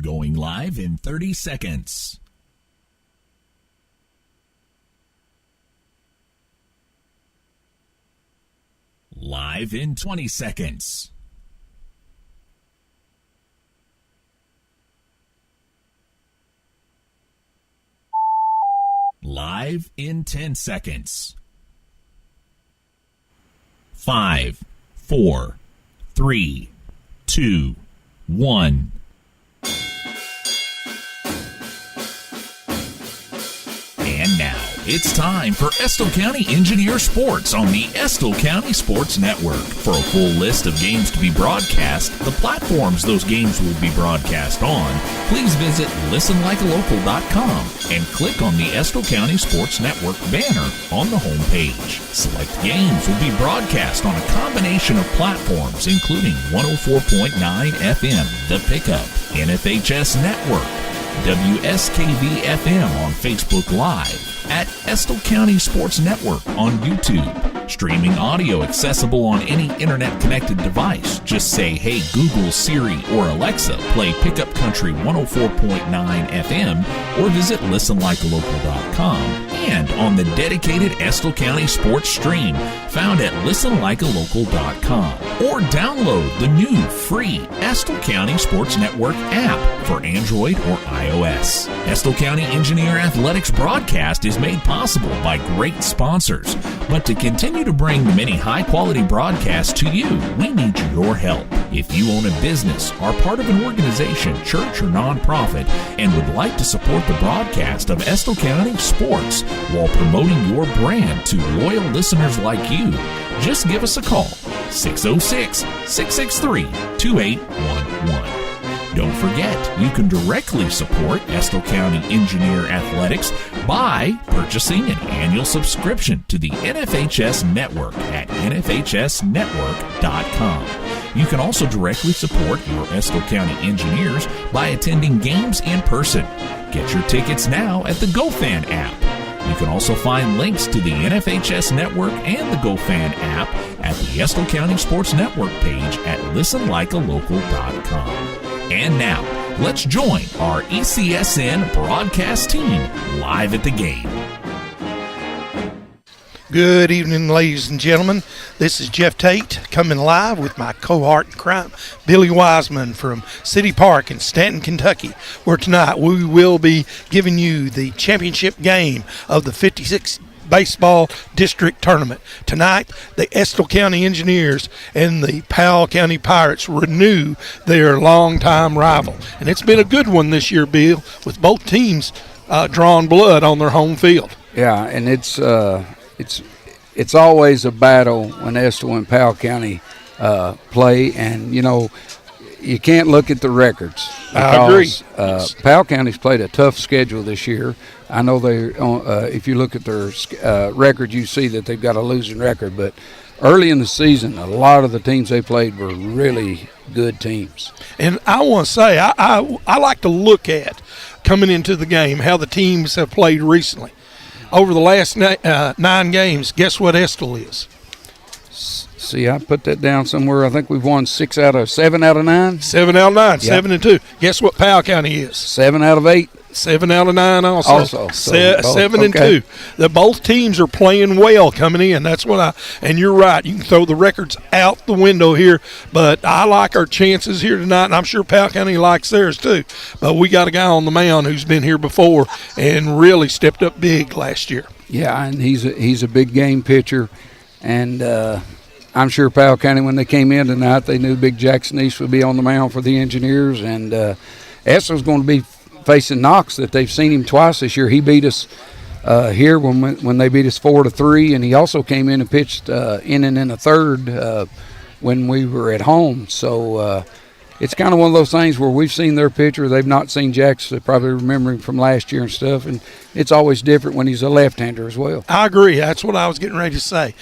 Going live in 30 seconds. Live in 20 seconds. Live in 10 seconds. 5, 4, 3, 2, 1. And now, it's time for Estill County Engineer Sports on the Estill County Sports Network. For a full list of games to be broadcast, the platforms those games will be broadcast on, please visit listenlikealocal.com and click on the Estill County Sports Network banner on the home page. Select games will be broadcast on a combination of platforms, including 104.9 FM, The Pickup, NFHS Network, WSKV FM on Facebook Live, at Estill County Sports Network on YouTube. Streaming audio accessible on any internet-connected device. Just say, hey Google, Siri, or Alexa, play Pickup Country 104.9 FM, or visit listenlikealocal.com. And on the dedicated Estill County Sports Stream, found at listenlikealocal.com. Or download the new free Estill County Sports Network app for Android or iOS. Estill County Engineer Athletics broadcast is made possible by great sponsors. But to continue to bring many high-quality broadcasts to you, we need your help. If you own a business, are part of an organization, church, or nonprofit, and would like to support the broadcast of Estill County Sports while promoting your brand to loyal listeners like you, just give us a call, 606-663-2811. Don't forget, you can directly support Estill County Engineer Athletics by purchasing an annual subscription to the NFHS Network at nfhsnetwork.com. You can also directly support your Estill County Engineers by attending games in person. Get your tickets now at the GoFan app. You can also find links to the NFHS Network and the GoFan app at the Estill County Sports Network page at listenlikealocal.com. And now, let's join our ECSN broadcast team live at the game. Good evening, ladies and gentlemen. This is Jeff Tate coming live with my cohort in crime, Billy Wiseman from City Park in Stanton, Kentucky, where tonight we will be giving you the championship game of the 56 baseball district tournament. Tonight, the Estill County Engineers and the Powell County Pirates renew their longtime rival. And it's been a good one this year, Bill, with both teams drawing blood on their home field. Yeah, and it's always a battle when Estill and Powell County play, and, you know, you can't look at the records. I agree. Powell County's played a tough schedule this year. I know if you look at their record, you see that they've got a losing record. But early in the season, a lot of the teams they played were really good teams. And I want to say, I like to look at, coming into the game, how the teams have played recently. Over the last 9 games, guess what Estill is? See, I put that down somewhere. I think we've won 7 out of 9. 7 out of 9, Yep. 7-2. Guess what Powell County is? 7 out of 8. 7 out of 9 also. 7 and 2. Both teams are playing well coming in. That's what and you're right. You can throw the records out the window here, but I like our chances here tonight, and I'm sure Powell County likes theirs too. But we got a guy on the mound who's been here before and really stepped up big last year. Yeah, and he's a big game pitcher, and I'm sure Powell County, when they came in tonight, they knew Big Jackson East would be on the mound for the Engineers, and Estill's going to be facing Knox. That they've seen him twice this year. He beat us here when they beat us 4-3, and he also came in and pitched inning in a third when we were at home. So it's kind of one of those things where we've seen their pitcher, they've not seen Jackson. They probably remember him from last year and stuff, and it's always different when he's a left-hander as well. I agree. That's what I was getting ready to say.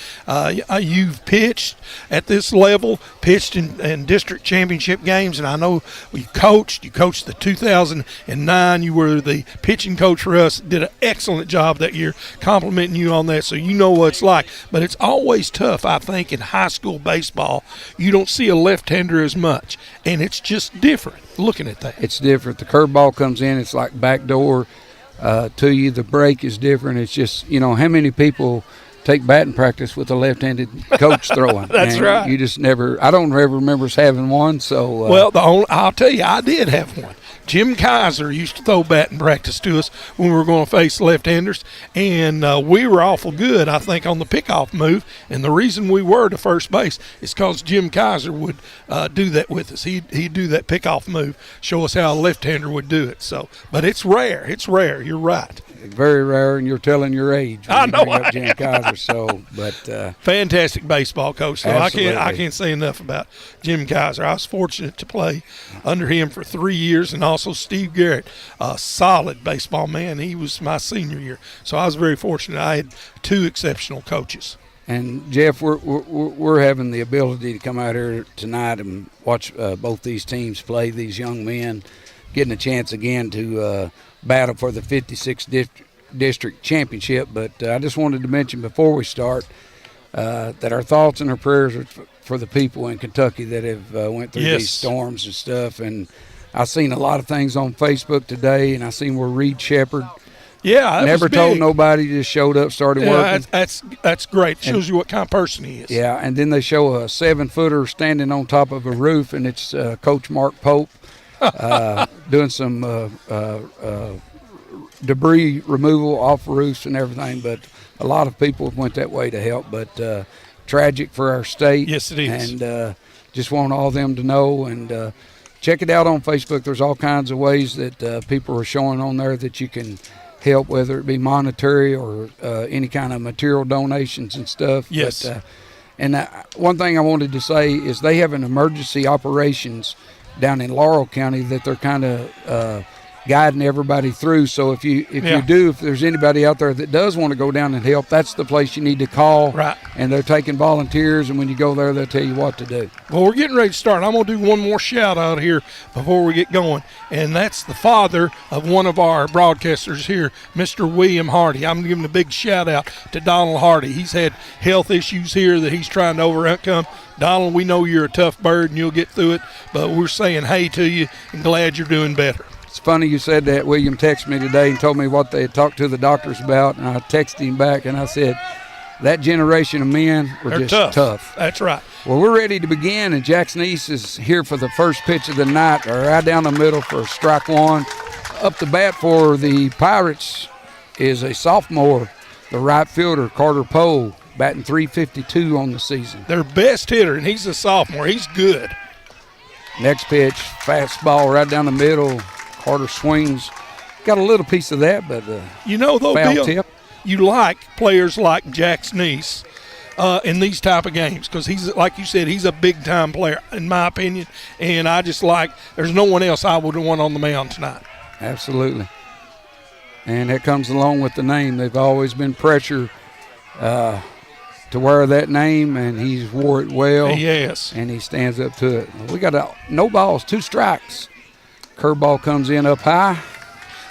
You've pitched at this level, pitched in district championship games, and I know you coached. You coached the 2009. You were the pitching coach for us. Did an excellent job that year, complimenting you on that, so you know what it's like. But it's always tough, I think, in high school baseball. You don't see a left-hander as much. And and it's just different looking at that. It's different. The curveball comes in, it's like backdoor to you. The break is different. It's just, how many people take batting practice with a left-handed coach throwing? That's right. You just never – I don't ever remember us having one. So I'll tell you, I did have one. Jim Kaiser used to throw batting practice to us when we were going to face left-handers, and we were awful good, I think, on the pickoff move. And the reason we were to first base is because Jim Kaiser would do that with us. He'd do that pickoff move, show us how a left-hander would do it. So, but it's rare. It's rare. You're right. Very rare, and you're telling your age when I you know bring up Jim Kaiser. So, but fantastic baseball coach. So absolutely. I can't say enough about Jim Kaiser. I was fortunate to play under him for 3 years, and also Steve Garrett, a solid baseball man. He was my senior year, so I was very fortunate. I had 2 exceptional coaches. And Jeff, we're having the ability to come out here tonight and watch both these teams play. These young men getting a chance again to battle for the 56th district championship. But I just wanted to mention before we start that our thoughts and our prayers are for the people in Kentucky that have went through these storms and stuff. And I've seen a lot of things on Facebook today, and I seen where Reed Shepherd never told nobody, just showed up, started working. That's great. It shows you what kind of person he is. Yeah, and then they show a 7-footer standing on top of a roof, and it's Coach Mark Pope doing some debris removal off roofs and everything. But a lot of people went that way to help. But tragic for our state. Yes, it is. And just want all them to know. And check it out on Facebook. There's all kinds of ways that people are showing on there that you can help, whether it be monetary or any kind of material donations and stuff. Yes. But, and one thing I wanted to say is they have an emergency operations down in Laurel County that they're kind of guiding everybody through. So if there's anybody out there that does want to go down and help, that's the place you need to call. Right. And they're taking volunteers, and when you go there, they'll tell you what to do. Well, we're getting ready to start. I'm going to do one more shout out here before we get going, and that's the father of one of our broadcasters here, Mr. William Hardy. I'm giving a big shout out to Donald Hardy. He's had health issues here that he's trying to overcome. Donald, we know you're a tough bird and you'll get through it, but we're saying hey to you and glad you're doing better. It's funny you said that. William texted me today and told me what they had talked to the doctors about, and I texted him back and I said, that generation of men were just tough. That's right. Well, we're ready to begin, and Jackson East is here for the first pitch of the night, right down the middle for strike one. Up the bat for the Pirates is a sophomore, the right fielder, Carter Powell, batting .352 on the season. Their best hitter, and he's a sophomore. He's good. Next pitch, fastball right down the middle. Carter swings. Got a little piece of that, but though, foul Bill, tip. You like players like Jack Sneese in these type of games because he's, like you said, he's a big-time player, in my opinion, and I just there's no one else I would have want on the mound tonight. Absolutely. And that comes along with the name. They've always been pressure to wear that name, and he's wore it well. Yes. And he stands up to it. We got no balls, 2 strikes. Curveball comes in up high.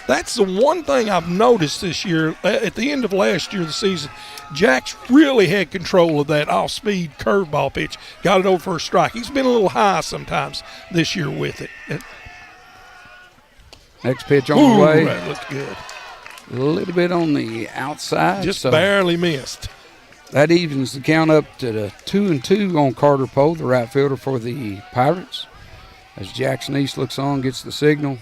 That's the one thing I've noticed this year. At the end of last year, the season, Jack's really had control of that off-speed curveball pitch. Got it over for a strike. He's been a little high sometimes this year with it. Next pitch on the way. That looked good. A little bit on the outside. Just barely missed. That evens the count up to the 2-2 on Carter Poe, the right fielder for the Pirates. As Jackson East looks on, gets the signal.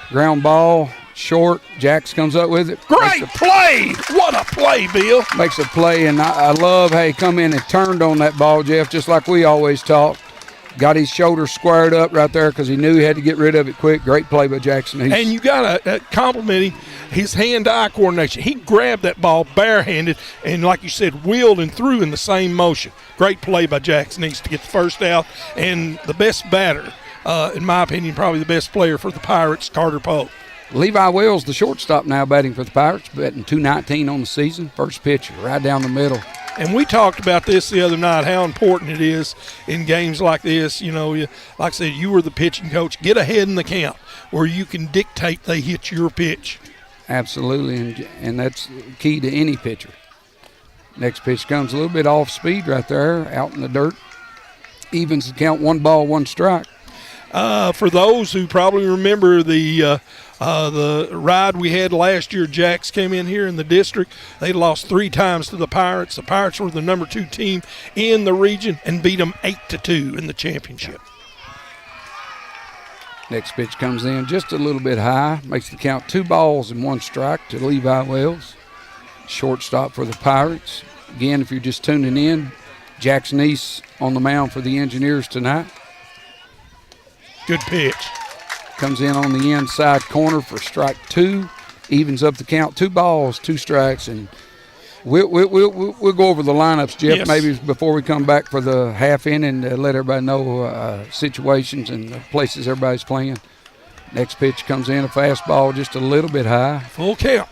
Ground ball, short. Jax comes up with it. Great play! What a play, Bill. Makes a play, and I love how he come in and turned on that ball, Jeff, just like we always talk. Got his shoulder squared up right there because he knew he had to get rid of it quick. Great play by Jackson East. And you got to compliment him, his hand-eye coordination. He grabbed that ball barehanded and, like you said, wheeled and threw in the same motion. Great play by Jackson East to get the first out. And the best batter, in my opinion, probably the best player for the Pirates, Carter Poe. Levi Wells, the shortstop now batting for the Pirates, batting .219 on the season. First pitch right down the middle. And we talked about this the other night, how important it is in games like this. You know, like I said, you were the pitching coach. Get ahead in the count where you can dictate they hit your pitch. Absolutely, and that's key to any pitcher. Next pitch comes a little bit off speed right there, out in the dirt. evens the count, 1 ball, 1 strike. For those who probably remember the ride we had last year, Jacks came in here in the district. They lost 3 times to the Pirates. The Pirates were the number 2 team in the region and beat them 8-2 in the championship. Next pitch comes in just a little bit high, makes the count 2 balls and 1 strike to Levi Wells. Shortstop for the Pirates. Again, if you're just tuning in, Jackson East on the mound for the Engineers tonight. Good pitch. Comes in on the inside corner for strike 2. Evens up the count, 2 balls, 2 strikes, and we'll go over the lineups, Jeff, yes, maybe before we come back for the half inning to let everybody know situations and the places everybody's playing. Next pitch comes in, a fastball just a little bit high. Full count.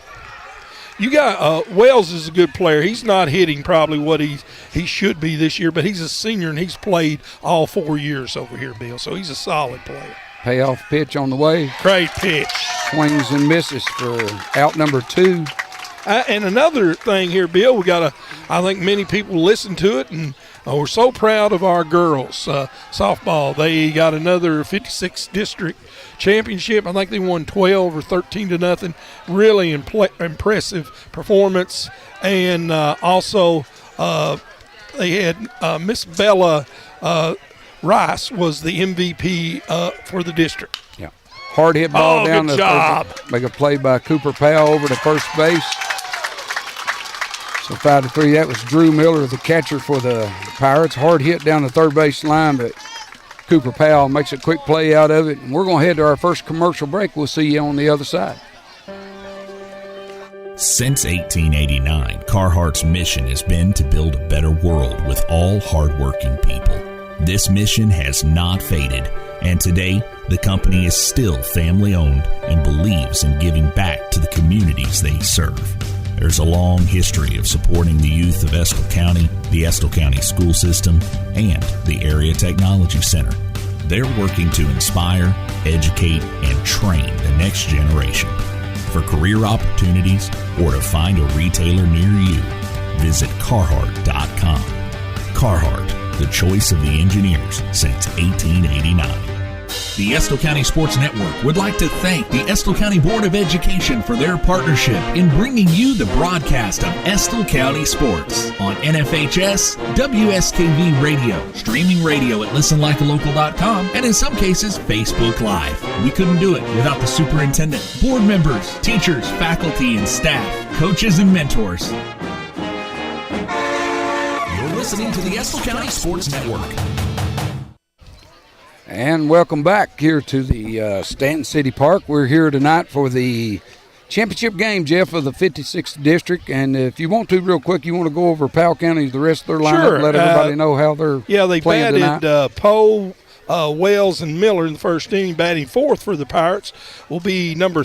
You got Wells is a good player. He's not hitting probably what he should be this year, but he's a senior and he's played all 4 years over here, Bill. So he's a solid player. Payoff pitch on the way. Great pitch. Swings and misses for out number 2. And another thing here, Bill, I think many people listen to it, and we're so proud of our girls softball. They got another 56th district championship. I think they won 12 or 13-0. Really impressive performance. And also they had Miss Bella Rice was the MVP for the district. Yeah. Hard hit ball down good the job. Make a play by Cooper Powell over to first base. So 5-3. That was Drew Miller, the catcher for the Pirates. Hard hit down the third base line, but Cooper Powell makes a quick play out of it. And we're going to head to our first commercial break. We'll see you on the other side. Since 1889, Carhartt's mission has been to build a better world with all hardworking people. This mission has not faded, and today the company is still family-owned and believes in giving back to the communities they serve. There's a long history of supporting the youth of Estill County, the Estill County school system, and the Area Technology Center. They're working to inspire, educate, and train the next generation. For career opportunities or to find a retailer near you, visit Carhartt.com. Carhartt, the choice of the engineers since 1889. The Estill County Sports Network would like to thank the Estill County Board of Education for their partnership in bringing you the broadcast of Estill County Sports on NFHS, WSKV Radio, streaming radio at listenlikealocal.com, and in some cases, Facebook Live. We couldn't do it without the superintendent, board members, teachers, faculty, and staff, coaches, and mentors. You're listening to the Estill County Sports Network. And welcome back here to the Stanton City Park. We're here tonight for the championship game, Jeff, of the 56th District. And if you want to, real quick, you want to go over Powell County, the rest of their lineup, sure. Let everybody know how they're they playing batted Poe, Wells, and Miller in the first inning. Batting fourth for the Pirates will be number 1,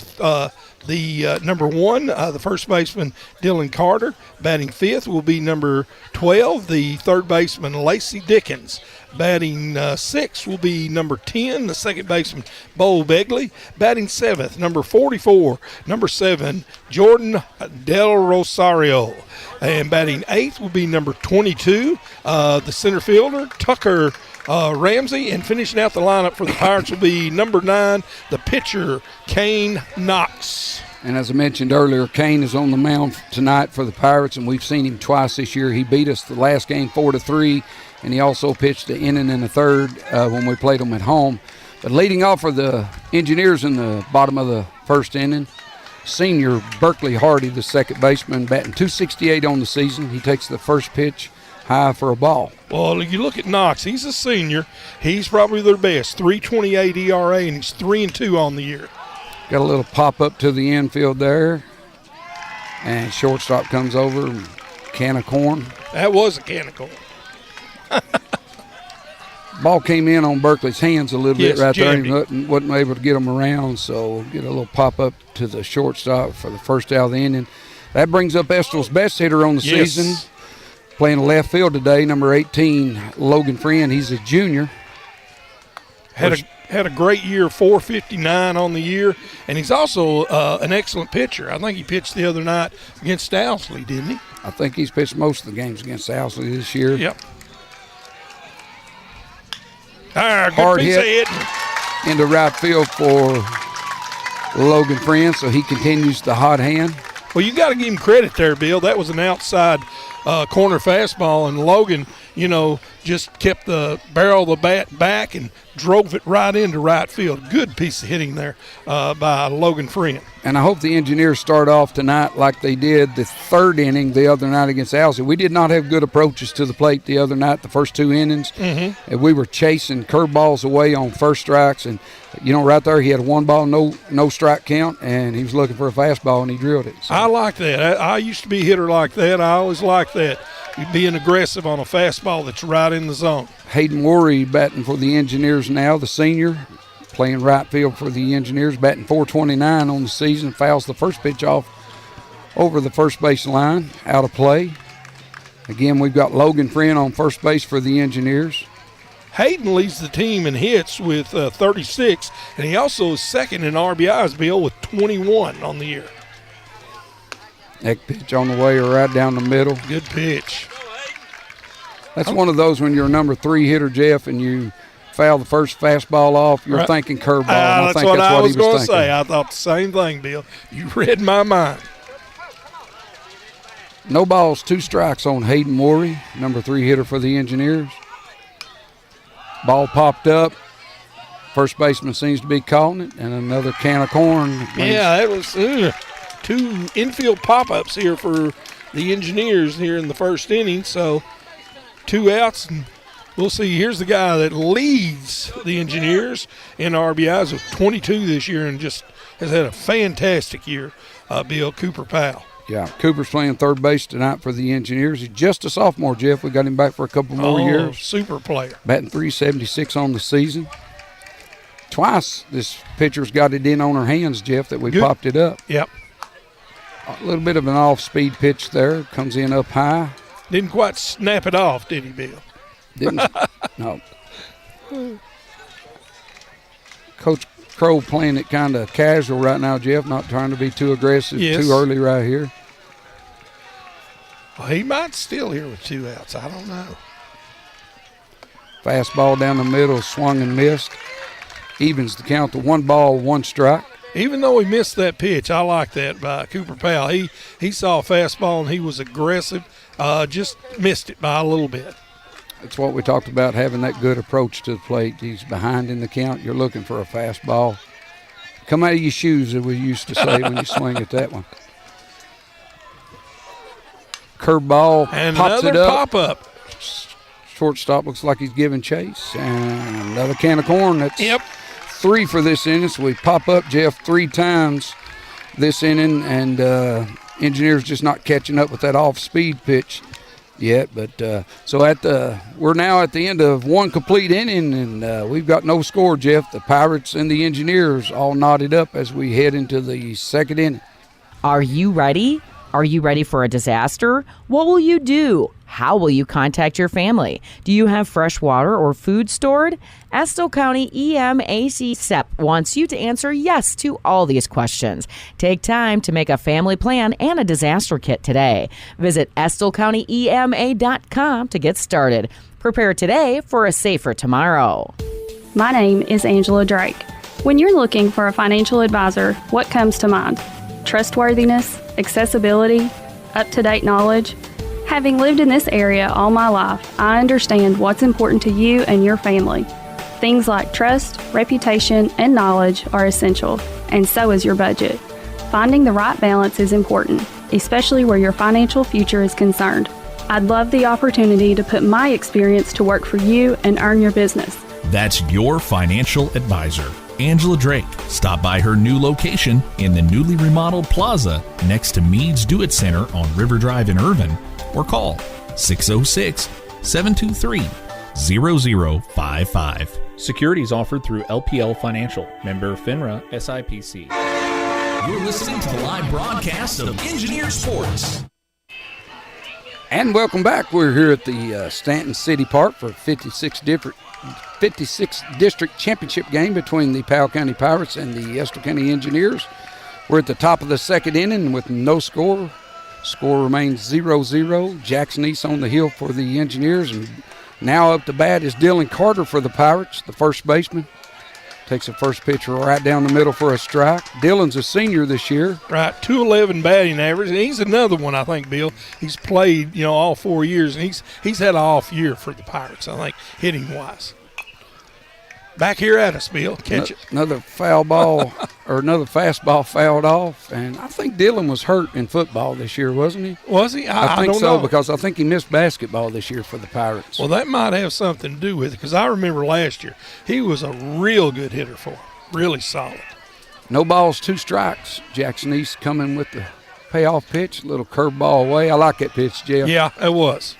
the first baseman, Dylan Carter. Batting fifth will be number 12, the third baseman, Lacey Dickens. Batting sixth will be number 10, the second baseman, Bo Begley. Batting seventh, number 44, number 7, Jordan Del Rosario. And batting eighth will be number 22, the center fielder, Tucker Ramsey. And finishing out the lineup for the Pirates will be number 9, the pitcher, Kane Knox. And as I mentioned earlier, Kane is on the mound tonight for the Pirates, and we've seen him twice this year. He beat us the last game 4-3, and he also pitched the inning and the third when we played them at home. But leading off for the Engineers in the bottom of the first inning, senior Berkeley Hardy, the second baseman, batting .268 on the season. He takes the first pitch high for a ball. Well, you look at Knox, he's a senior. He's probably their best, 3.28 ERA, and he's 3-2 on the year. Got a little pop up to the infield there. And shortstop comes over, can of corn. That was a can of corn. Ball came in on Berkeley's hands a little bit right jammed there. He wasn't able to get him around, so get a little pop up to the shortstop for the first out of the inning. That brings up Estill's best hitter on the season. Playing left field today, number 18, Logan Friend. He's a junior. Had a great year, 459 on the year, and he's also an excellent pitcher. I think he pitched the other night against Owsley, didn't he? I think he's pitched most of the games against Owsley this year. Yep. Good Hard piece hit of hitting. into right field for Logan Friend, so he continues the hot hand. Well, you got to give him credit there, Bill. That was an outside corner fastball, and Logan, just kept the barrel of the bat back and drove it right into right field. Good piece of hitting there by Logan Friend. And I hope the Engineers start off tonight like they did the third inning the other night against Alsea. We did not have good approaches to the plate the other night, the first two innings. Mm-hmm. And we were chasing curveballs away on first strikes. And, right there he had a 1-ball, no strike count, and he was looking for a fastball, and he drilled it. So. I like that. I used to be a hitter like that. I always like that. Being aggressive on a fastball that's right in the zone. Hayden Worry batting for the Engineers now, the senior, playing right field for the Engineers, batting .429 on the season, fouls the first pitch off over the first base line, out of play. Again, we've got Logan Friend on first base for the Engineers. Hayden leads the team in hits with 36, and he also is second in RBIs, Bill, with 21 on the year. That pitch on the way right down the middle. Good pitch. That's one of those when you're a number 3 hitter, Jeff, and you foul the first fastball off, you're thinking curveball. That's what I was going to say. I thought the same thing, Bill. You read my mind. No balls, 2 strikes on Hayden Worry, number 3 hitter for the Engineers. Ball popped up. First baseman seems to be calling it, and another can of corn. Yeah, that was 2 infield pop-ups here for the Engineers here in the first inning. So 2 outs, and we'll see. Here's the guy that leads the Engineers in RBIs with 22 this year and just has had a fantastic year, Bill Cooper Powell. Yeah, Cooper's playing third base tonight for the Engineers. He's just a sophomore, Jeff. We got him back for a couple more years. Super player. Batting .376 on the season. Twice this pitcher's got it in on her hands, Jeff, that we popped it up. Yep. A little bit of an off-speed pitch there. Comes in up high. Didn't quite snap it off, did he, Bill? Didn't. No. Coach Crow playing it kind of casual right now, Jeff, not trying to be too aggressive too early right here. Well, he might still here with 2 outs. I don't know. Fastball down the middle, swung and missed. Evens the count to 1 ball, 1 strike. Even though he missed that pitch, I like that by Cooper Powell. He saw a fastball and he was aggressive, just missed it by a little bit. That's what we talked about, having that good approach to the plate. He's behind in the count. You're looking for a fastball. Come out of your shoes, as we used to say when you swing at that one. Curveball, and pops another it up. pop-up. Shortstop looks like he's giving chase. And another can of corn. That's 3 for this inning. So we pop up, Jeff, 3 times this inning. And Engineers just not catching up with that off-speed pitch yet. But so we're now at the end of 1 complete inning, and we've got no score, Jeff. The Pirates and the Engineers all knotted up as we head into the second inning. Are you ready? Are you ready for a disaster? What will you do? How will you contact your family? Do you have fresh water or food stored? Estill County EMAC SEP wants you to answer yes to all these questions. Take time to make a family plan and a disaster kit today. Visit EstillCountyEMA.com to get started. Prepare today for a safer tomorrow. My name is Angela Drake. When you're looking for a financial advisor, what comes to mind? Trustworthiness, accessibility, up-to-date knowledge. Having lived in this area all my life, I understand what's important to you and your family. Things like trust, reputation, and knowledge are essential, and so is your budget. Finding the right balance is important, especially where your financial future is concerned. I'd love the opportunity to put my experience to work for you and earn your business. That's your financial advisor, Angela Drake. Stop by her new location in the newly remodeled plaza next to Meads Do-It Center on River Drive in Irvin, or call 606-723-0055. Securities offered through LPL Financial, member FINRA SIPC. You're listening to the live broadcast of Engineer Sports. And welcome back. We're here at the Stanton City Park for 56th District Championship game between the Powell County Pirates and the Estill County Engineers. We're at the top of the second inning with no score. Score remains 0-0. Jackson East on the hill for the Engineers, and Now up to bat is Dylan Carter for the Pirates, the first baseman. Takes the first pitch right down the middle for a strike. Dylan's a senior this year. Right, 211 batting average, and he's another one, I think, Bill. He's played, all 4 years, and he's had an off year for the Pirates, I think, hitting-wise. Back here at us, Bill. Catch it. Another foul ball or another fastball fouled off, and I think Dylan was hurt in football this year, wasn't he? Was he? I think don't so know. because I think he missed basketball this year for the Pirates. Well, that might have something to do with it because I remember last year he was a real good hitter for him, really solid. No balls, 2 strikes. Jackson East coming with the payoff pitch, little curveball away. I like that pitch, Jeff. Yeah, it was.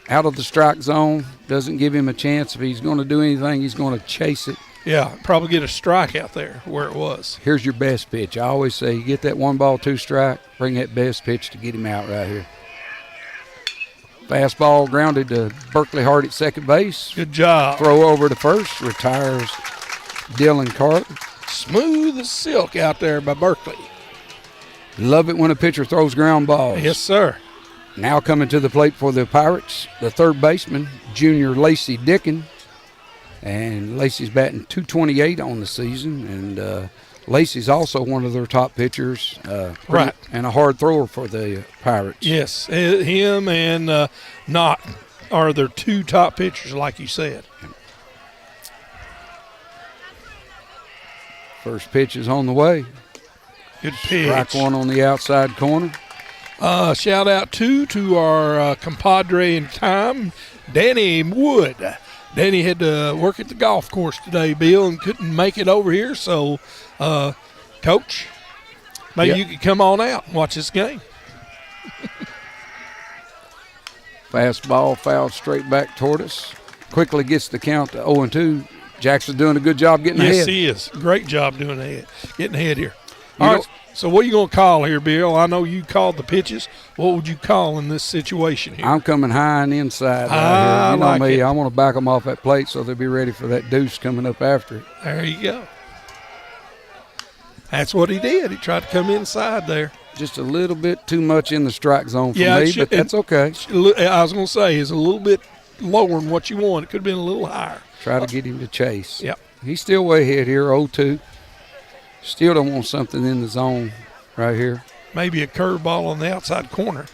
Out of the strike zone, doesn't give him a chance. If he's going to do anything, he's going to chase it. Yeah, probably get a strike out there where it was. Here's your best pitch. I always say you get that 1 ball, 2 strike, bring that best pitch to get him out right here. Fastball grounded to Berkeley Hart at second base. Good job. Throw over to first, retires Dylan Carter. Smooth as silk out there by Berkeley. Love it when a pitcher throws ground balls. Yes, sir. Now coming to the plate for the Pirates, the third baseman, junior Lacey Dickin. And Lacey's batting .228 on the season. And Lacey's also one of their top pitchers. Right. And a hard thrower for the Pirates. Yes, him and Knott are their 2 top pitchers, like you said. First pitch is on the way. Good pitch. Strike 1 on the outside corner. Shout out to our compadre in time, Danny Wood. Danny had to work at the golf course today, Bill, and couldn't make it over here. So, Coach, maybe you could come on out and watch this game. Fastball fouled straight back toward us. Quickly gets the count to 0-2. Jackson's doing a good job getting ahead. Yes, he is. Great job doing ahead, getting ahead here. All right, so what are you going to call here, Bill? I know you called the pitches. What would you call in this situation here? I'm coming high and inside right here. You know like me. it. I want to back them off that plate so they'll be ready for that deuce coming up after it. There you go. That's what he did. He tried to come inside there. Just a little bit too much in the strike zone for me, but that's okay. I was going to say, it's a little bit lower than what you want. It could have been a little higher. Try to get him to chase. Yep. He's still way ahead here, 0-2. Still don't want something in the zone right here. Maybe a curveball on the outside corner.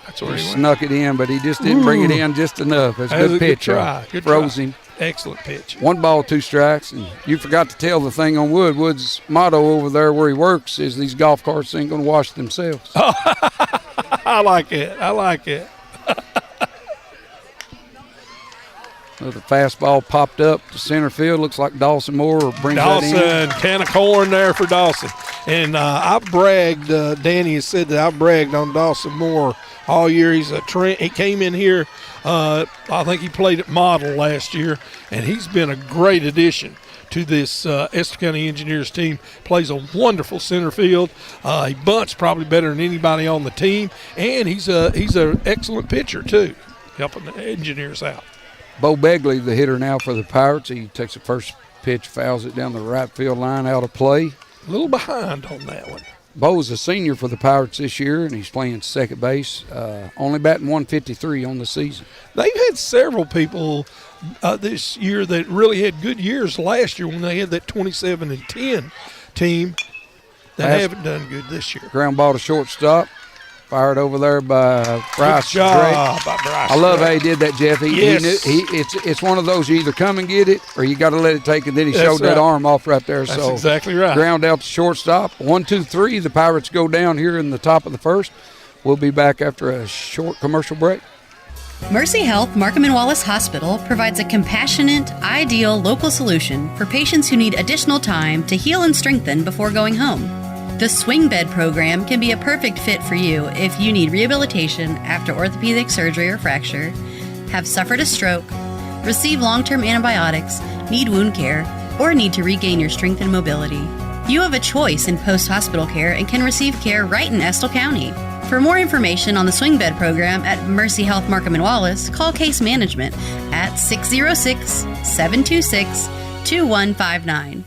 That's where he went. Snuck it in, but he just didn't bring it in just enough. It's a That was good a good pitch. try. Good Froze try. him. Excellent pitch. 1 ball, 2 strikes. And you forgot to tell the thing on Wood. Wood's motto over there where he works is these golf carts ain't going to wash themselves. I like it. I like it. The fastball popped up to center field. Looks like Dawson Moore brings that in. Dawson, can of corn there for Dawson. And I bragged, Danny has said that I bragged on Dawson Moore all year. He's a trend. He came in here, I think he played at Model last year, and he's been a great addition to this Estill County Engineers team. Plays a wonderful center field. He bunts probably better than anybody on the team, and he's an excellent pitcher too, helping the Engineers out. Bo Begley, the hitter now for the Pirates. He takes the first pitch, fouls it down the right field line, out of play. A little behind on that one. Bo's a senior for the Pirates this year, and he's playing second base, only batting 153 on the season. They've had several people this year that really had good years last year when they had that 27-10 team that haven't done good this year. Ground ball to shortstop. Fired over there by Bryce. Good job Drake. by Bryce. I love how Drake. he did that, Jeff. He Yes. knew, it's one of those you either come and get it or you got to let it take it. Then he That's showed that right. arm off right there. That's so exactly right. Ground out to shortstop. 1, 2, 3. The Pirates go down here in the top of the first. We'll be back after a short commercial break. Mercy Health Marcum Wallace Hospital provides a compassionate, ideal local solution for patients who need additional time to heal and strengthen before going home. The Swing Bed program can be a perfect fit for you if you need rehabilitation after orthopedic surgery or fracture, have suffered a stroke, receive long-term antibiotics, need wound care, or need to regain your strength and mobility. You have a choice in post-hospital care and can receive care right in Estill County. For more information on the Swing Bed program at Mercy Health Marcum Wallace, call Case Management at 606-726-2159.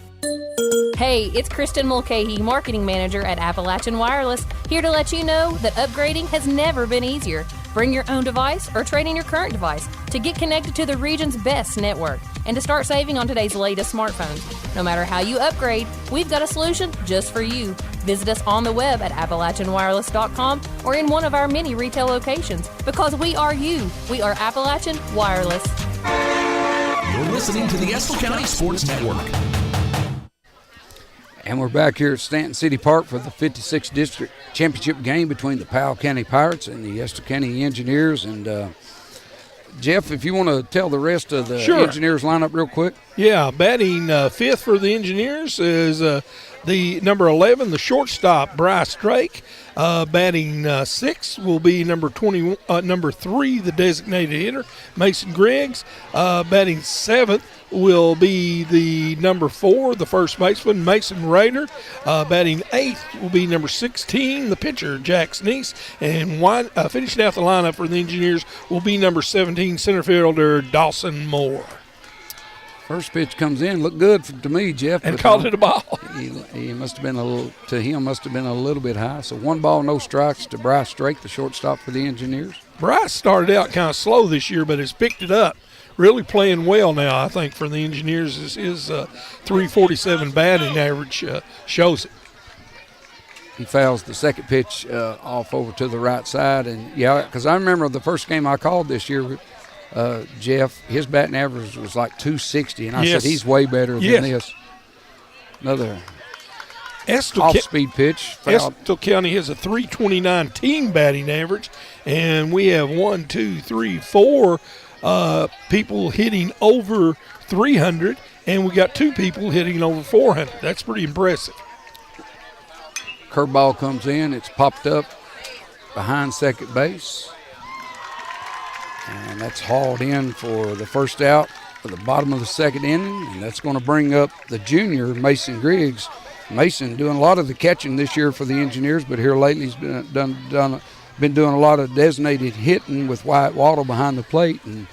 Hey, it's Kristen Mulcahy, Marketing Manager at Appalachian Wireless, here to let you know that upgrading has never been easier. Bring your own device or trade in your current device to get connected to the region's best network and to start saving on today's latest smartphones. No matter how you upgrade, we've got a solution just for you. Visit us on the web at AppalachianWireless.com or in one of our many retail locations, because we are you. We are Appalachian Wireless. You're listening to the Estill County Sports Network. And we're back here at Stanton City Park for the 56th District Championship game between the Powell County Pirates and the Estill County Engineers. And, Jeff, if you want to tell the rest of the Engineers lineup real quick. Yeah, batting fifth for the Engineers is the number 11, the shortstop, Bryce Drake. Batting sixth will be number 3, the designated hitter, Mason Griggs. Batting seventh will be the number 4, the first baseman, Mason Rader. Batting eighth will be number 16, the pitcher, Jack Sneese. And finishing out the lineup for the Engineers will be number 17, center fielder, Dawson Moore. First pitch comes in, looked good to me, Jeff. And called it a ball. He must have been a little bit high. So 1 ball, no strikes to Bryce Drake, the shortstop for the Engineers. Bryce started out kind of slow this year, but has picked it up. Really playing well now, I think, for the Engineers. His 347 batting average shows it. He fouls the second pitch off over to the right side. And, because I remember the first game I called this year, Jeff, his batting average was like 260, and I said he's way better than this. Another off-speed pitch. Estill County has a 329 team batting average, and we have 4 people hitting over 300, and we got 2 people hitting over 400. That's pretty impressive. Curveball comes in. It's popped up behind second base. And that's hauled in for the first out for the bottom of the second inning. And that's going to bring up the junior, Mason Griggs. Mason doing a lot of the catching this year for the Engineers, but here lately he's been doing a lot of designated hitting with Wyatt Waddle behind the plate. And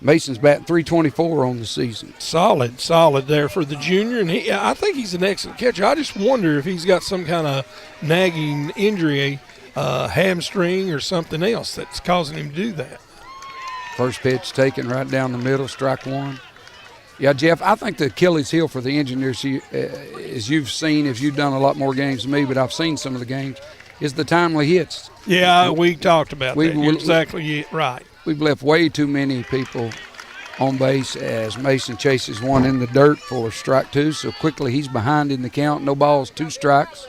Mason's batting .324 on the season. Solid there for the junior. And I think he's an excellent catcher. I just wonder if he's got some kind of nagging injury, hamstring or something else that's causing him to do that. First pitch taken right down the middle, strike 1. Yeah, Jeff, I think the Achilles heel for the Engineers, as you've seen, if you've done a lot more games than me, but I've seen some of the games, is the timely hits. Yeah, we talked about that. You're exactly right. We've left way too many people on base as Mason chases one in the dirt for strike 2. So quickly he's behind in the count. No balls, 2 strikes.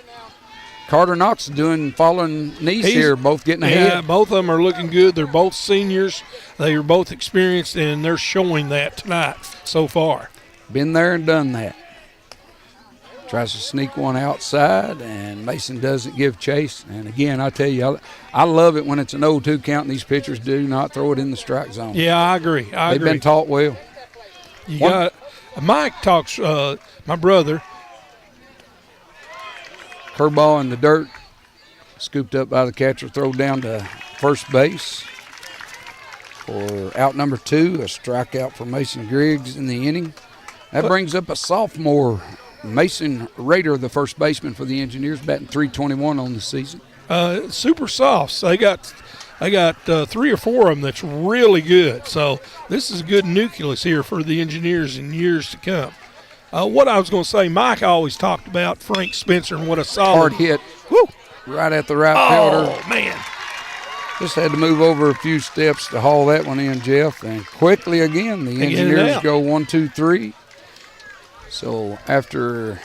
Carter Knox following knees here, both getting ahead. Yeah, both of them are looking good. They're both seniors. They are both experienced, and they're showing that tonight so far. Been there and done that. Tries to sneak one outside, and Mason doesn't give chase. And, again, I tell you, I love it when it's an 0-2 count and these pitchers do not throw it in the strike zone. Yeah, I agree. They've been taught well. Mike talks, my brother. Curveball in the dirt, scooped up by the catcher, throw down to first base for out number 2, a strikeout for Mason Griggs in the inning. That brings up a sophomore, Mason Rader, the first baseman for the Engineers, batting .321 on the season. Super softs. They got 3 or 4 of them that's really good. So this is a good nucleus here for the Engineers in years to come. What I was going to say, Mike always talked about Frank Spencer and what a solid hard hit. Woo. Right at the right fielder. Oh, man. Just had to move over a few steps to haul that one in, Jeff. And quickly again, the Engineers go 1, 2, 3. So after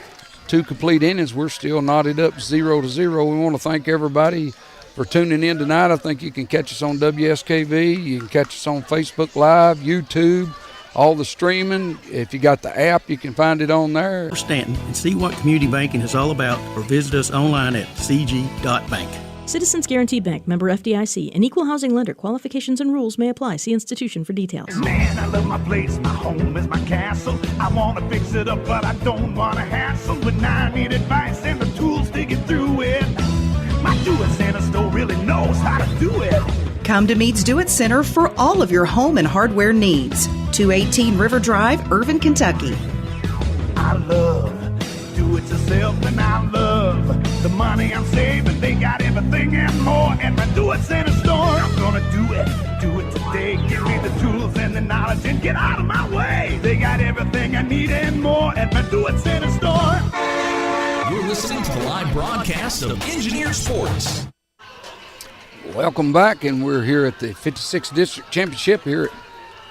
2 complete innings, we're still knotted up 0-0. We want to thank everybody for tuning in tonight. I think you can catch us on WSKV. You can catch us on Facebook Live, YouTube, all the streaming. If you got the app, you can find it on there. Stanton and see what community banking is all about, or visit us online at cg.bank. Citizens Guarantee Bank, member FDIC, an equal housing lender. Qualifications and rules may apply. See institution for details. Man, I love my place. My home is my castle. I want to fix it up, but I don't want to hassle. But now I need advice and the tools to get through it. My do-it-center store really knows how to do it. Come to Mead's Do-It Center for all of your home and hardware needs. 218 River Drive, Irvin, Kentucky. I love do-it-yourself, and I love the money I'm saving. They got everything and more at my do-it-center store. I'm gonna do get out of my way. They got everything I need and more at my Do-It-Center store. You're listening to the live broadcast of Engineer Sports. Welcome back, and we're here at the 56th District Championship here at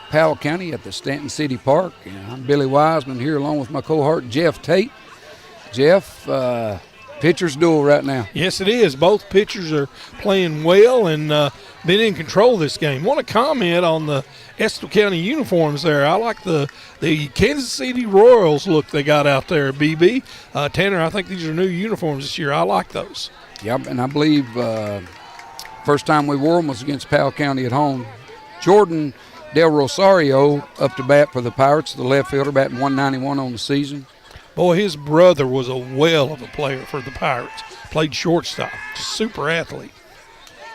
Powell County at the Stanton City Park. And I'm Billy Wiseman here along with my cohort Jeff Tate. Jeff, pitcher's duel right now. Yes, it is. Both pitchers are playing well and been in control of this game. Want to comment on the Estill County uniforms there. I like the Kansas City Royals look they got out there, BB. Tanner, I think these are new uniforms this year. I like those. Yep, and I believe first time we wore them was against Powell County at home. Jordan Del Rosario up to bat for the Pirates, the left fielder, batting 191 on the season. Boy, his brother was a well of a player for the Pirates. Played shortstop, just super athlete.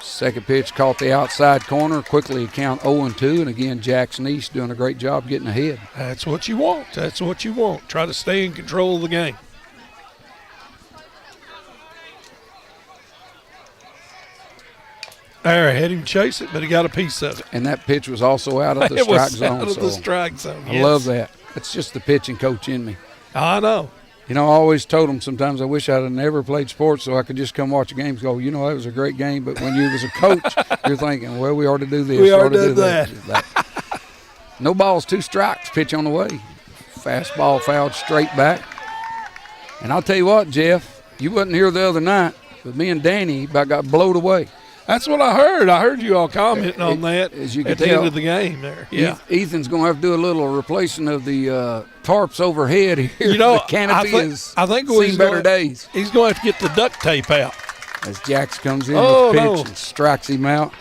Second pitch caught the outside corner, quickly count 0-2, and again Jackson East doing a great job getting ahead. That's what you want. That's what you want. Try to stay in control of the game. There, had him chase it, but he got a piece of it. And that pitch was also out of the strike zone. Out of the strike zone, I love that. That's just the pitching coach in me. I know. You know, I always told them sometimes I wish I'd have never played sports so I could just come watch a game and go, you know, that was a great game. But when you was a coach, you're thinking, well, we ought to do this. We ought to do that. No balls, 2 strikes, pitch on the way. Fastball fouled straight back. And I'll tell you what, Jeff, you wasn't here the other night, but me and Danny about got blowed away. That's what I heard. I heard you all commenting on that as you at the end of the game there. Yeah. Ethan's going to have to do a little replacing of the tarps overhead here. You know, the canopy I think seen better days. He's going to have to get the duct tape out. As Jax comes in with pitch and strikes him out.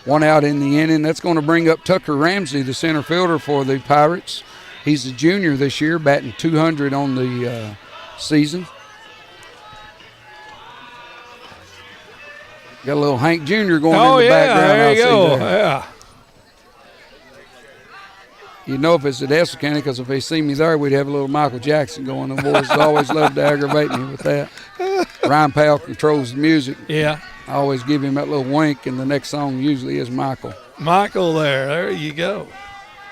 1 out in the inning. That's going to bring up Tucker Ramsey, the center fielder for the Pirates. He's a junior this year, batting 200 on the season. Got a little Hank Jr. going in the background. There you go. Yeah. You know if it's at Estill County, because if they see me there, we'd have a little Michael Jackson going. The boys always love to aggravate me with that. Ryan Powell controls the music. Yeah. I always give him that little wink, and the next song usually is Michael. Michael there you go.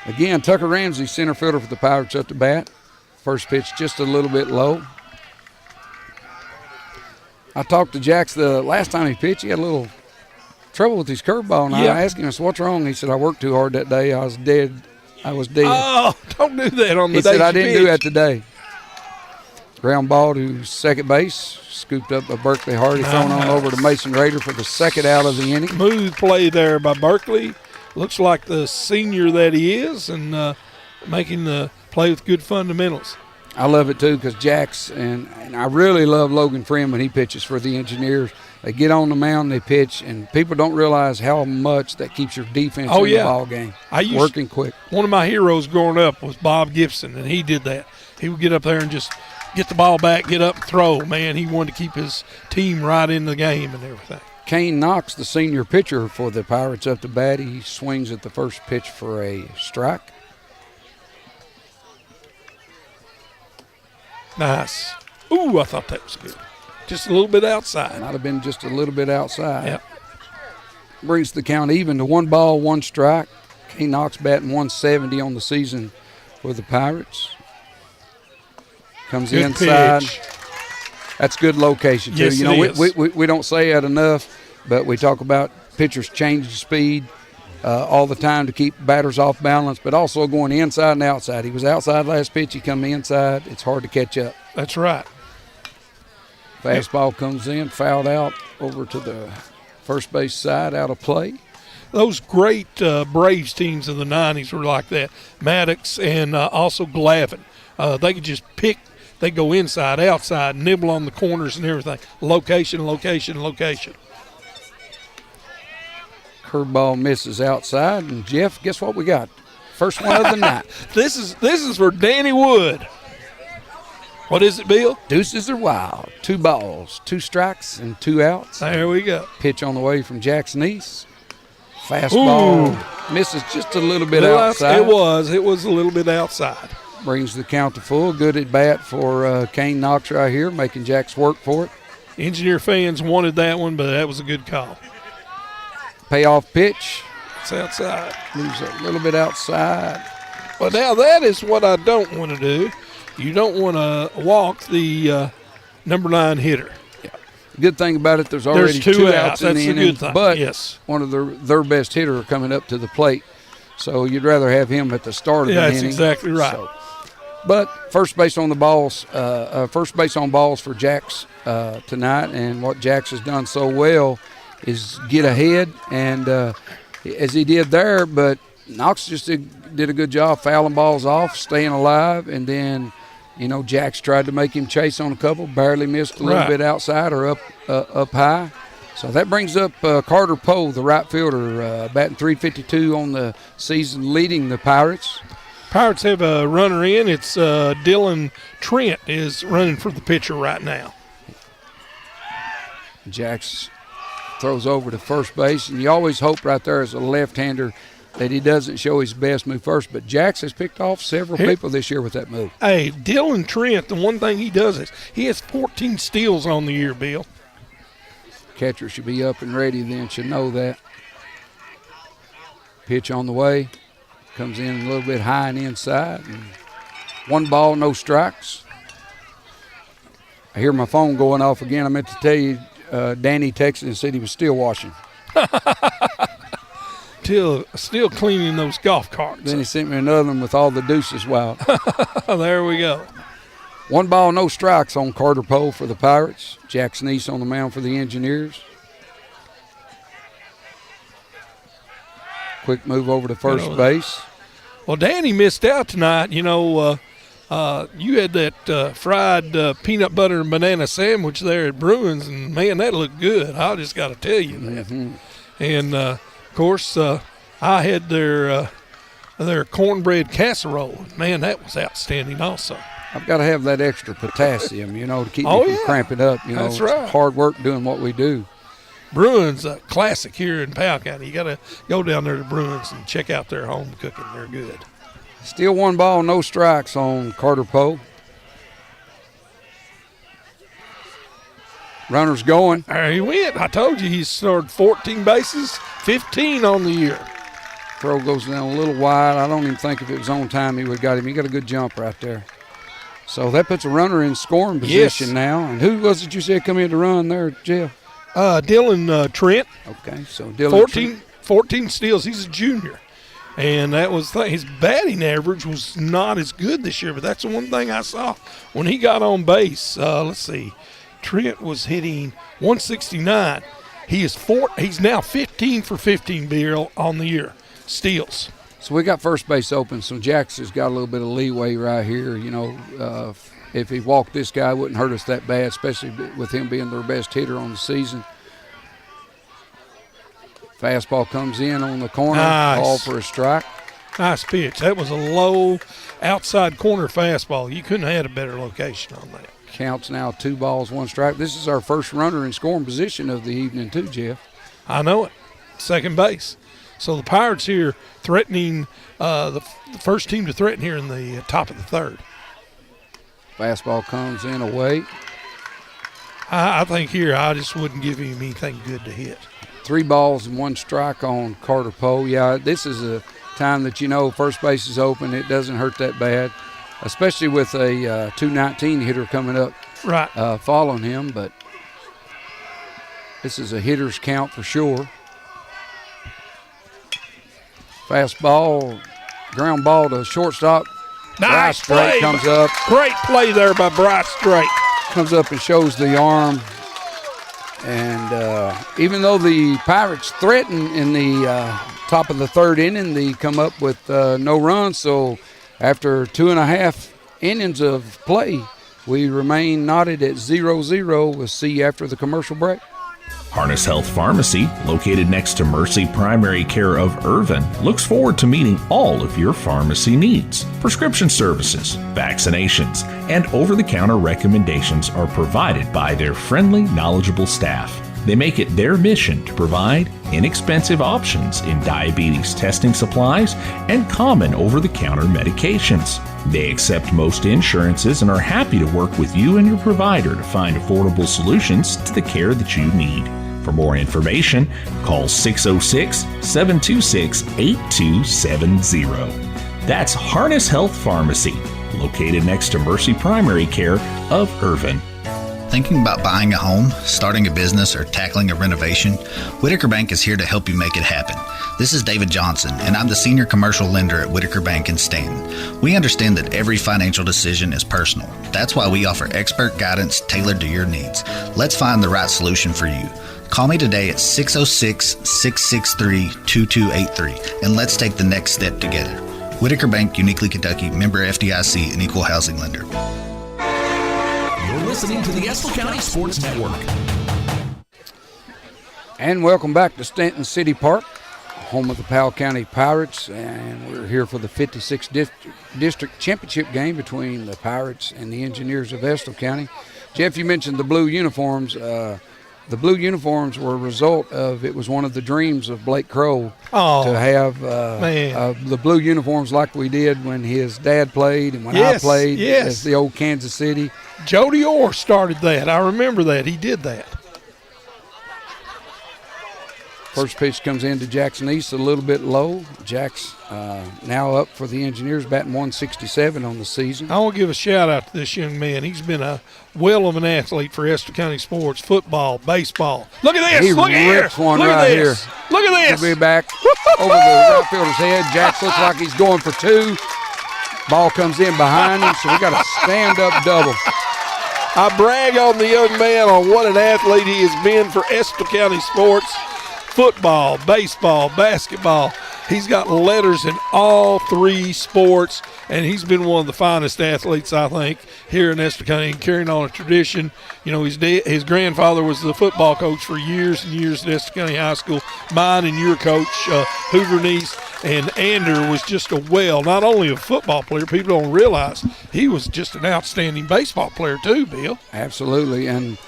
Again, Tucker Ramsey, center fielder for the Pirates, up to bat. First pitch just a little bit low. I talked to Jax the last time he pitched. He had a little trouble with his curveball, and I asked him, I said, what's wrong? He said, I worked too hard that day. I was dead. Oh, don't do that on the He day said, I didn't pitch. do that today. Ground ball to second base, scooped up by Berkeley Hardy, thrown on over to Mason Rader for the second out of the inning. Smooth play there by Berkeley. Looks like the senior that he is, and making the play with good fundamentals. I love it, too, because Jax, and I really love Logan Friend when he pitches for the Engineers. They get on the mound, they pitch, and people don't realize how much that keeps your defense in the ball game. Working quick. One of my heroes growing up was Bob Gibson, and he did that. He would get up there and just get the ball back, get up and throw. Man, he wanted to keep his team right in the game and everything. Kane Knox, the senior pitcher for the Pirates, up to bat. He swings at the first pitch for a strike. Nice. Ooh, I thought that was good. Just a little bit outside. Might have been just a little bit outside. Yep. Brings the count even to 1 ball, 1 strike. Kane Knox batting 170 on the season for the Pirates. Comes good inside. Pitch. That's good location, too. Yes, you know, it is. we don't say that enough, but we talk about pitchers changing speed all the time to keep batters off balance, but also going inside and outside. He was outside last pitch. He come inside. It's hard to catch up. That's right. Fastball comes in, fouled out over to the first base side, out of play. Those great Braves teams of the 90s were like that. Maddox and also Glavin. They could just pick. They go inside, outside, nibble on the corners and everything. Location, location, location. Curveball misses outside, and Jeff, guess what we got? First one of the night. This is for Danny Wood. What is it, Bill? Deuces are wild. 2 balls, 2 strikes, and 2 outs. There we go. Pitch on the way from Jackson East. Fastball misses just a little bit outside. It was a little bit outside. Brings the count to full. Good at bat for Kane Knox right here, making Jax work for it. Engineer fans wanted that one, but that was a good call. Payoff pitch. It's outside. Moves a little bit outside. Well, now that is what I don't want to do. You don't want to walk the number 9 hitter. Yeah. Good thing about it, there's already two outs in That's the a inning, good thing. but yes. one of their best hitter coming up to the plate. So you'd rather have him at the start of the inning. That's exactly right. So, but first base on balls for Jax tonight, and what Jax has done so well is get ahead, and as he did there, but Knox just did a good job fouling balls off, staying alive, and then, Jax tried to make him chase on a couple, barely missed a little bit outside or up high. So that brings up Carter Poe, the right fielder, batting .352 on the season, leading the Pirates. Pirates have a runner in. It's Dylan Trent is running for the pitcher right now. Jax throws over to first base, and you always hope right there as a left-hander that he doesn't show his best move first. But Jax has picked off several people this year with that move. Hey, Dylan Trent, the one thing he does is he has 14 steals on the year, Bill. Catcher should be up and ready then, should know that. Pitch on the way. Comes in a little bit high and inside. And 1 ball, no strikes. I hear my phone going off again. I meant to tell you, Danny texted and said he was still washing. Still cleaning those golf carts. Then he sent me another one with all the deuces wild. There we go. 1 ball, no strikes on Carter Poe for the Pirates. Jackson East on the mound for the Engineers. Quick move over to first base. Well, Danny missed out tonight. You had that fried peanut butter and banana sandwich there at Bruins, and, man, that looked good. I just got to tell you that. Mm-hmm. And, of course, I had their cornbread casserole. Man, that was outstanding also. I've got to have that extra potassium, to keep me from cramping up. That's right. It's hard work doing what we do. Bruins, a classic here in Powell County. You got to go down there to Bruins and check out their home cooking. They're good. Still 1 ball, no strikes on Carter Poe. Runner's going. There he went. I told you he's scored 14 bases, 15 on the year. Throw goes down a little wide. I don't even think if it was on time he would have got him. He got a good jump right there. So that puts a runner in scoring position now. And who was it you said come in to run there, Jeff? Dylan Trent. Okay, so Dylan 14 steals. He's a junior. And that was his batting average was not as good this year, but that's the one thing I saw when he got on base. Let's see. Trent was hitting 169. He's now 15 for 15, Bill, on the year. Steals. So we got first base open, so Jackson's got a little bit of leeway right here. If he walked this guy, it wouldn't hurt us that bad, especially with him being their best hitter on the season. Fastball comes in on the corner, call for a strike. Nice pitch. That was a low outside corner fastball. You couldn't have had a better location on that. Counts now 2 balls, 1 strike. This is our first runner in scoring position of the evening too, Jeff. I know it. Second base. So the Pirates here threatening the first team to threaten here in the top of the third. Fastball comes in away. I think here I just wouldn't give him anything good to hit. 3 balls and 1 strike on Carter Poe. Yeah, this is a time that first base is open. It doesn't hurt that bad, especially with a 219 hitter coming up following him. But this is a hitter's count for sure. Fastball, ground ball to shortstop. Nice Bryce play. Comes up. Great play there by Bryce Drake. Comes up and shows the arm. And even though the Pirates threaten in the top of the third inning, they come up with no runs. So after 2.5 innings of play, we remain knotted at 0-0. We'll see you after the commercial break. Harness Health Pharmacy, located next to Mercy Primary Care of Irvin, looks forward to meeting all of your pharmacy needs. Prescription services, vaccinations, and over-the-counter recommendations are provided by their friendly, knowledgeable staff. They make it their mission to provide inexpensive options in diabetes testing supplies and common over-the-counter medications. They accept most insurances and are happy to work with you and your provider to find affordable solutions to the care that you need. For more information, call 606-726-8270. That's Harness Health Pharmacy, located next to Mercy Primary Care of Irvin. Thinking about buying a home, starting a business, or tackling a renovation? Whitaker Bank is here to help you make it happen. This is David Johnson, and I'm the senior commercial lender at Whitaker Bank in Stanton. We understand that every financial decision is personal. That's why we offer expert guidance tailored to your needs. Let's find the right solution for you. Call me today at 606-663-2283, and let's take the next step together. Whitaker Bank, Uniquely Kentucky, member FDIC, and equal housing lender. You're listening to the Estill County Sports Network. And welcome back to Stanton City Park, home of the Powell County Pirates, and we're here for the 56th District Championship game between the Pirates and the Engineers of Estill County. Jeff, you mentioned the blue uniforms. The blue uniforms were a result of, it was one of the dreams of Blake Crow to have the blue uniforms like we did when his dad played and when I played as the old Kansas City. Jody Orr started that. I remember that. He did that. First pitch comes into Jackson East a little bit low. Jack's now up for the Engineers, batting 167 on the season. I want to give a shout-out to this young man. He's been a well of an athlete for Estill County sports, football, baseball. Look at this. Look at here. One Look right at this. here. Look at this. He'll be back over the right fielder's head. Jack looks like he's going for two. Ball comes in behind him, so we got a stand-up double. I brag on the young man on what an athlete he has been for Estill County sports. Football, baseball, basketball. He's got letters in all three sports, and he's been one of the finest athletes, I think, here in Estill County, and carrying on a tradition. You know, his grandfather was the football coach for years and years at Estill County High School. Mine and your coach, Hoover Neese, and Ander was just not only a football player, people don't realize he was just an outstanding baseball player too, Bill. Absolutely, and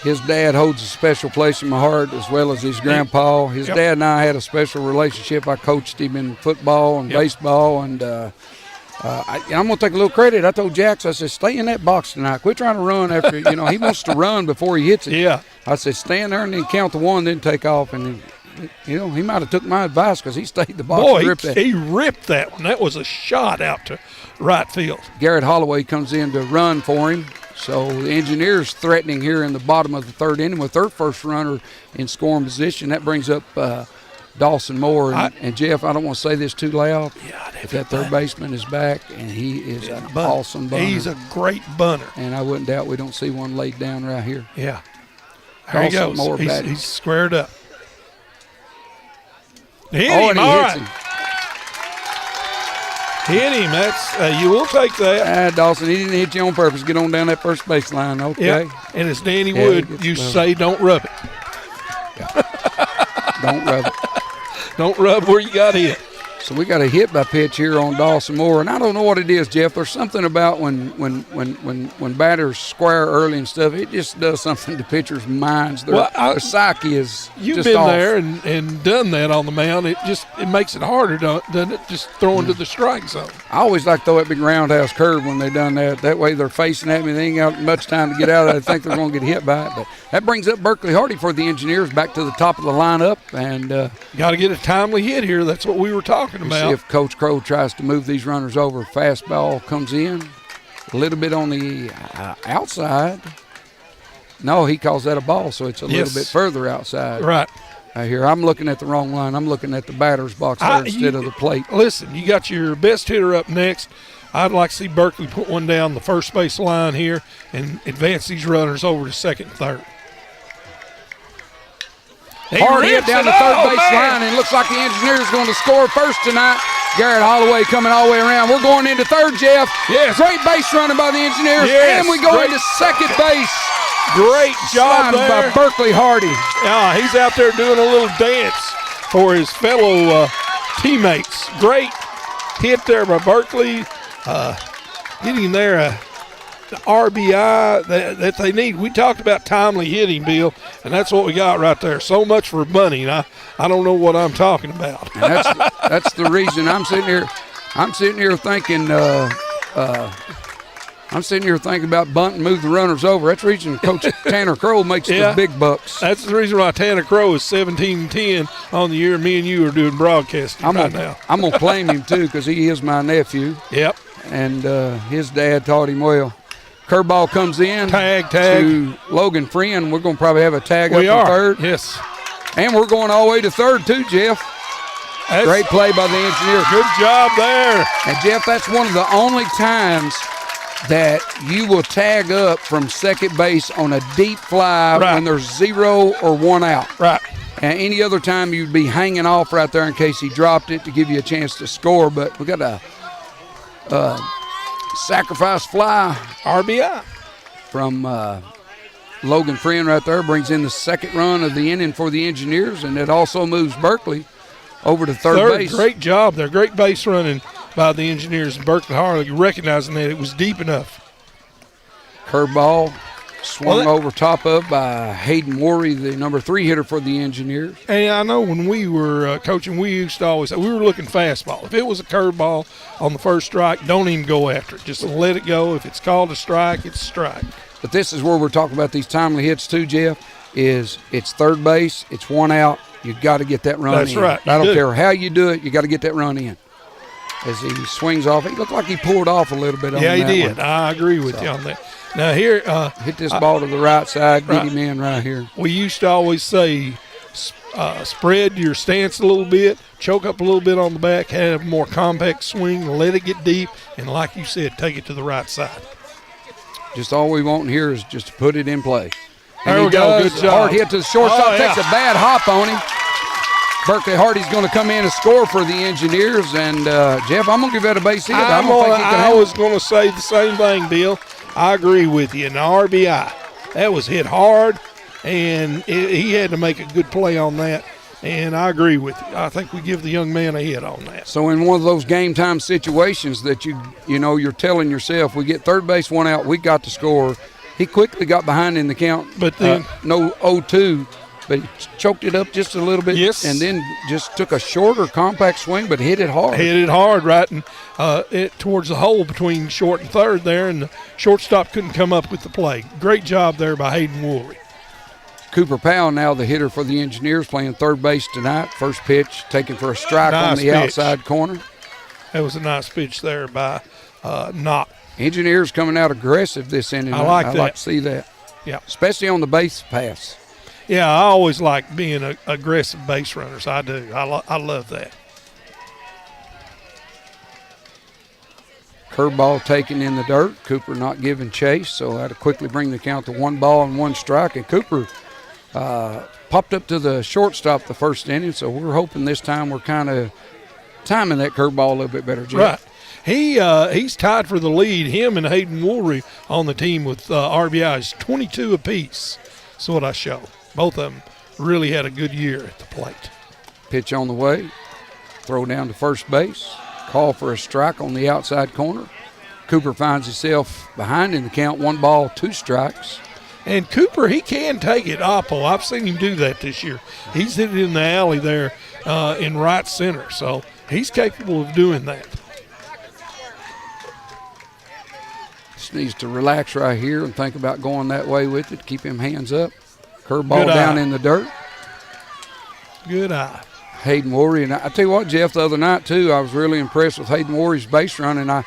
his dad holds a special place in my heart, as well as his grandpa. His dad and I had a special relationship. I coached him in football and baseball, and I'm going to take a little credit. I told Jax, I said, stay in that box tonight. Quit trying to run after, he wants to run before he hits it. Yeah. I said, stand there and then count to one, then take off. And he might have took my advice because he stayed in the box and ripped that. He ripped that one. That was a shot out to right field. Garrett Holloway comes in to run for him. So the Engineers threatening here in the bottom of the third inning with their first runner in scoring position. That brings up Dawson Moore. And Jeff, I don't want to say this too loud, but that third baseman is back, and he is an awesome bunter. He's a great bunter. And I wouldn't doubt we don't see one laid down right here. Yeah. There he goes. Moore he's squared up. Hit him, all right. Hit him. That's you will take that. Dawson, he didn't hit you on purpose. Get on down that first base line, okay? Yep. And as Danny Wood used to say, don't rub it. Don't rub it. Don't rub where you got hit. So we got a hit by pitch here on Dawson Moore, and I don't know what it is, Jeff. There's something about when batters square early and stuff, it just does something to pitchers' minds. Their psyche is you've just been off. there and done that on the mound. It makes it harder, doesn't it? Just throwing to the strike zone. I always like to throw that big roundhouse curve when they done that. That way they're facing at me. They ain't got much time to get out of it. I think they're going to get hit by it. But that brings up Berkeley Hardy for the Engineers back to the top of the lineup. And got to get a timely hit here. That's what we were talking about. See if Coach Crow tries to move these runners over. Fastball comes in a little bit on the outside. No, he calls that a ball, so it's a little bit further outside. Right. Here, I'm looking at the wrong line. I'm looking at the batter's box there instead of the plate. Listen, you got your best hitter up next. I'd like to see Berkeley put one down the first base line here and advance these runners over to second and third. Hard hit down the third base line, and looks like the Engineers going to score first tonight. Garrett Holloway coming all the way around. We're going into third, Jeff. Yes. Great base running by the Engineers. Yes. And we go into second base. Great job there. By Berkeley Hardy. Yeah, he's out there doing a little dance for his fellow teammates. Great hit there by Berkeley. Getting there the RBI that they need. We talked about timely hitting, Bill, and that's what we got right there. So much for money, and I don't know what I'm talking about. And that's the reason I'm sitting here. I'm sitting here thinking I'm sitting here thinking about bunt and move the runners over. That's the reason Coach Tanner Crow makes the big bucks. That's the reason why Tanner Crow is 17-10 on the year. Me and you are doing broadcasting now. I'm going to claim him, too, because he is my nephew. Yep. And his dad taught him well. Curveball comes in. Tag. To Logan Friend. We're going to probably have a tag up to third. Yes. And we're going all the way to third, too, Jeff. Great play by the engineer. Good job there. And, Jeff, that's one of the only times that you will tag up from second base on a deep fly when there's 0 or 1 out. Right. And any other time you'd be hanging off right there in case he dropped it to give you a chance to score. But we got a sacrifice fly. RBI. From Logan Friend right there. Brings in the second run of the inning for the Engineers. And it also moves Berkeley over to third base. Great job there. Great base running by the Engineers and Berkeley Harley, recognizing that it was deep enough. Curveball swung over top of by Hayden Worry, the number 3 hitter for the Engineers. And I know when we were coaching, we used to always say we were looking fastball. If it was a curveball on the first strike, don't even go after it. Just let it go. If it's called a strike, it's a strike. But this is where we're talking about these timely hits too, Jeff, is it's third base, it's 1 out. You got to get that run in. That's right. I don't care how you do it, you got to get that run in. As he swings off, he looked like he pulled off a little bit on that. Yeah, he did. One. I agree with you on that. Now here, hit this ball to the right side, get him in right here. We used to always say, spread your stance a little bit, choke up a little bit on the back, have a more compact swing, let it get deep, and like you said, take it to the right side. Just all we want here is just to put it in play. And there we go. Good job. Hard hit to the shortstop, takes a bad hop on him. Berkeley Hardy's going to come in and score for the Engineers. And, Jeff, I'm going to give that a base hit. I was going to say the same thing, Bill. I agree with you. An RBI. That was hit hard, and he had to make a good play on that. And I agree with you. I think we give the young man a hit on that. So in one of those game time situations that you're telling yourself, we get third base 1 out, we got to score. He quickly got behind in the count. But then no 0-2. But he choked it up just a little bit. Yes. And then just took a shorter, compact swing, but hit it hard. Hit it hard, right, and towards the hole between short and third there, and the shortstop couldn't come up with the play. Great job there by Hayden Woolry. Cooper Powell, now the hitter for the Engineers, playing third base tonight. First pitch taken for a strike on the outside corner. That was a nice pitch there by Knott. Engineers coming out aggressive this inning. I like that. I like to see that. Yeah. Especially on the base pass. Yeah, I always like being aggressive base runners. I do. I love that. Curveball taken in the dirt. Cooper not giving chase, so I had to quickly bring the count to 1 ball and 1 strike. And Cooper popped up to the shortstop the first inning, so we're hoping this time we're kind of timing that curveball a little bit better, Jeff. Right. He's tied for the lead, him and Hayden Woolry on the team with RBIs, 22 apiece. That's what I show. Both of them really had a good year at the plate. Pitch on the way. Throw down to first base. Call for a strike on the outside corner. Cooper finds himself behind in the count, 1 ball, 2 strikes. And Cooper, he can take it, Oppo. I've seen him do that this year. He's hit it in the alley there in right center, so he's capable of doing that. Just needs to relax right here and think about going that way with it. Keep him hands up. Curveball down in the dirt. Good eye. Hayden Worry. And I tell you what, Jeff, the other night, too, I was really impressed with Hayden Worry's base run, and I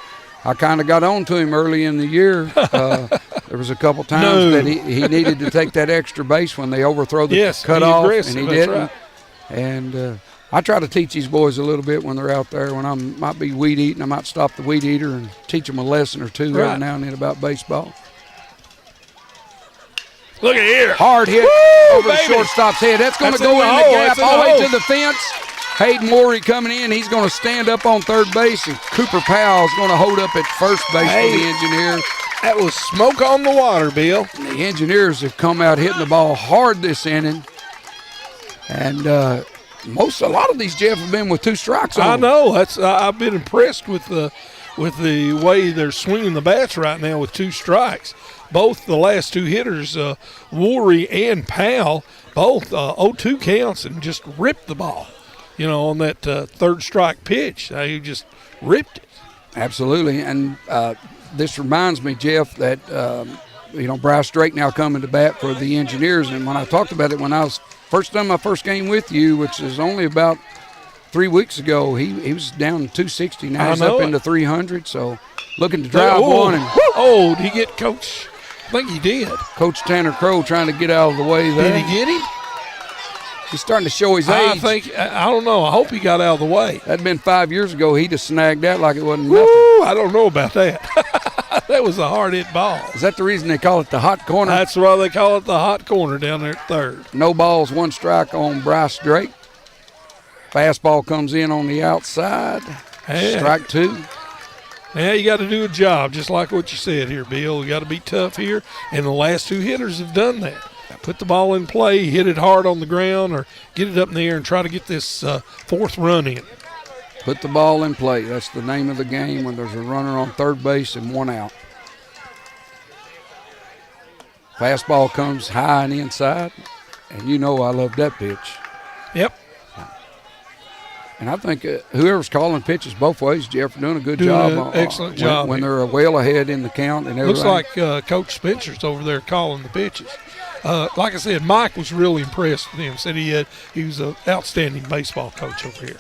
kind of got on to him early in the year. There was a couple times that he needed to take that extra base when they overthrow the cutoff, and he didn't. Right. And I try to teach these boys a little bit when they're out there. When I might be weed eating, I might stop the weed eater and teach them a lesson or two every now and then about baseball. Look at here. Hard hit over the shortstop's head. That's going to go in the gap all the way to the fence. Hayden Worry coming in. He's going to stand up on third base, and Cooper Powell's going to hold up at first base for the Engineers. That was smoke on the water, Bill. And the Engineers have come out hitting the ball hard this inning. And a lot of these, Jeff, have been with 2 strikes on them. I know. I've been impressed with the way they're swinging the bats right now with 2 strikes. Both the last 2 hitters, Woolry and Powell, both 0-2 counts and just ripped the ball, on that third strike pitch. He just ripped it. Absolutely. And this reminds me, Jeff, that Bryce Drake now coming to bat for the Engineers, and when I talked about it when I was done my first game with you, which is only about 3 weeks ago, he was down to 260. Now he's up into 300, so looking to drive one. And, did he get Coach? I think he did. Coach Tanner Crow trying to get out of the way there. Did he get him? He's starting to show his age. I don't know. I hope he got out of the way. That'd been 5 years ago. He'd have snagged that like it wasn't nothing. I don't know about that. That was a hard hit ball. Is that the reason they call it the hot corner? That's why they call it the hot corner down there at third. No balls, one strike on Bryce Drake. Fastball comes in on the outside. Hey. Strike two. Now you got to do a job, just like what you said here, Bill. You got to be tough here, and the last two hitters have done that. Put the ball in play, hit it hard on the ground, or get it up in the air and try to get this fourth run in. Put the ball in play. That's the name of the game when there's a runner on third base and one out. Fastball comes high and inside, and you know I love that pitch. Yep. And I think whoever's calling pitches both ways, Jeff, doing a good job. Excellent job. When they're well ahead in the count and everything. Looks like Coach Spencer's over there calling the pitches. Like I said, Mike was really impressed with him. Said he was an outstanding baseball coach over here.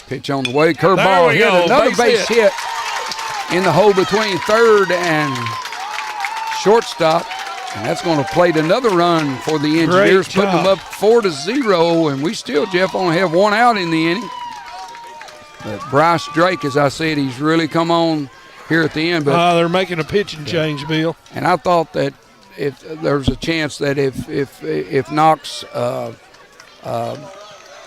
Pitch on the way, curveball hit, another base hit in the hole between third and shortstop. And that's going to plate another run for the Engineers, putting them up 4-0. And we still, Jeff, only have one out in the inning. But Bryce Drake, as I said, he's really come on here at the end. But they're making a pitching change, Bill. And I thought that if there's a chance that if Knox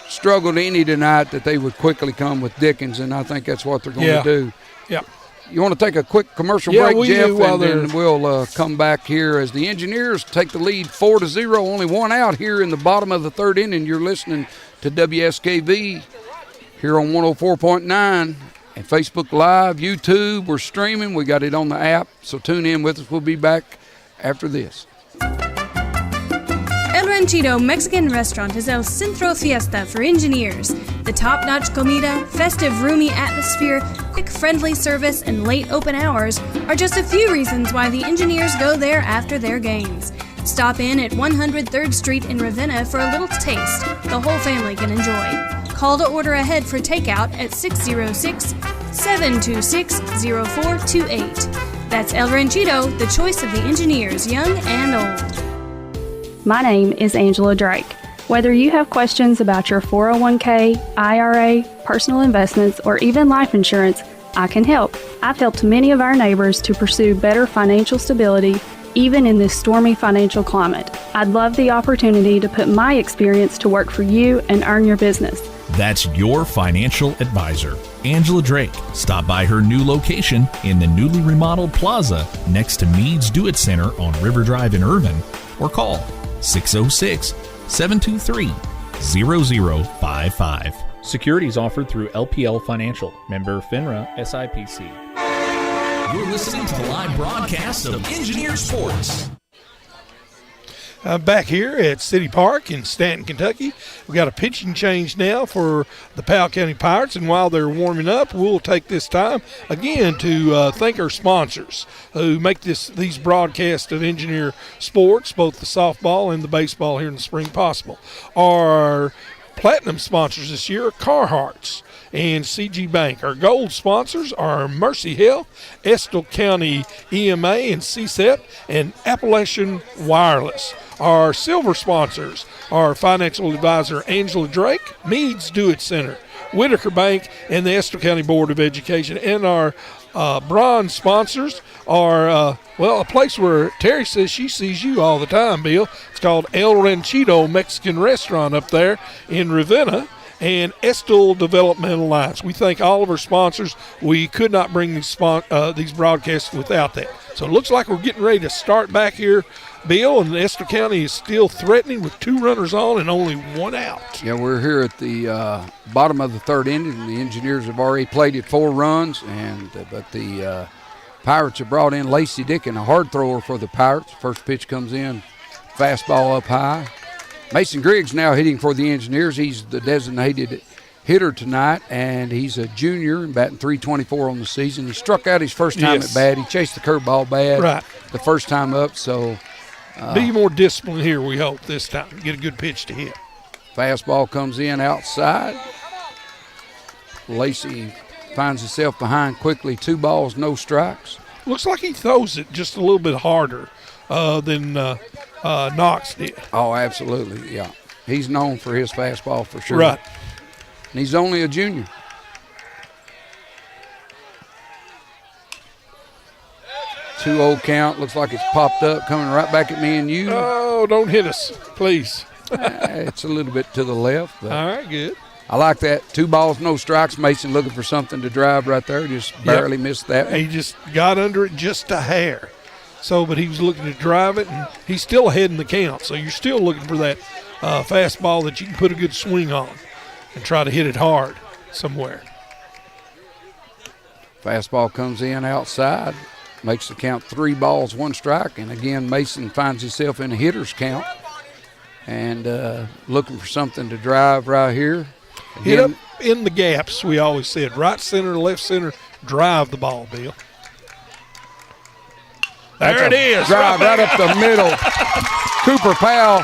struggled any tonight, that they would quickly come with Dickens, and I think that's what they're going to do. Yeah. You want to take a quick commercial break, Jeff, and then we'll come back here as the Engineers take the lead 4-0. Only one out here in the bottom of the third inning. You're listening to WSKV here on 104.9 and Facebook Live, YouTube. We're streaming. We got it on the app, so tune in with us. We'll be back after this. El Ranchito Mexican Restaurant is El Centro Fiesta for Engineers. The top-notch comida, festive, roomy atmosphere, quick, friendly service, and late open hours are just a few reasons why the Engineers go there after their games. Stop in at 103rd Street in Ravenna for a little taste the whole family can enjoy. Call to order ahead for takeout at 606-726-0428. That's El Ranchito, the choice of the Engineers, young and old. My name is Angela Drake. Whether you have questions about your 401k, IRA, personal investments, or even life insurance, I can help. I've helped many of our neighbors to pursue better financial stability, even in this stormy financial climate. I'd love the opportunity to put my experience to work for you and earn your business. That's your financial advisor, Angela Drake. Stop by her new location in the newly remodeled plaza next to Mead's Do It Center on River Drive in Irvin, or call 606-723-0055. Securities offered through LPL Financial, member FINRA SIPC. You're listening to the live broadcast of Engineer Sports. Back here at City Park in Stanton, Kentucky. We got a pitching change now for the Powell County Pirates, and while they're warming up, we'll take this time again to thank our sponsors who make these broadcasts of Engineer Sports, both the softball and the baseball here in the spring, possible. Our platinum sponsors this year are Carhartts and CG Bank. Our gold sponsors are Mercy Health, Estill County EMA and CSEP, and Appalachian Wireless. Our silver sponsors are financial advisor Angela Drake, Mead's Do It Center, Whitaker Bank, and the Estill County Board of Education. And our bronze sponsors are, a place where Terry says she sees you all the time, Bill. It's called El Ranchito Mexican Restaurant up there in Ravenna, and Estill Development Alliance. We thank all of our sponsors. We could not bring these broadcasts without that. So it looks like we're getting ready to start back here, Bill, and Estill County is still threatening with 2 runners on and only 1 out. Yeah, we're here at the bottom of the third inning. The Engineers have already plated 4 runs, but the Pirates have brought in Lacey Dickin, a hard thrower for the Pirates. First pitch comes in, fastball up high. Mason Griggs now hitting for the Engineers. He's the designated hitter tonight, and he's a junior and batting .324 on the season. He struck out his first time at bat. He chased the curveball bad the first time up, so be more disciplined here, we hope, this time. Get a good pitch to hit. Fastball comes in outside. Lacey finds himself behind quickly. 2 balls, no strikes. Looks like he throws it just a little bit harder than Knox did. Oh, absolutely, yeah. He's known for his fastball for sure. Right. And he's only a junior. 2-0 count. Looks like it's popped up, coming right back at me and you. Oh, don't hit us, please. It's a little bit to the left. But all right, good. I like that. 2 balls, no strikes. Mason looking for something to drive right there. Just barely missed that one. He just got under it just a hair. So, but he was looking to drive it, and he's still ahead in the count. So you're still looking for that fastball that you can put a good swing on and try to hit it hard somewhere. Fastball comes in outside, makes the count 3 balls, 1 strike. And again, Mason finds himself in a hitter's count and looking for something to drive right here. Again, hit up in the gaps, we always said. Right center, left center, drive the ball, Bill. There it is. Drive right up the middle. Cooper Powell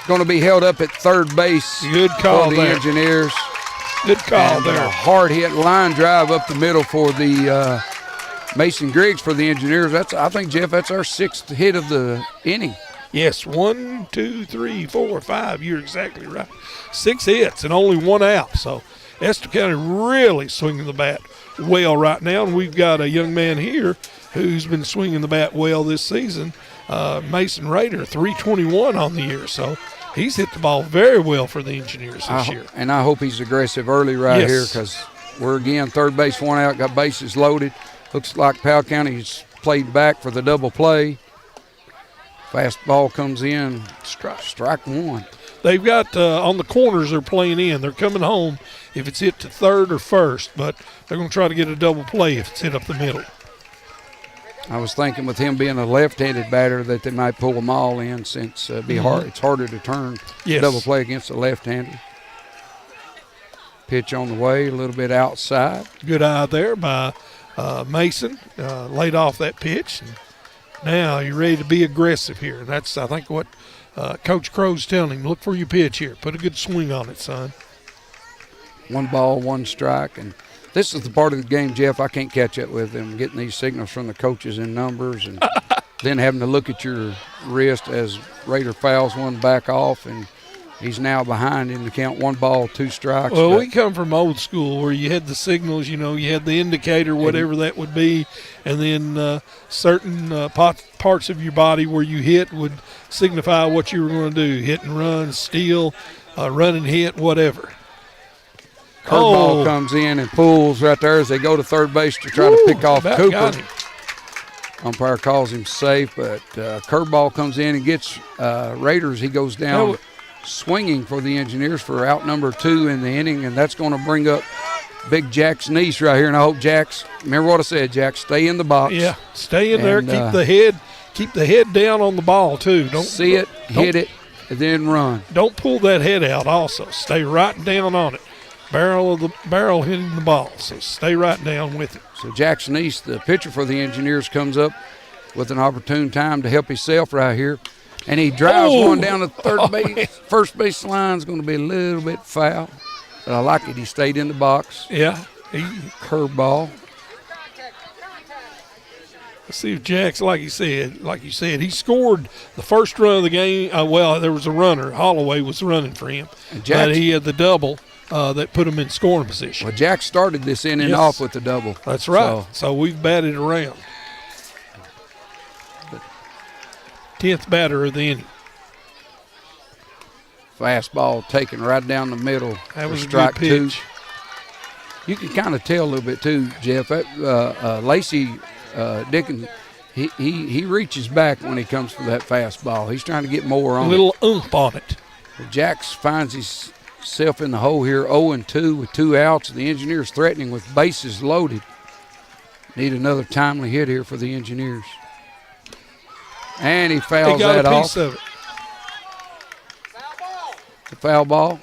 going to be held up at third base. Good call for the there. Engineers. Good call and there. A hard hit line drive up the middle for the Mason Griggs for the Engineers. I think, Jeff, that's our 6th hit of the inning. Yes, 1, 2, 3, 4, 5. You're exactly right. 6 hits and only 1 out. So Estill County really swinging the bat well right now. And we've got a young man here who's been swinging the bat well this season, Mason Rader, .321 on the year. So he's hit the ball very well for the Engineers this year. And I hope he's aggressive early here because we're, again, third base, 1 out, got bases loaded. Looks like Powell County's played back for the double play. Fastball comes in, strike 1. They've got on the corners they're playing in. They're coming home if it's hit to third or first, but they're going to try to get a double play if it's hit up the middle. I was thinking with him being a left-handed batter that they might pull them all in since it's harder to turn double play against a left-hander. Pitch on the way, a little bit outside. Good eye there by Mason. Laid off that pitch. And now you're ready to be aggressive here. And that's, I think, what Coach Crow's telling him. Look for your pitch here. Put a good swing on it, son. 1 ball, 1 strike. And this is the part of the game, Jeff, I can't catch up with them, getting these signals from the coaches in numbers and then having to look at your wrist as Raider fouls one back off, and he's now behind in the count. 1 ball, 2 strikes. Well, we come from old school where you had the signals, you had the indicator, whatever that would be, and then certain parts of your body where you hit would signify what you were going to do, hit and run, steal, run and hit, whatever. Curveball comes in and pulls right there as they go to third base to try to pick off Cooper. Umpire calls him safe, but curveball comes in and gets Raiders. He goes down swinging for the Engineers for out number 2 in the inning, and that's going to bring up big Jack's niece right here. And I hope Jack's, remember what I said, Jack, stay in the box. Yeah, stay in there. Keep the head down on the ball too. Don't see it, hit it, and then run. Don't pull that head out. Also, stay right down on it. Barrel hitting the ball, so stay right down with it. So Jackson East, the pitcher for the Engineers, comes up with an opportune time to help himself right here, and he drives one down the third base. First base line is going to be a little bit foul, but I like it. He stayed in the box. Yeah, curveball. Let's see if Jack's like you said, he scored the first run of the game. There was a runner. Holloway was running for him, but he had the double. That put him in scoring position. Well, Jack started this inning off with the double. That's right. So we've batted around. 10th batter of the inning. Fastball taken right down the middle. That was strike a good pitch. 2. You can kind of tell a little bit too, Jeff. Lacey Dickens, he reaches back when he comes for that fastball. He's trying to get more on a little oomph on it. Well, Jax finds himself in the hole here, 0-2 with 2 outs. The Engineers threatening with bases loaded. Need another timely hit here for the Engineers. And he fouls that off. Of it. The foul ball.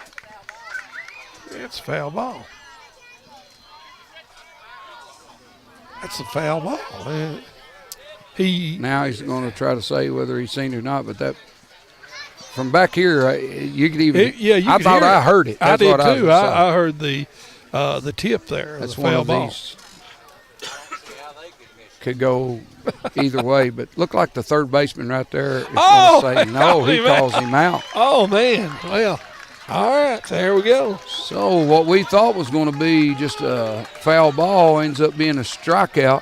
That's a foul ball. That's a foul ball. Now he's going to try to say whether he's seen it or not, but that from back here, you could even. I thought I heard it. That's I did too. I heard the tip there. That's the one foul of ball. These. Could go either way, but looked like the third baseman right there is going to say no. He calls him out. Oh man! Well, all right, there we go. So what we thought was going to be just a foul ball ends up being a strikeout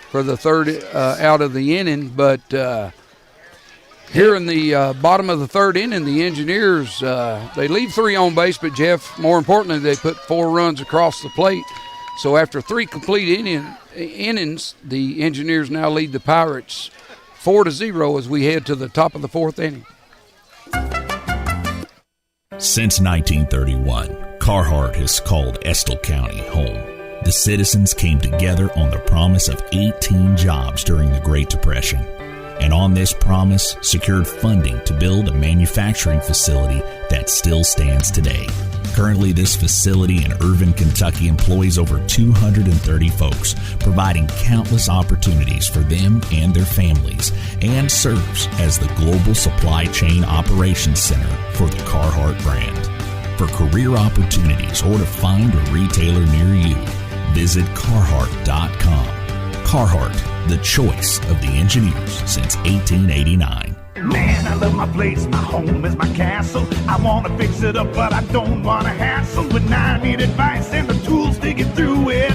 for the third out of the inning. But here in the bottom of the third inning, the Engineers they leave 3 on base, but Jeff, more importantly, they put 4 runs across the plate. So after 3 complete innings, the Engineers now lead the Pirates 4-0 as we head to the top of the 4th inning. Since 1931, Carhart has called Estill County home. The citizens came together on the promise of 18 jobs during the Great Depression, and on this promise secured funding to build a manufacturing facility that still stands today. Currently, this facility in Irvin, Kentucky employs over 230 folks, providing countless opportunities for them and their families, and serves as the global supply chain operations center for the Carhart brand. For career opportunities or to find a retailer near you, visit Carhart.com. Carhart, the choice of the engineers since 1889. Man, I love my place, my home is my castle. I want to fix it up, but I don't want to hassle. When I need advice and the tools to get through it,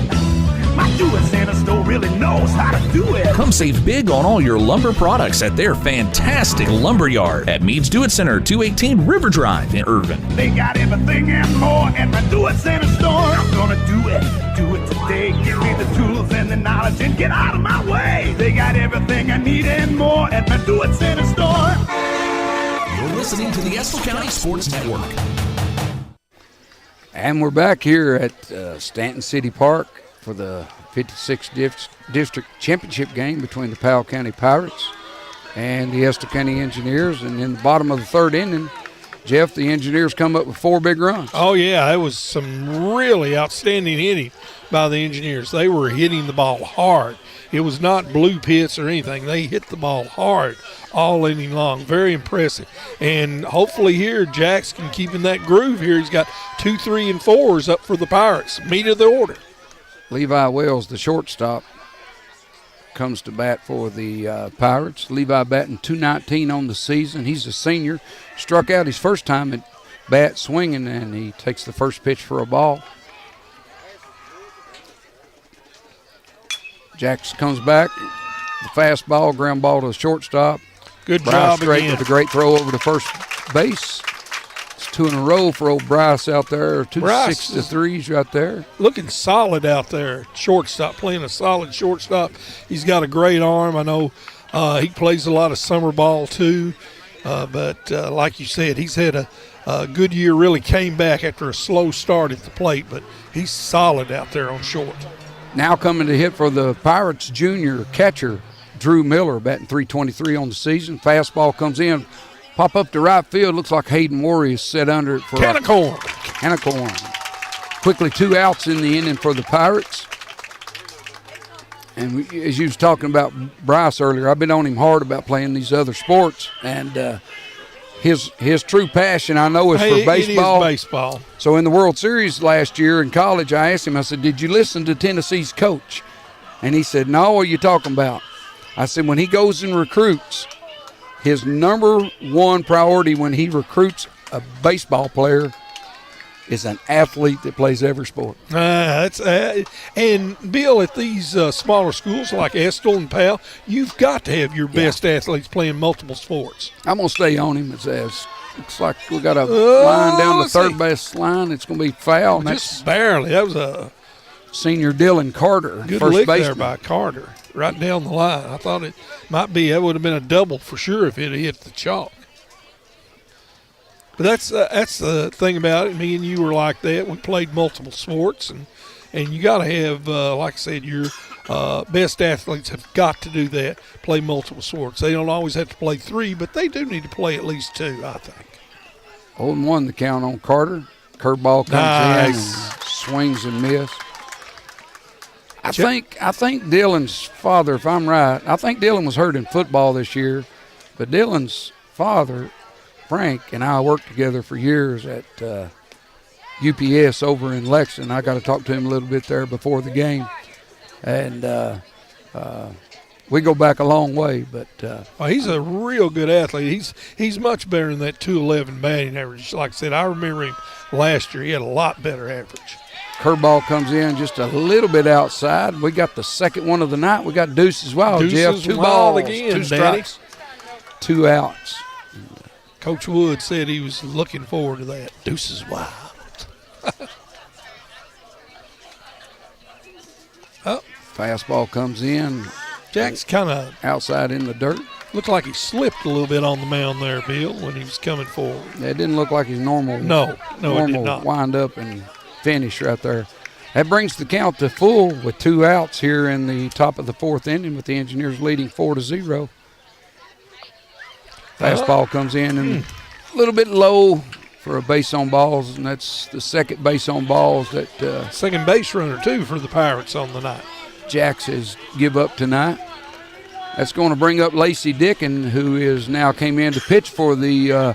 my do-it-center store really knows how to do it. Come save big on all your lumber products at their fantastic lumber yard at Meads Do It Center, 218 River Drive in Irvin. They got everything and more at my do-it-center store. I'm gonna do it today. Give me the tools and the knowledge and get out of my way. They got everything I need and more at my do-it-center store. You're listening to the Estill County Sports Network. And we're back here at Stanton City Park for the 56th District Championship game between the Powell County Pirates and the Estill County Engineers. And in the bottom of the 3rd inning, Jeff, the Engineers come up with 4 big runs. Oh, yeah, it was some really outstanding hitting by the Engineers. They were hitting the ball hard. It was not blue pits or anything. They hit the ball hard all inning long. Very impressive. And hopefully here, Jack's can keep in that groove here. He's got 2, 3, and 4s up for the Pirates. Meat of the order. Levi Wells, the shortstop, comes to bat for the Pirates. Levi batting .219 on the season. He's a senior. Struck out his first time at bat swinging, and he takes the first pitch for a ball. Jackson comes back. The fastball, ground ball to the shortstop. Good Bryce job straight again. with a great throw over to first base. It's 2 in a row for old Bryce out there. 2 6-3s right there. Looking solid out there. Shortstop, playing a solid shortstop. He's got a great arm. I know he plays a lot of summer ball too. But like you said, he's had a good year, really came back after a slow start at the plate. But he's solid out there on short. Now coming to hit for the Pirates, junior catcher Drew Miller, batting .323 on the season. Fastball comes in, pop up to right field. Looks like Hayden Worry is set under it for Canicorn. Quickly 2 outs in the inning for the Pirates. And as you was talking about Bryce earlier, I've been on him hard about playing these other sports. And his true passion, I know, is for baseball. It is baseball. So in the World Series last year in college, I asked him, I said, did you listen to Tennessee's coach? And he said, no, what are you talking about? I said, when he goes and recruits, his number 1 priority when he recruits a baseball player is an athlete that plays every sport. And Bill, at these smaller schools like Estill and Powell, you've got to have your best athletes playing multiple sports. I'm going to stay on him. It looks like we got a line down the third base line. It's going to be foul. Just barely. That was a senior Dylan Carter, good first lick baseman. there by Carter, right down the line. I thought it might be. That would have been a double for sure if it had hit the chalk. But that's the thing about it. Me and you were like that. We played multiple sports, and you got to have, like I said, your best athletes have got to do that, play multiple sports. They don't always have to play 3, but they do need to play at least 2, I think. 0-1 the count on Carter. Curveball comes in Nice. and swings and miss. I think Dylan's father, if I'm right, I think Dylan was hurt in football this year, but Dylan's father, Frank, and I worked together for years at UPS over in Lexington. I got to talk to him a little bit there before the game, and we go back a long way. But well, he's a real good athlete. He's much better than that 211 batting average. Like I said, I remember him last year. He had a lot better average. Curveball comes in just a little bit outside. We got the second one of the night. We got Deuces Wild, Deuces Jeff. 2 Wild balls, again, 2 strikes, 2 outs. Coach Wood said he was looking forward to that. Deuces Wild. Oh, fastball comes in. Jack's kind of outside in the dirt. Looked like he slipped a little bit on the mound there, Bill, when he was coming forward. It didn't look like his normal. No, it did not. Wind up and finish right there. That brings the count to full with 2 outs here in the top of the 4th inning, with the Engineers leading 4-0. Fastball comes in and a little bit low for a base on balls, and that's the second base on balls that second base runner too for the Pirates on the night. Jacks has give up tonight. That's going to bring up Lacey Dickin, who is now came in to pitch for the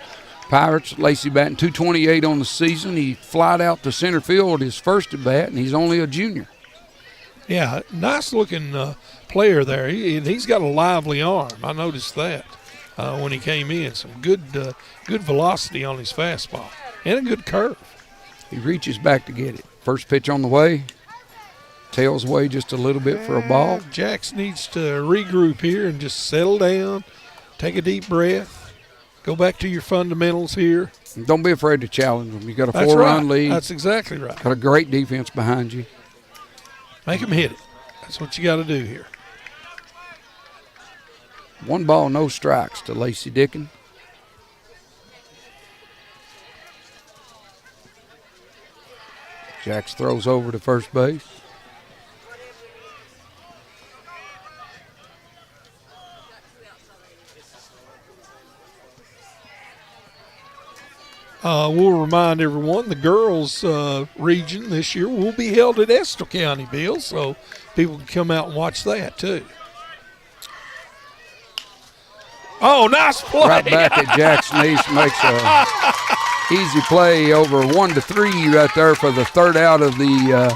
Pirates. Lacey batting .228 on the season. He flied out to center field his first at bat, and he's only a junior. Yeah, nice looking player there. He's got a lively arm. I noticed that when he came in. Some good velocity on his fastball and a good curve. He reaches back to get it. First pitch on the way. Tails away just a little bit for a ball. Jax needs to regroup here and just settle down, take a deep breath. Go back to your fundamentals here. And don't be afraid to challenge them. You got a 4-run lead. That's exactly right. Got a great defense behind you. Make them hit it. That's what you got to do here. 1 ball, no strikes to Lacey Dickin. Jax throws over to first base. We'll remind everyone the girls' region this year will be held at Estill County, Bill, so people can come out and watch that too. Oh, nice play. Right back at Jax Niece makes a easy play over 1-3 right there for the 3rd out of the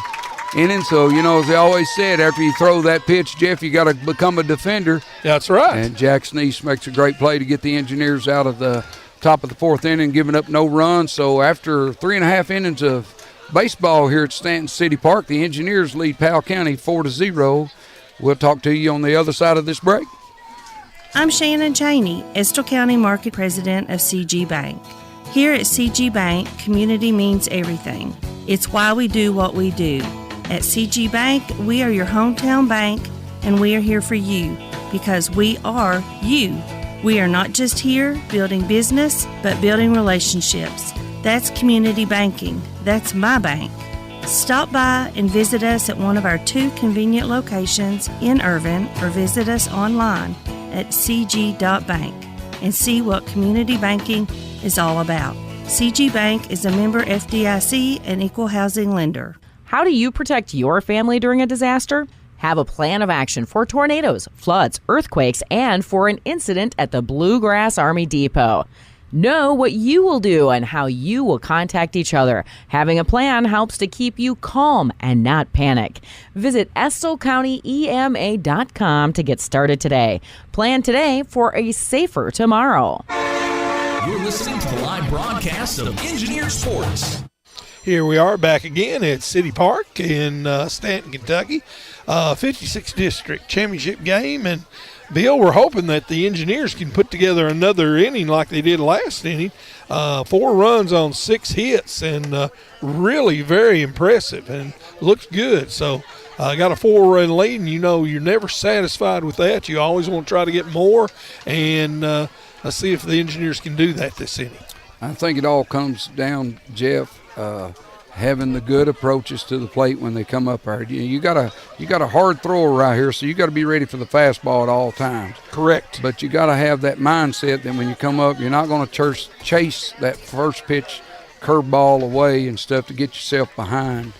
inning. So, as they always said, after you throw that pitch, Jeff, you got to become a defender. That's right. And Jax Niece makes a great play to get the Engineers out of the top of the 4th inning, giving up no runs. So after 3.5 innings of baseball here at Stanton City Park, the Engineers lead Powell County 4-0. We'll talk to you on the other side of this break. I'm Shannon Cheney, Estill County Market President of CG Bank. Here at CG Bank, community means everything. It's why we do what we do. At CG Bank, we are your hometown bank, and we are here for you because we are you. We are not just here building business, but building relationships. That's community banking. That's my bank. Stop by and visit us at one of our 2 convenient locations in Irvin, or visit us online at cg.bank and see what community banking is all about. CG Bank is a member FDIC and equal housing lender. How do you protect your family during a disaster? Have a plan of action for tornadoes, floods, earthquakes, and for an incident at the Bluegrass Army Depot. Know what you will do and how you will contact each other. Having a plan helps to keep you calm and not panic. Visit EstillCountyEMA.com to get started today. Plan today for a safer tomorrow. You're listening to the live broadcast of Engineer Sports. Here we are back again at City Park in Stanton, Kentucky. 56th District Championship game. And, Bill, we're hoping that the Engineers can put together another inning like they did last inning. 4 runs on 6 hits, and really very impressive and looks good. So got a 4-run lead, and you're never satisfied with that. You always want to try to get more, and let's see if the Engineers can do that this inning. I think it all comes down, Jeff, having the good approaches to the plate when they come up there. You got a hard thrower right here, so you got to be ready for the fastball at all times. Correct. But you got to have that mindset that when you come up, you're not going to chase that first pitch curveball away and stuff to get yourself behind.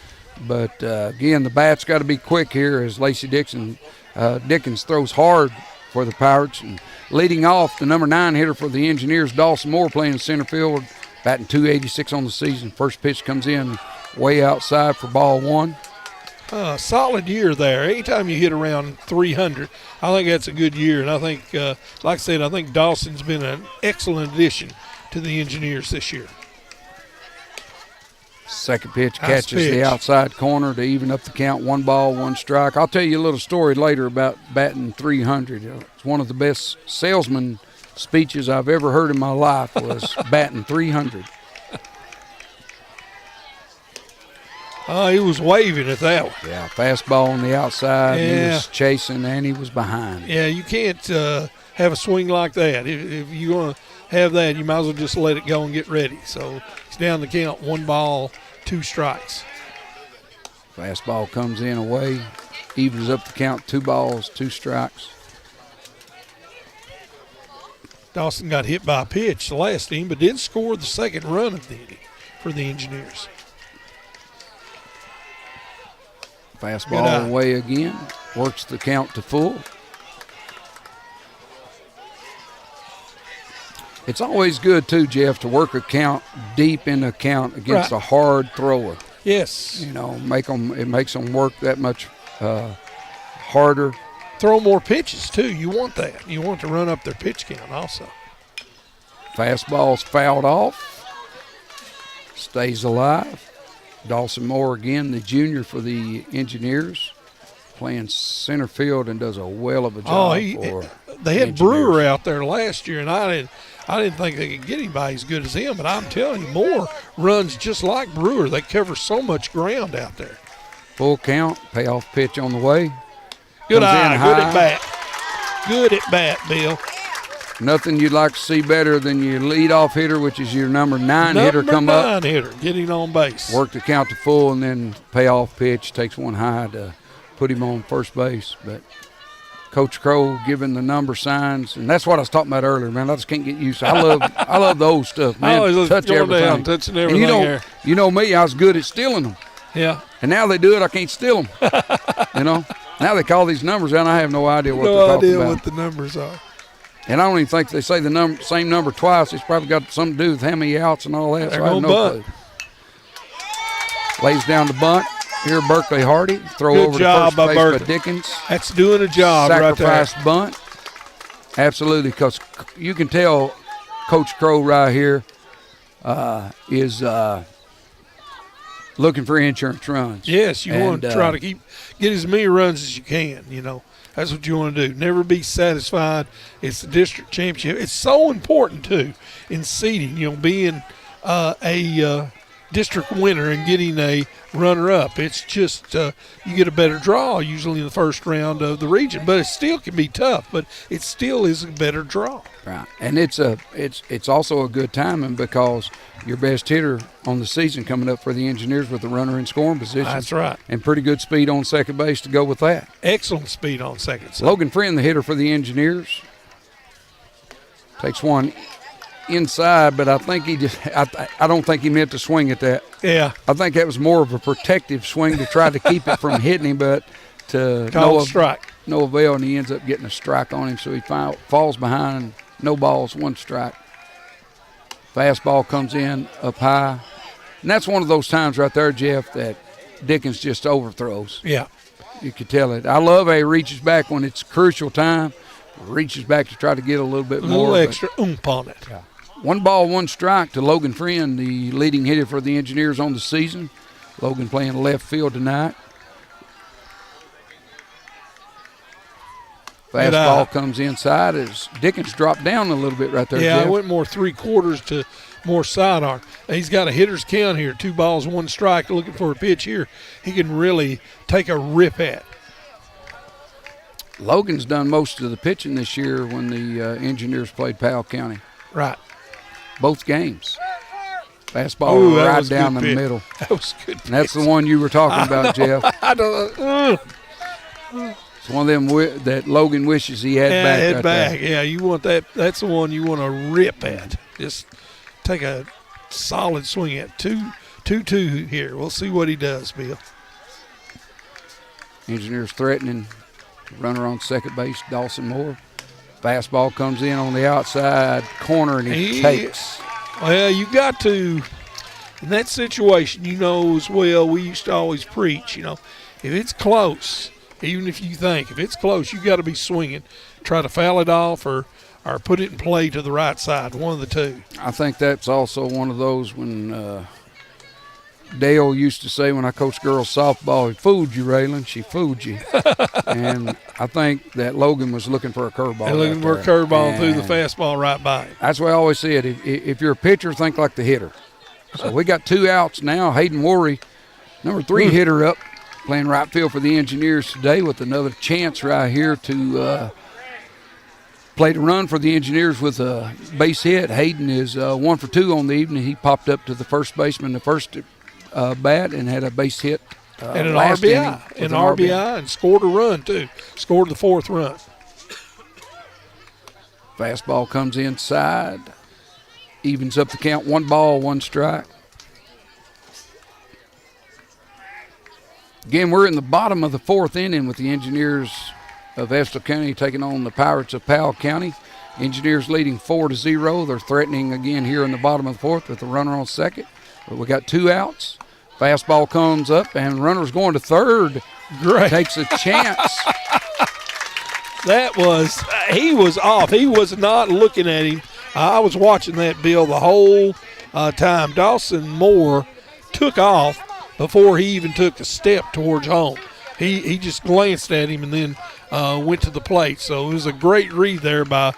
But, again, the bat's got to be quick here as Lacey Dickens throws hard for the Pirates. And leading off, the number 9 hitter for the Engineers, Dawson Moore, playing center field, batting .286 on the season. First pitch comes in way outside for ball 1. Solid year there. Anytime you hit around 300, I think that's a good year. And I think, like I said, I think Dawson's been an excellent addition to the Engineers this year. Second pitch catches the outside corner to even up the count. 1 ball, 1 strike. I'll tell you a little story later about batting 300. It's one of the best salesman speeches I've ever heard in my life was batting 300. He was waving at that one. Yeah, fastball on the outside. Yeah. He was chasing, and he was behind. Yeah, you can't have a swing like that. If you're going to have that, you might as well just let it go and get ready. So it's down the count, 1 ball, 2 strikes. Fastball comes in away, evens up the count, 2 balls, 2 strikes. Dawson got hit by a pitch the last inning, but did score the second run of the inning for the Engineers. Fastball away again, works the count to full. It's always good, too, Jeff, to work a count deep in a count against a hard thrower. Yes. You know, it makes them work that much harder. Throw more pitches, too. You want that. You want to run up their pitch count also. Fastball's fouled off. Stays alive. Dawson Moore again, the junior for the Engineers, playing center field and does a well of a job they had Brewer out there last year, and I didn't think they could get anybody as good as him, but I'm telling you, Moore runs just like Brewer. They cover so much ground out there. Full count, payoff pitch on the way. Good eye, good at bat. Good at bat, Bill. Nothing you'd like to see better than your leadoff hitter, which is your number 9 hitter come up. Number 9 hitter, getting on base. Work the count to full, and then payoff pitch, takes one high to put him on first base. But Coach Crow giving the number signs, and that's what I was talking about earlier, man. I just can't get used to it. I love the old stuff, man. Touch everything. Down, touching everything. And you know me, I was good at stealing them. Yeah. And now they do it, I can't steal them. You know? Now they call these numbers out, and I have no idea what they're talking about. No idea what the numbers are. And I don't even think they say the same number twice. It's probably got something to do with how many outs and all that. They're going to bunt. Lays down the bunt. Here, Berkeley Hardy. Throw Good over job to first base Berkeley. by Dickens. That's doing a job right there. Sacrifice bunt. Absolutely, because you can tell Coach Crow right here is looking for insurance runs. Yes, you want to try to get as many runs as you can, you know. That's what you want to do. Never be satisfied. It's the district championship. It's so important, too, in seeding, you know, being a district winner and getting a runner-up. It's just you get a better draw usually in the first round of the region, but it still can be tough, but it still is a better draw. Right, and it's also a good timing because your best hitter on the season coming up for the Engineers with the runner in scoring position. That's right. And pretty good speed on second base to go with that. Excellent speed on second. Logan Friend, the hitter for the Engineers, takes one inside, but I think I don't think he meant to swing at that. Yeah. I think that was more of a protective swing to try to keep it from hitting him, but to strike. No avail, and he ends up getting a strike on him, so he falls behind. No balls, 1 strike. Fastball comes in up high. And that's one of those times right there, Jeff, that Dickens just overthrows. Yeah. You can tell it. I love how he reaches back when it's crucial time. Reaches back to try to get a little bit more. A little extra oomph on it. Yeah. 1 ball, 1 strike to Logan Friend, the leading hitter for the Engineers on the season. Logan playing left field tonight. Fastball comes inside as Dickens dropped down a little bit right there, Yeah, Jeff. I went more 3/4 to more sidearm. He's got a hitter's count here, 2 balls, 1 strike, looking for a pitch here he can really take a rip at. Logan's done most of the pitching this year when the Engineers played Powell County. Right. Both games. Fastball right down the middle. That was good pitch. And that's the one you were talking about, Jeff. I don't It's one of them that Logan wishes he had back. Yeah, you want that. That's the one you want to rip at. Just take a solid swing at 2-2 here. We'll see what he does, Bill. Engineers threatening. Runner on second base, Dawson Moore. Fastball comes in on the outside corner, and he takes. Well, you got to, in that situation, you know as well, we used to always preach, if it's close, even if you think, if it's close, you got to be swinging. Try to foul it off or put it in play to the right side, one of the two. I think that's also one of those when Dale used to say when I coached girls softball, he fooled you, Raylan. She fooled you. And I think that Logan was looking for a curveball. They're looking for a curveball through the fastball right by him. That's why I always say it. If you're a pitcher, think like the hitter. So we got 2 outs now. Hayden Worry, number 3 hitter up, playing right field for the Engineers today with another chance right here to play the run for the Engineers with a base hit. Hayden is 1 for 2 on the evening. He popped up to the first baseman the first bat and had a base hit. And an RBI. And scored a run, too. Scored the 4th run. Fastball comes inside. Evens up the count. 1 ball, 1 strike. Again, we're in the bottom of the 4th inning with the Engineers of Estill County taking on the Pirates of Powell County. Engineers leading 4-0. They're threatening again here in the bottom of the 4th with the runner on second. But we got 2 outs. Fastball comes up, and runner's going to third. Great. Takes a chance. He was off. He was not looking at him. I was watching that, Bill, the whole time. Dawson Moore took off before he even took a step towards home. He just glanced at him and then went to the plate. So it was a great read there by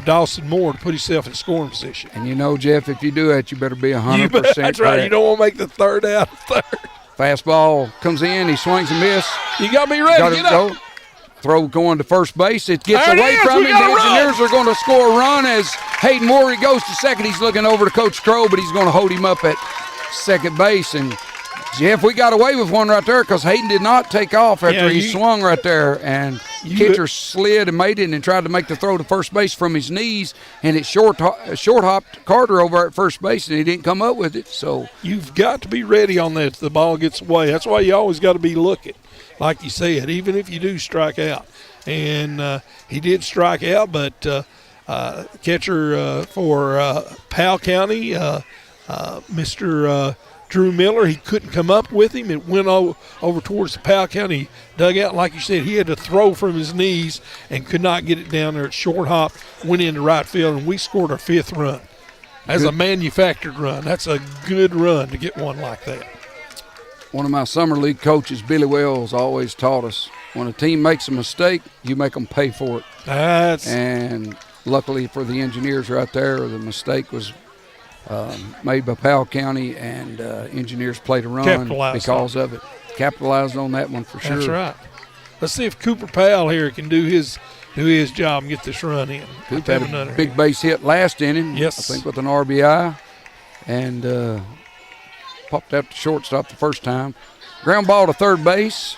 Dawson Moore to put himself in scoring position. And Jeff, if you do that, you better be 100% That's right. You don't want to make the third out of third. Fastball comes in. He swings and misses. You got to be ready. Get up. Throw going to first base. It gets away from him. The Engineers are going to score a run as Hayden Morey goes to second. He's looking over to Coach Crow, but he's going to hold him up at second base. And Jeff, we got away with one right there because Hayden did not take off after he swung right there. And catcher slid and made it and tried to make the throw to first base from his knees, and it short hopped Carter over at first base, and he didn't come up with it. So you've got to be ready on that if the ball gets away. That's why you always got to be looking, like you said, even if you do strike out. And he did strike out, but catcher for Powell County, Mr. Drew Miller, he couldn't come up with him. It went over towards the Powell County dugout. Like you said, he had to throw from his knees and could not get it down there. It short hop, went into right field, and we scored our 5th run. As a manufactured run, that's a good run to get one like that. One of my summer league coaches, Billy Wells, always taught us, when a team makes a mistake, you make them pay for it. And luckily for the Engineers right there, the mistake was made by Powell County, and Engineers played a run because of it. Capitalized on that one for sure. That's right. Let's see if Cooper Powell here can do his job and get this run in. Cooper had a big base hit last inning, I think with an RBI, and popped out to shortstop the first time. Ground ball to third base.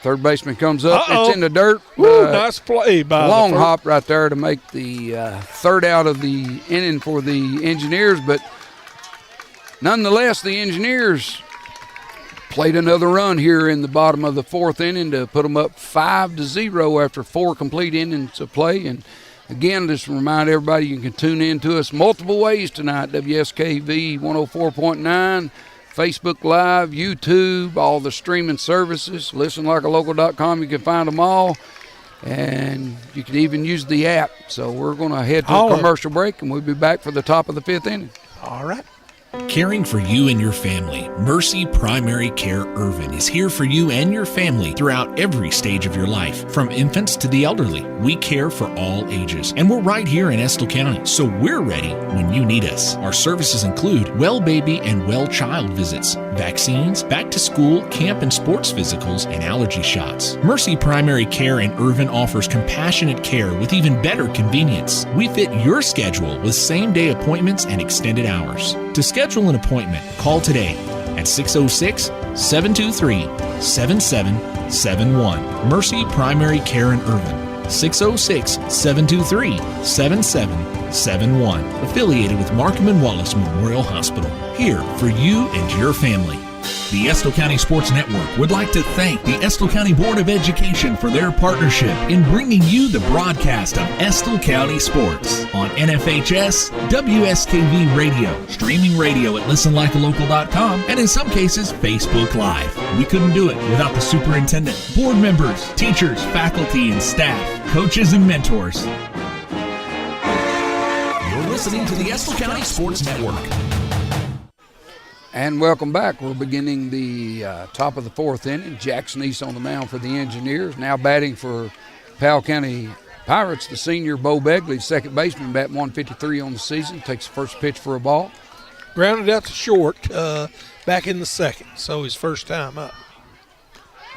Third baseman comes up. It's in the dirt. Nice play by long hop right there to make the third out of the inning for the Engineers. But nonetheless, the Engineers played another run here in the bottom of the 4th inning to put them up 5-0 after 4 complete innings of play. And again, just to remind everybody, you can tune in to us multiple ways tonight. WSKV 104.9. Facebook Live, YouTube, all the streaming services. ListenLikeALocal.com, you can find them all. And you can even use the app. So we're going to head to a commercial break, and we'll be back for the top of the 5th inning. All right. Caring for you and your family, Mercy Primary Care Irvin is here for you and your family throughout every stage of your life. From infants to the elderly, we care for all ages. And we're right here in Estill County, so we're ready when you need us. Our services include well baby and well child visits, vaccines, back to school, camp and sports physicals, and allergy shots. Mercy Primary Care in Irvin offers compassionate care with even better convenience. We fit your schedule with same-day appointments and extended hours. To schedule an appointment, call today at 606-723-7771. Mercy Primary Care in Irvin. 606-723-7771. Affiliated with Marcum Wallace Memorial Hospital. Here for you and your family. The Estill County Sports Network would like to thank the Estill County Board of Education for their partnership in bringing you the broadcast of Estill County Sports on NFHS, WSKV Radio, streaming radio at listenlikealocal.com, and in some cases, Facebook Live. We couldn't do it without the superintendent, board members, teachers, faculty, and staff, coaches, and mentors. You're listening to the Estill County Sports Network. And welcome back. We're beginning the top of the fourth inning. Jackson East on the mound for the Engineers. Now batting for Powell County Pirates, the senior Bo Begley, second baseman, batting 153 on the season. Takes the first pitch for a ball. Grounded out to short back in the second, so his first time up.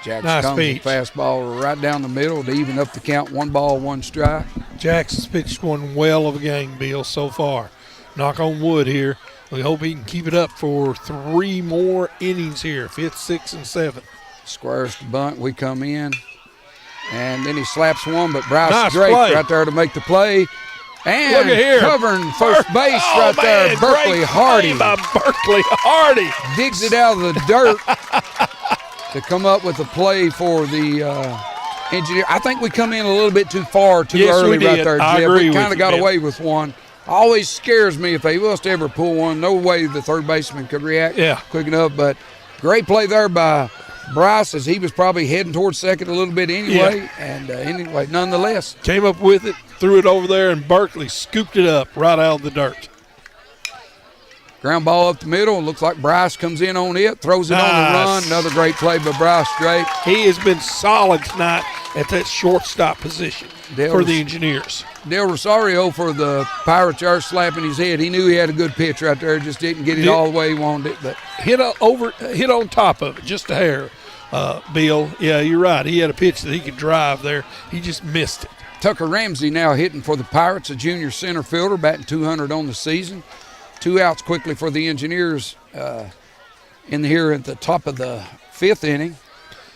Jackson nice comes pitch. a fastball right down the middle to even up the count. 1 ball, 1 strike. Jackson's pitched one well of a game, Bill, so far. Knock on wood here. We hope he can keep it up for 3 more innings here, 5th, 6th, and 7th. Squares the bunt. We come in. And then he slaps one, but Bryce nice Drake play. right there to make the play. And look at here. Covering first base right there, Berkeley Hardy. By Berkeley Hardy. Digs it out of the dirt to come up with a play for the Engineer. I think we come in a little bit too far, too early right there, Jeff. I agree We kind with of got you, away with one. Always scares me if they was to ever pull one. No way the third baseman could react quick enough. But great play there by Bryce, as he was probably heading towards second a little bit anyway. Yeah. And anyway, nonetheless. Came up with it, threw it over there, and Berkeley scooped it up right out of the dirt. Ground ball up the middle. Looks like Bryce comes in on it, throws it on the run. Another great play by Bryce Drake. He has been solid tonight at that shortstop position for the Engineers. Del Rosario for the Pirates are slapping his head. He knew he had a good pitch right there, just didn't get it all the way he wanted it. But hit on top of it, just a hair, Bill. Yeah, you're right. He had a pitch that he could drive there. He just missed it. Tucker Ramsey now hitting for the Pirates, a junior center fielder, batting .200 on the season. 2 outs quickly for the Engineers in here at the top of the 5th inning.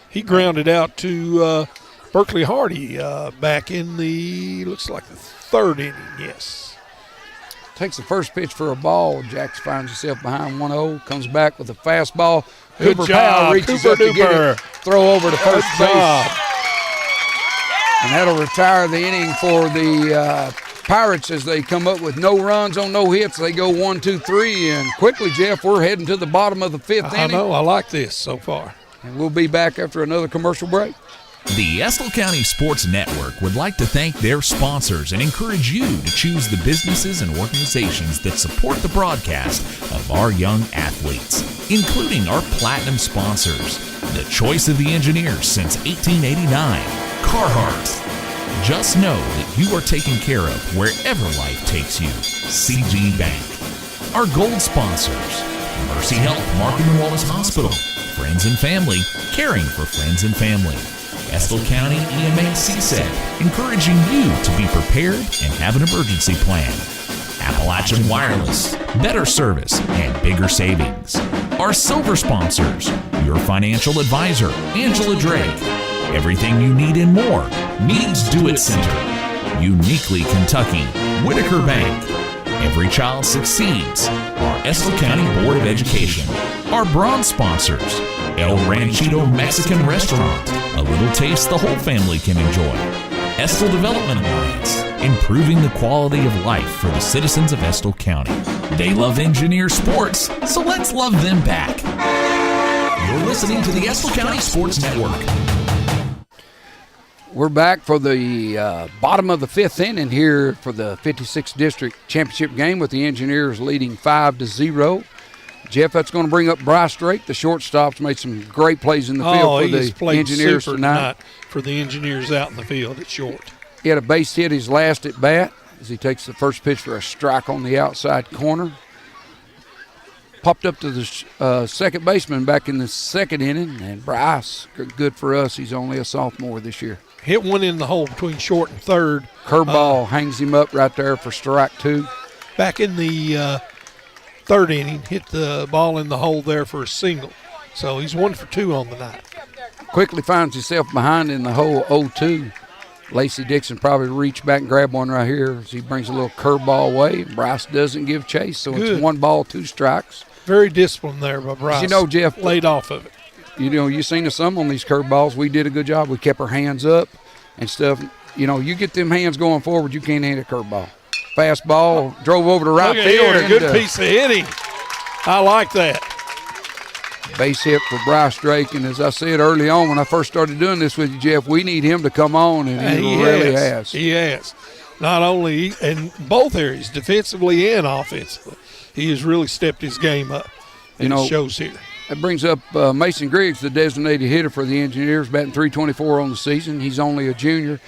He grounded out to Berkeley Hardy back in looks like the 3rd inning, yes. Takes the first pitch for a ball. Jax finds himself behind 1-0, comes back with a fastball. Good Cooper job, Powell reaches Cooper up to get it, throw over to first base. And that'll retire the inning for the Pirates as they come up with no runs on no hits. They go 1, 2, 3, and quickly, Jeff, we're heading to the bottom of the 5th inning. I know, I like this so far. And we'll be back after another commercial break. The Estill County Sports Network would like to thank their sponsors and encourage you to choose the businesses and organizations that support the broadcast of our young athletes, including our platinum sponsors, the choice of the Engineers since 1889, Carhartt. Just know that you are taken care of wherever life takes you. CG Bank. Our gold sponsors, Mercy Health, Marcum Wallace Hospital, Friends and Family, caring for friends and family. Estill County EMA CSED, encouraging you to be prepared and have an emergency plan. Appalachian Wireless, better service and bigger savings. Our silver sponsors, your financial advisor, Angela Drake. Everything you need and more, Needs Do It Center. Uniquely Kentucky, Whitaker Bank. Every child succeeds. Our Estill County Board of Education. Our bronze sponsors, El Ranchito Mexican Restaurant. A little taste the whole family can enjoy. Estill Development Alliance, improving the quality of life for the citizens of Estill County. They love Engineer sports, so let's love them back. You're listening to the Estill County Sports Network. We're back for the bottom of the 5th inning here for the 56th District Championship game with the Engineers leading 5-0. Jeff, that's going to bring up Bryce Drake. The shortstop's made some great plays in the field for the Engineers tonight. For the Engineers out in the field at short. He had a base hit his last at bat as he takes the first pitch for a strike on the outside corner. Popped up to the second baseman back in the 2nd inning, and Bryce, good for us. He's only a sophomore this year. Hit one in the hole between short and 3rd. Curveball hangs him up right there for strike 2. Back in the 3rd inning, hit the ball in the hole there for a single. So he's 1 for 2 on the night. Quickly finds himself behind in the hole 0-2. Lacey Dixon probably reach back and grab one right here as he brings a little curveball away. Bryce doesn't give chase, so Good. it's 1 ball, 2 strikes. Very disciplined there by Bryce. You know, Jeff, laid off of it. You know, you seen us some on these curveballs. We did a good job. We kept our hands up and stuff. You know, you get them hands going forward, you can't hit a curveball. Fastball, drove over to right Look at field. here, And, good piece of hitting. I like that. Base hit for Bryce Drake, and as I said early on when I first started doing this with you, Jeff, we need him to come on, and he really has. He has. Not only in both areas, defensively and offensively, he has really stepped his game up, and it shows here. That brings up Mason Griggs, the designated hitter for the Engineers, batting .324 on the season. He's only a junior.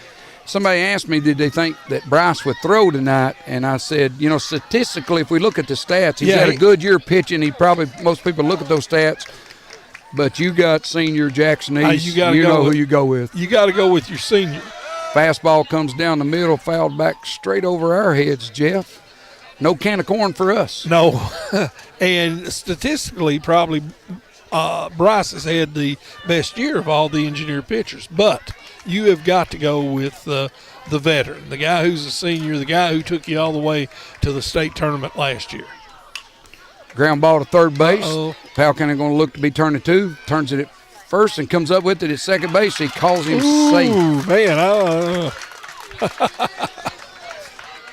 Somebody asked me, did they think that Bryce would throw tonight? And I said, you know, statistically, if we look at the stats, he's had a good year pitching. Most people look at those stats. But you got senior Jackson East. You know who you go with. You got to go with your senior. Fastball comes down the middle, fouled back straight over our heads, Jeff. No can of corn for us. No. And statistically, probably Bryce has had the best year of all the Engineer pitchers. But you have got to go with the veteran, the guy who's a senior, the guy who took you all the way to the state tournament last year. Ground ball to third base. Powell County going to look to be turning 2. Turns it at first and comes up with it at second base. He calls him safe. Man,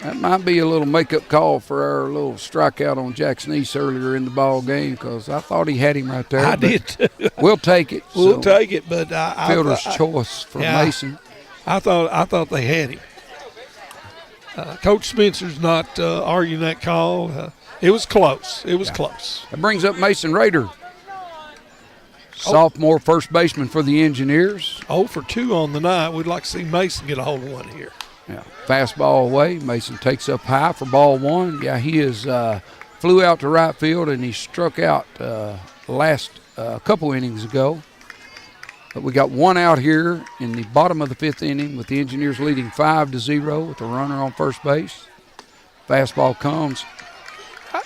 that might be a little makeup call for our little strikeout on Jackson East earlier in the ball game because I thought he had him right there. I did too. We'll take it. We'll take it, but fielder's choice for Mason. I thought they had him. Coach Spencer's not arguing that call. It was close. It was close. That brings up Mason Rader, sophomore first baseman for the Engineers. 0 for 2 on the night. We'd like to see Mason get a hold of one here. Yeah, fastball away. Mason takes up high for ball 1. Yeah, he is flew out to right field and he struck out last couple innings ago. But we got 1 out here in the bottom of the 5th inning with the Engineers leading 5-0 with a runner on first base. Fastball comes.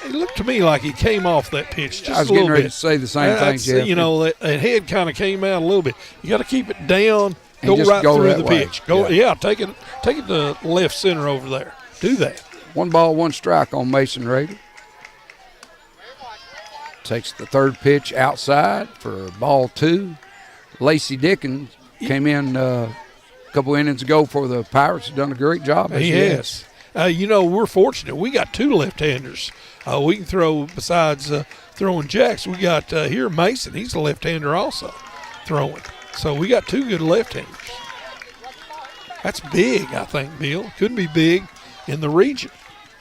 It looked to me like he came off that pitch just a little bit. I was getting ready to say the same thing, Jeff. You know, that head kind of came out a little bit. You got to keep it down, go just right go through that the way. pitch. Take it to left center over there. Do that. 1 ball, 1 strike on Mason Rader. Takes the third pitch outside for ball 2. Lacey Dickens came in a couple innings ago for the Pirates. Has done a great job. He has. You know, we're fortunate. We got 2 left-handers. We can throw, besides throwing jacks, we got here Mason. He's a left-hander also throwing. So we got 2 good left-handers. That's big, I think, Bill. Could be big in the region.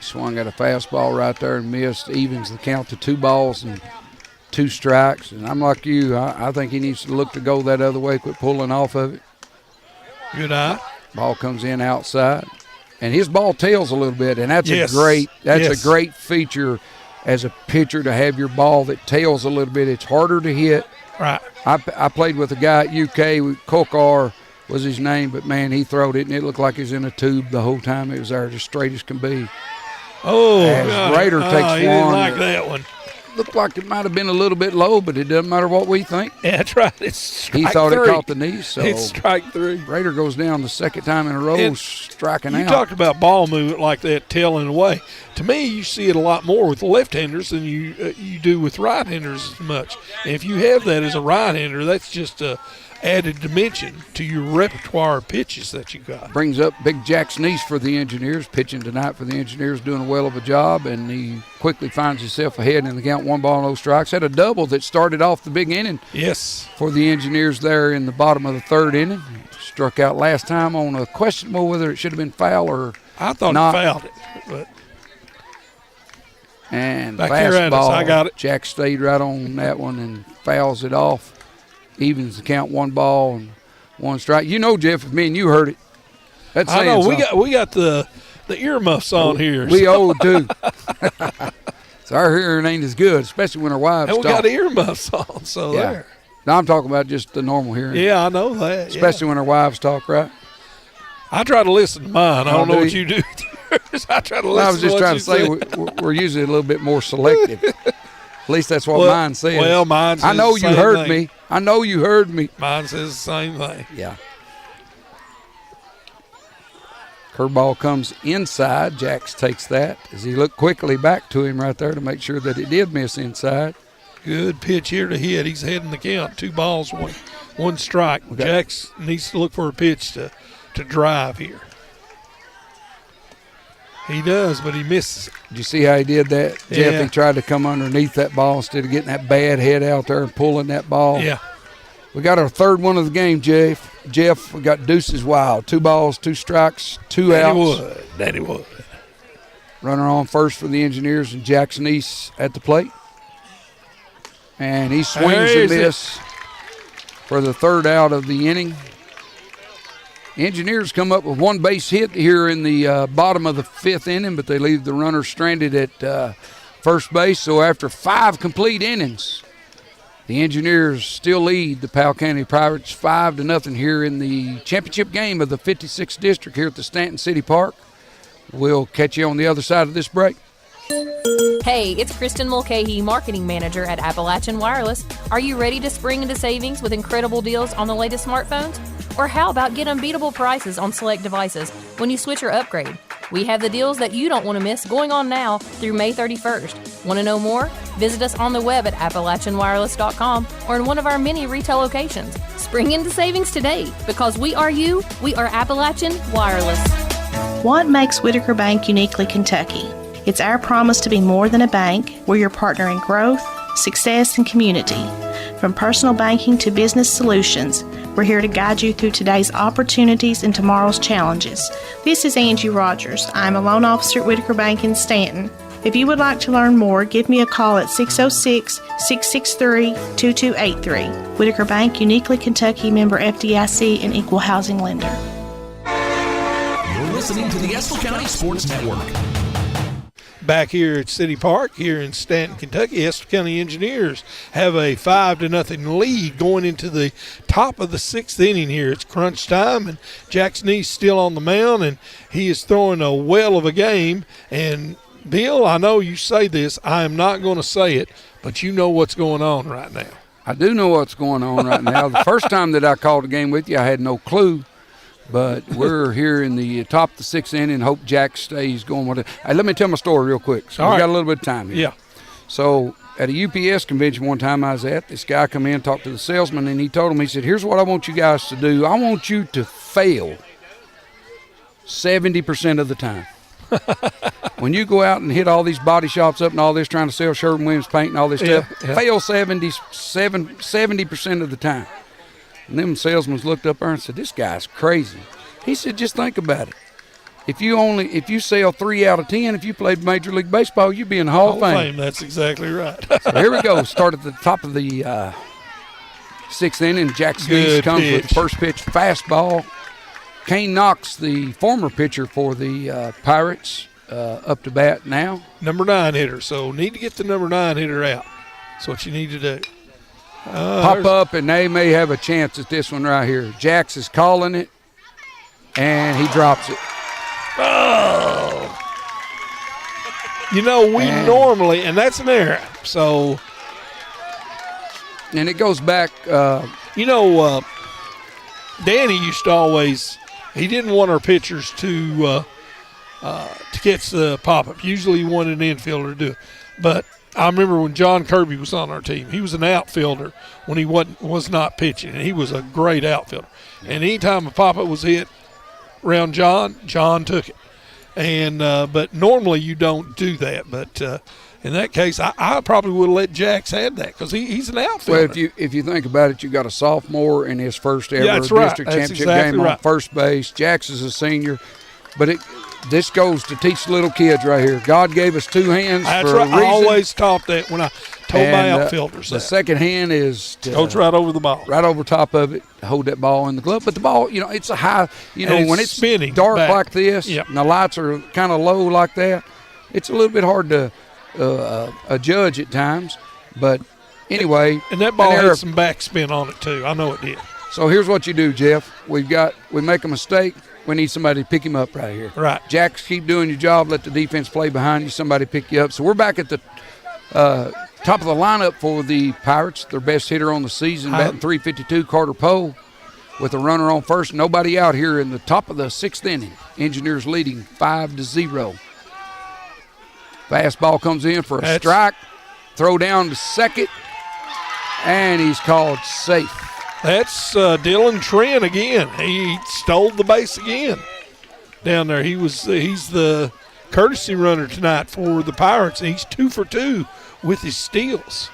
Swung at a fastball right there and missed. Evens the count to 2 balls and 2 strikes. And I'm like you. I think he needs to look to go that other way, quit pulling off of it. Good eye. Ball comes in outside. And his ball tails a little bit, and that's a great feature as a pitcher to have your ball that tails a little bit. It's harder to hit. Right. I played with a guy at UK, Kokar was his name, but, man, he throwed it, and it looked like he was in a tube the whole time. It was there just straight as can be. Oh, as Raider takes one. He didn't like that one. Looked like it might have been a little bit low, but it doesn't matter what we think. Yeah, that's right. It's strike He thought 3. it caught the knee, so it's strike 3. Raider goes down the second time in a row, striking out. You talked about ball movement like that, tailing away. To me, you see it a lot more with left-handers than you do with right-handers as much. And if you have that as a right-hander, that's just a added dimension to your repertoire of pitches that you got. Brings up Big Jackson East for the Engineers, pitching tonight for the Engineers, doing a well of a job, and he quickly finds himself ahead in the count, 1 ball, no strikes. Had a double that started off the big inning. Yes. For the Engineers there in the bottom of the 3rd inning. Struck out last time on a questionable whether it should have been foul or I thought not. he fouled it, but. And back fastball, I got it. Jack stayed right on that one and fouls it off. Evens the count, 1 ball and 1 strike. You know, Jeff, if me and you heard it. That's I know something. we got the earmuffs on here. We old too. So our hearing ain't as good, especially when our wives and we talk. got earmuffs on, so yeah. there. Now I'm talking about just the normal hearing. Yeah, I know that. Especially when our wives talk, right? I try to listen to mine. I don't know what you do with yours. I try to listen. I was just to trying to say we're usually a little bit more selective. At least that's what mine says. Well, mine says I know the you same heard thing. me. I know you heard me. Mine says the same thing. Yeah. Curveball comes inside. Jax takes that as he looked quickly back to him right there to make sure that it did miss inside. Good pitch here to hit. He's heading the count. 2 balls, one strike. Jax needs to look for a pitch to drive here. He does, but he misses it. Did you see how he did that, Jeff? Yeah. He tried to come underneath that ball instead of getting that bad head out there and pulling that ball. Yeah. We got our third one of the game, Jeff. We got Deuces Wild. 2 balls, 2 strikes, 2 outs. Daddy Wood. Runner on first for the Engineers and Jackson East at the plate. And he swings and misses for the 3rd out of the inning. Engineers come up with 1 base hit here in the bottom of the 5th inning, but they leave the runner stranded at first base. So after 5 complete innings, the Engineers still lead the Powell County Pirates 5-0 here in the championship game of the 56th District here at the Stanton City Park. We'll catch you on the other side of this break. Hey, it's Kristen Mulcahy, Marketing Manager at Appalachian Wireless. Are you ready to spring into savings with incredible deals on the latest smartphones? Or how about get unbeatable prices on select devices when you switch or upgrade? We have the deals that you don't want to miss going on now through May 31st. Want to know more? Visit us on the web at AppalachianWireless.com or in one of our many retail locations. Spring into savings today because we are you, we are Appalachian Wireless. What makes Whitaker Bank uniquely Kentucky? It's our promise to be more than a bank. We're your partner in growth, success, and community. From personal banking to business solutions, we're here to guide you through today's opportunities and tomorrow's challenges. This is Angie Rogers. I'm a loan officer at Whitaker Bank in Stanton. If you would like to learn more, give me a call at 606-663-2283. Whitaker Bank, uniquely Kentucky, member FDIC, and equal housing lender. You're listening to the Estill County Sports Network. Back here at City Park, here in Stanton, Kentucky, Estill County Engineers have a 5-0 lead going into the top of the 6th inning here. It's crunch time, and Jackson East still on the mound, and he is throwing a well of a game. And, Bill, I know you say this. I am not going to say it, but you know what's going on right now. I do know what's going on right now. The first time that I called a game with you, I had no clue. But we're here in the top of the 6th inning and hope Jack stays going with it. Hey, let me tell my story real quick. So we got a little bit of time here. Yeah. So at a UPS convention one time I was at, this guy come in, talked to the salesman, and he told him, he said, here's what I want you guys to do. I want you to fail 70% of the time. When you go out and hit all these body shops up and all this trying to sell Sherwin-Williams paint and all this stuff, fail 70% of the time. And them salesmen looked up there and said, this guy's crazy. He said, just think about it. If you sell 3 out of 10, if you played Major League Baseball, you'd be in the Hall of Fame. That's exactly right. So here we go. Start at the top of the 6th inning. Jackson East comes with the first pitch, fastball. Kane Knox, the former pitcher for the Pirates, up to bat now. Number 9 hitter. So need to get the number 9 hitter out. That's what you need to do. Pop up, and they may have a chance at this one right here. Jax is calling it, and he drops it. Oh. You know, we normally, and that's an error. So. And it goes back. Danny used to always, he didn't want our pitchers to catch the pop-up. Usually he wanted an infielder to do it. But I remember when John Kirby was on our team, he was an outfielder when he was not pitching, and he was a great outfielder. And anytime a pop-up was hit around John took it. And but normally you don't do that. But in that case, I probably would have let Jax have that because he's an outfielder. Well, if you think about it, you got a sophomore in his first ever district championship game on first base. Jax is a senior. But this goes to teach little kids right here. God gave us 2 hands for a reason. I always taught that when I told my outfielders the second hand is to goes right over the ball. Right over top of it, hold that ball in the glove. But the ball, it's a high, when it's spinning dark back like this and the lights are kind of low like that, it's a little bit hard to judge at times. But anyway. And that ball had some backspin on it too. I know it did. So here's what you do, Jeff. We make a mistake. We need somebody to pick him up right here. Right. Jax, keep doing your job. Let the defense play behind you. Somebody pick you up. So we're back at the top of the lineup for the Pirates. Their best hitter on the season, batting .352, Carter Poe. with a runner on first. Nobody out here in the top of the 6th inning. Engineers leading 5-0. Fastball comes in for a strike. Throw down to second, and he's called safe. That's Dylan Trent again. He stole the base again down there. He's the courtesy runner tonight for the Pirates. He's 2 for 2 with his steals.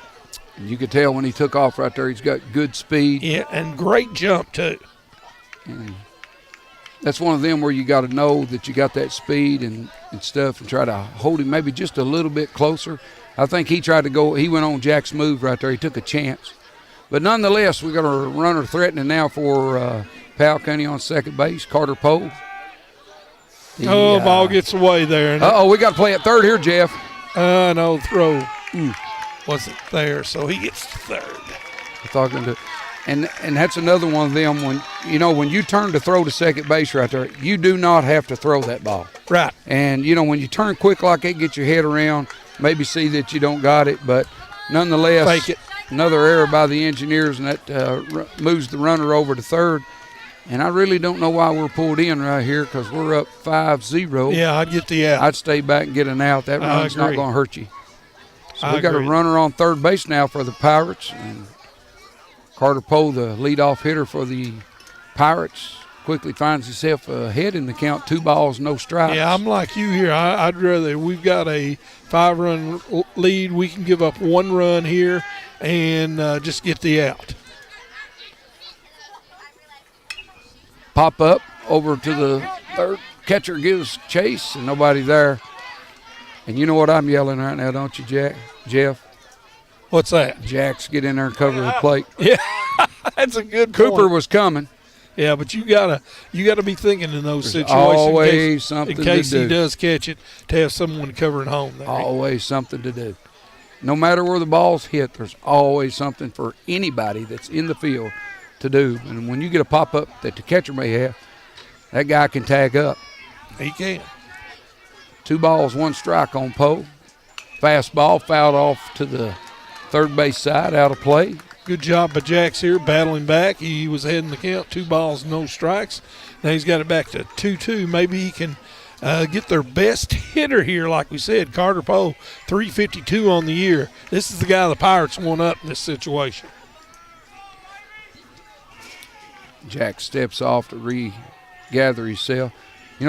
You could tell when he took off right there, he's got good speed. Yeah, and great jump too. And that's one of them where you got to know that you got that speed and stuff and try to hold him maybe just a little bit closer. I think he tried to go. He went on Jack's move right there. He took a chance. But nonetheless, we got a runner threatening now for Powell County on second base, Carter Poe. Ball gets away there. We got to play at third here, Jeff. No throw wasn't there, so he gets third. And that's another one of them when you turn to throw to second base right there, you do not have to throw that ball. Right. And, when you turn quick like that, get your head around, maybe see that you don't got it, but nonetheless, fake it. Another error by the Engineers, and that moves the runner over to third. And I really don't know why we're pulled in right here because we're up 5-0. Yeah, I'd get the out. I'd stay back and get an out. That run's not going to hurt you. So we got a runner on third base now for the Pirates. And Carter Poe, the leadoff hitter for the Pirates, quickly finds himself ahead in the count, 2 balls, no strikes. Yeah, I'm like you here. I'd rather, we've got a 5-run lead. We can give up 1 run here and just get the out. Pop up over to the third. Catcher gives chase and nobody there. And you know what I'm yelling right now, don't you, Jeff? What's that? Jacks, get in there and cover the plate. Yeah, that's a good point. Cooper was coming. Yeah, but you gotta be thinking in those There's situations always something in case to do. he does catch it, to have someone covering home there. Always something to do. No matter where the ball's hit, there's always something for anybody that's in the field to do. And when you get a pop-up that the catcher may have, that guy can tag up. He can. 2 balls, 1 strike on Poe. Fastball fouled off to the third base side, out of play. Good job by Jax here, battling back. He was ahead in the count, 2 balls, no strikes. Now he's got it back to 2-2. Maybe he can get their best hitter here, like we said. Carter Poe, 352 on the year. This is the guy the Pirates want up in this situation. Jack steps off to regather himself.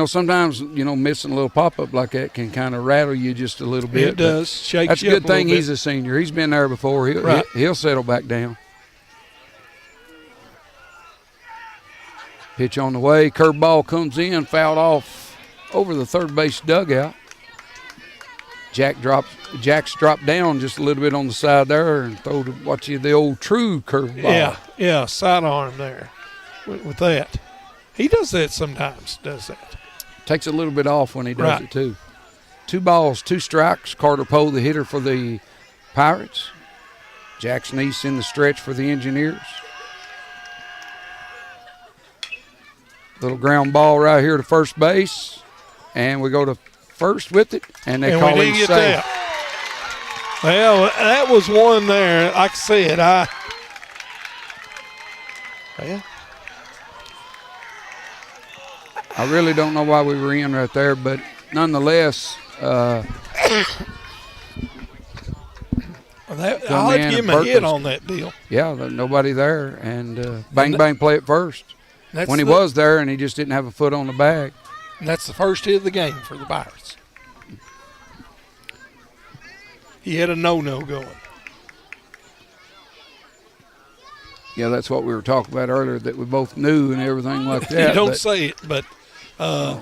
Sometimes, missing a little pop-up like that can kind of rattle you just a little bit. It does. Shake that's you a good up a thing little he's a senior. He's been there before. He'll settle back down. Pitch on the way. Curveball comes in, fouled off over the third base dugout. Jack's dropped down just a little bit on the side there and throw the old true curveball. Yeah, sidearm there with that. He does that sometimes, Takes a little bit off when he does it, too. 2 balls, 2 strikes. Carter Poe, the hitter for the Pirates. Jackson East in the stretch for the Engineers. Little ground ball right here to first base. And we go to first with it, and they call him safe. Well, that was one there. Like I said, I really don't know why we were in right there, but nonetheless, I'll have to give him a hit on that deal. Yeah, nobody there, and bang, play it first. When he was there, and he just didn't have a foot on the bag. And that's the first hit of the game for the Pirates. He had a no-no going. Yeah, that's what we were talking about earlier, that we both knew and everything like that. You don't say it, but I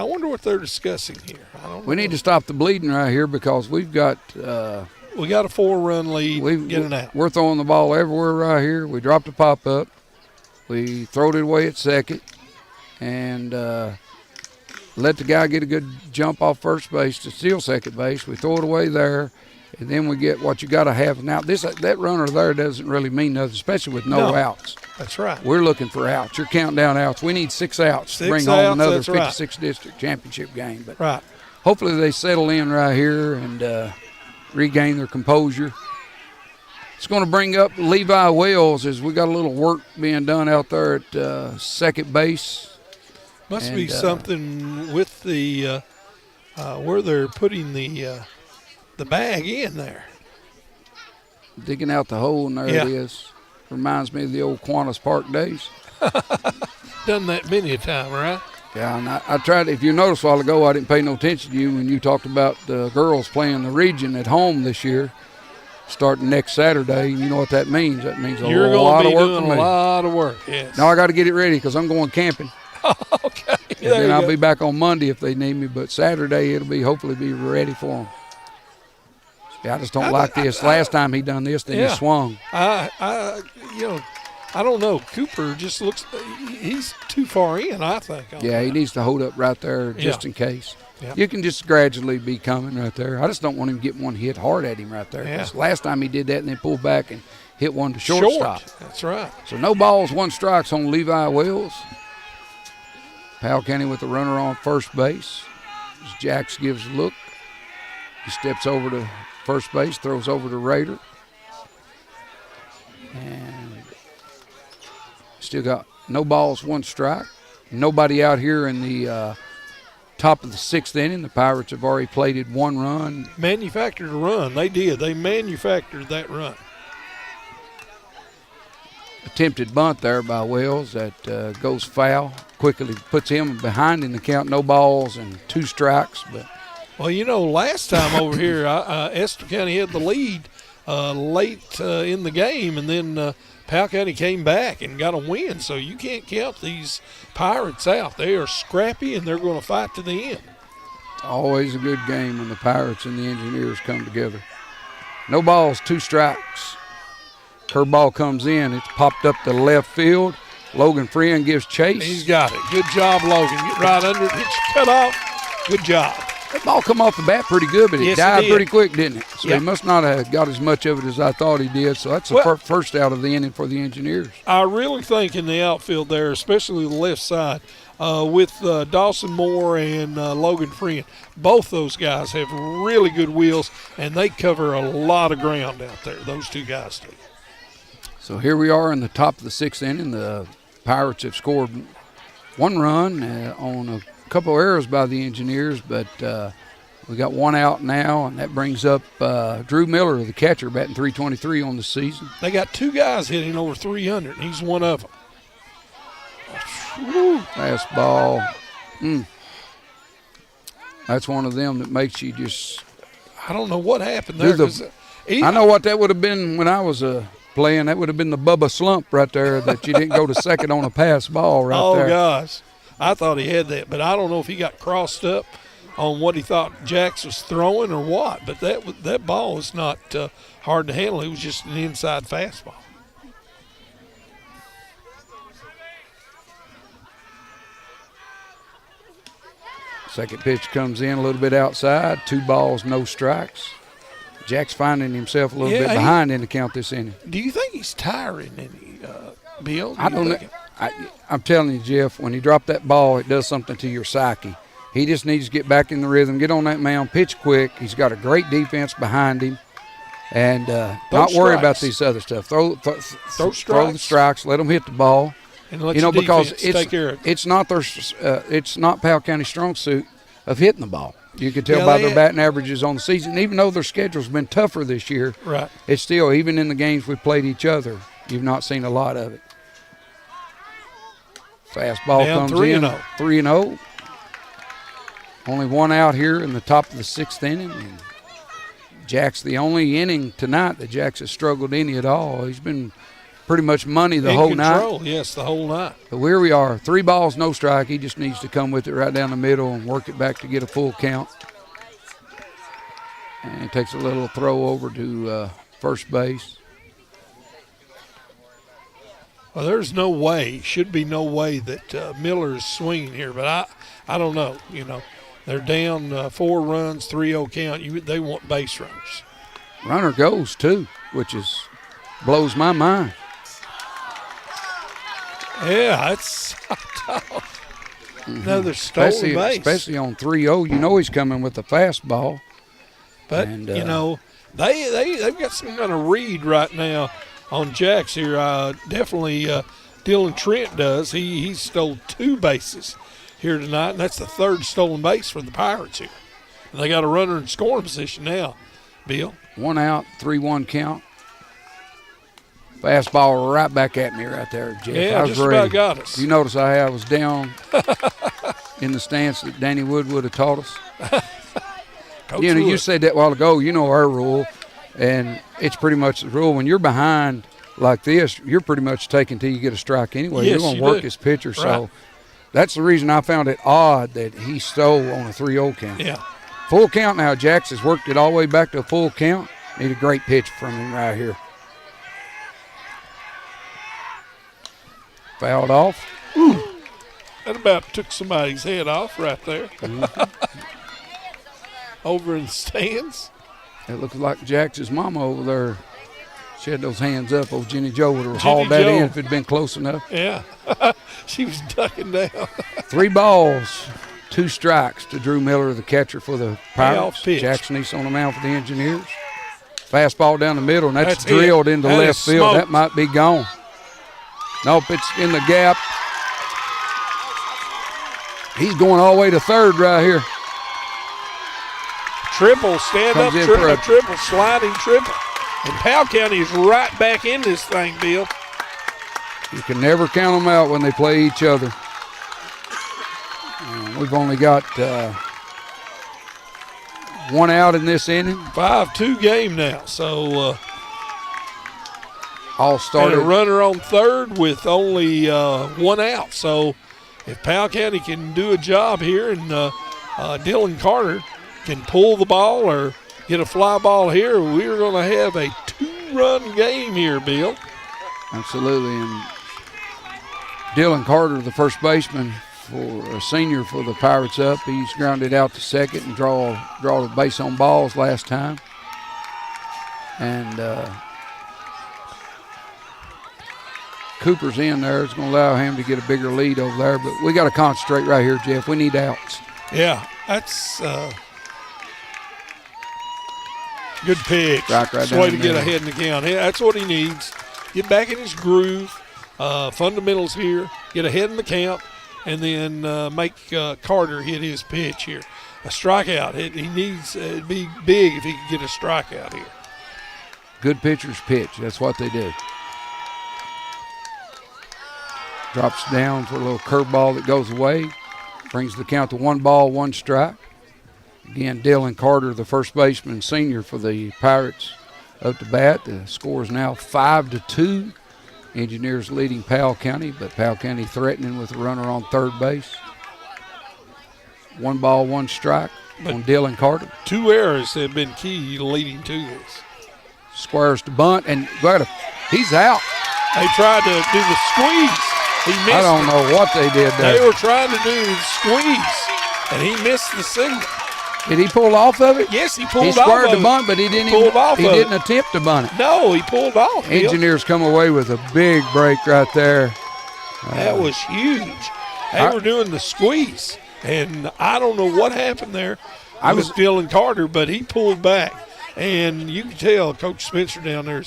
wonder what they're discussing here. We need to stop the bleeding right here because we've got we got a 4-run lead. Get it out. We're throwing the ball everywhere right here. We dropped a pop-up. We throwed it away at second and let the guy get a good jump off first base to steal second base. We throw it away there, and then we get what you got to have. Now, that runner there doesn't really mean nothing, especially with no outs. That's right. We're looking for outs. You're counting down outs. We need 6 outs to bring home another 56 district championship game. But hopefully they settle in right here and regain their composure. It's going to bring up Levi Wells as we got a little work being done out there at second base. Must be something with the where they're putting the bag in there. Digging out the hole, and there it is. Reminds me of the old Qantas Park days. Done that many a time, right? Yeah, and I tried. If you noticed a while ago, I didn't pay no attention to you when you talked about the girls playing the region at home this year, starting next Saturday. You know what that means? That means a lot of work for me. A lot of work. Yes. Now I got to get it ready because I'm going camping. Okay. And then I'll be back on Monday if they need me. But Saturday it'll be hopefully be ready for them. Yeah, I just don't like this. Last time he done this, then he swung. I don't know. Cooper just looks. He's too far in, I think. Yeah, he needs to hold up right there just in case. Yeah. You can just gradually be coming right there. I just don't want him to get one hit hard at him right there. Yeah. Last time he did that and then pulled back and hit one to shortstop. That's right. So no balls, 1 strikes on Levi Wells. Powell County with the runner on first base. As Jax gives a look. He steps over to first base, throws over to Raider. And still got no balls, 1 strike. Nobody out here in the top of the 6th inning. The Pirates have already plated 1 run. Manufactured a run. They did. They manufactured that run. Attempted bunt there by Wells that goes foul. Quickly puts him behind in the count. No balls and 2 strikes. But well, last time over here, Estill County had the lead late in the game, and then Powell County came back and got a win. So you can't count these Pirates out. They are scrappy, and they're going to fight to the end. Always a good game when the Pirates and the Engineers come together. No balls, 2 strikes. Curveball comes in. It's popped up to left field. Logan Friend gives chase. He's got it. Good job, Logan. Get right under it. Hit your cut off. Good job. That ball come off the bat pretty good, but it died pretty quick, didn't it? So he must not have got as much of it as I thought he did. So that's the first out of the inning for the Engineers. I really think in the outfield there, especially the left side, with Dawson Moore and Logan Friend, both those guys have really good wheels, and they cover a lot of ground out there. Those 2 guys do. So here we are in the top of the 6th inning. The Pirates have scored 1 run on a couple errors by the Engineers, but we got 1 out now, and that brings up Drew Miller, the catcher, batting .323 on the season. They got 2 guys hitting over 300, and he's one of them. Fastball. That's one of them that makes you just. I don't know what happened there. I know what that would have been when I was playing. That would have been the Bubba slump right there that you didn't go to second on a pass ball right there. Oh, gosh. I thought he had that, but I don't know if he got crossed up on what he thought Jax was throwing or what. But that ball was not hard to handle. It was just an inside fastball. Second pitch comes in a little bit outside. 2 balls, no strikes. Jack's finding himself a little bit behind in the count this inning. Do you think he's tiring any, Bill? I don't know. I'm telling you, Jeff, when he dropped that ball, it does something to your psyche. He just needs to get back in the rhythm, get on that mound, pitch quick. He's got a great defense behind him, and not worry about this other stuff. Throw the strikes, let them hit the ball. And let because take care of it. It's not Powell County strong suit of hitting the ball. You can tell by their batting averages on the season. Even though their schedule's been tougher this year, right? It's still, even in the games we played each other, you've not seen a lot of it. Fastball comes in, 3-0. Only 1 out here in the top of the 6th inning. And Jack's the only inning tonight that Jack's has struggled any at all. He's been pretty much money the whole night. Yes, the whole night. But here we are, 3 balls, no strike. He just needs to come with it right down the middle and work it back to get a full count. And he takes a little throw over to first base. Well, there's no way, should be no way that Miller is swinging here, but I don't know. They're down 4 runs, 3-0 count. They want base runners. Runner goes, too, which blows my mind. Yeah, it's tough. Another stolen base. Especially on 3-0. You know he's coming with a fastball. But, they've got some kind of read right now on Jacks here. Definitely Dylan Trent does. He stole 2 bases here tonight, and that's the 3rd stolen base for the Pirates here. And they got a runner in scoring position now, Bill. 1 out, 3-1 count. Fastball right back at me right there, Jeff. Yeah, I was just ready. about got us. You notice I was down in the stance that Danny Wood would have taught us. You said that a while ago. You know our rule, and it's pretty much the rule. When you're behind like this, you're pretty much taking till you get a strike anyway. Yes, you're going to work do. his pitcher. Right. So that's the reason I found it odd that he stole on a 3-0 count. Yeah. Full count now. Jax has worked it all the way back to a full count. Need a great pitch from him right here. Fouled off. Ooh. That about took somebody's head off right there. Over in the stands. It looks like Jax's mama over there. She had those hands up. Old Jenny Joe would have hauled that in if it had been close enough. Yeah. She was ducking down. 3 balls, 2 strikes to Drew Miller, the catcher for the Pirates. Jackson East on the mound for the Engineers. Fastball down the middle, and that's drilled into left field. Smoked. That might be gone. Nope, it's in the gap. He's going all the way to 3rd right here. Triple, stand up, triple, sliding triple. And Powell County is right back in this thing, Bill. You can never count them out when they play each other. We've only got 1 out in this inning. 5-2 game now, so all started. And a runner on 3rd with only 1 out. So if Powell County can do a job here and Dylan Carter can pull the ball or get a fly ball here, we're going to have a 2-run game here, Bill. Absolutely. And Dylan Carter, the first baseman for a senior for the Pirates up, he's grounded out to 2nd and draw the base on balls last time. And Cooper's in there. It's going to allow him to get a bigger lead over there. But we got to concentrate right here, Jeff. We need outs. Yeah, that's good pitch. Right that's the way to get ahead in the count. Yeah, that's what he needs. Get back in his groove. Fundamentals here. Get ahead in the count. And then make Carter hit his pitch here. A strikeout. He needs it'd be big if he could get a strikeout here. Good pitchers pitch. That's what they do. Drops down for a little curveball that goes away. Brings the count to 1 ball, 1 strike. Again, Dylan Carter, the first baseman, senior for the Pirates, up to bat. The score is now 5-2. Engineers leading Powell County, but Powell County threatening with a runner on 3rd base. 1 ball, 1 strike on Dylan Carter. 2 errors have been key leading to this. Squares to bunt, and he's out. They tried to do the squeeze. He missed I don't know what they did there. They were trying to do the squeeze, and he missed the signal. Did he pull off of it? Yes, he pulled off. He squared of the bunt, but he didn't attempt to bunt it. No, he pulled off. Engineers come away with a big break right there. That was huge. They were doing the squeeze, and I don't know what happened there. It was Dylan Carter, but he pulled back, and you can tell Coach Spencer down there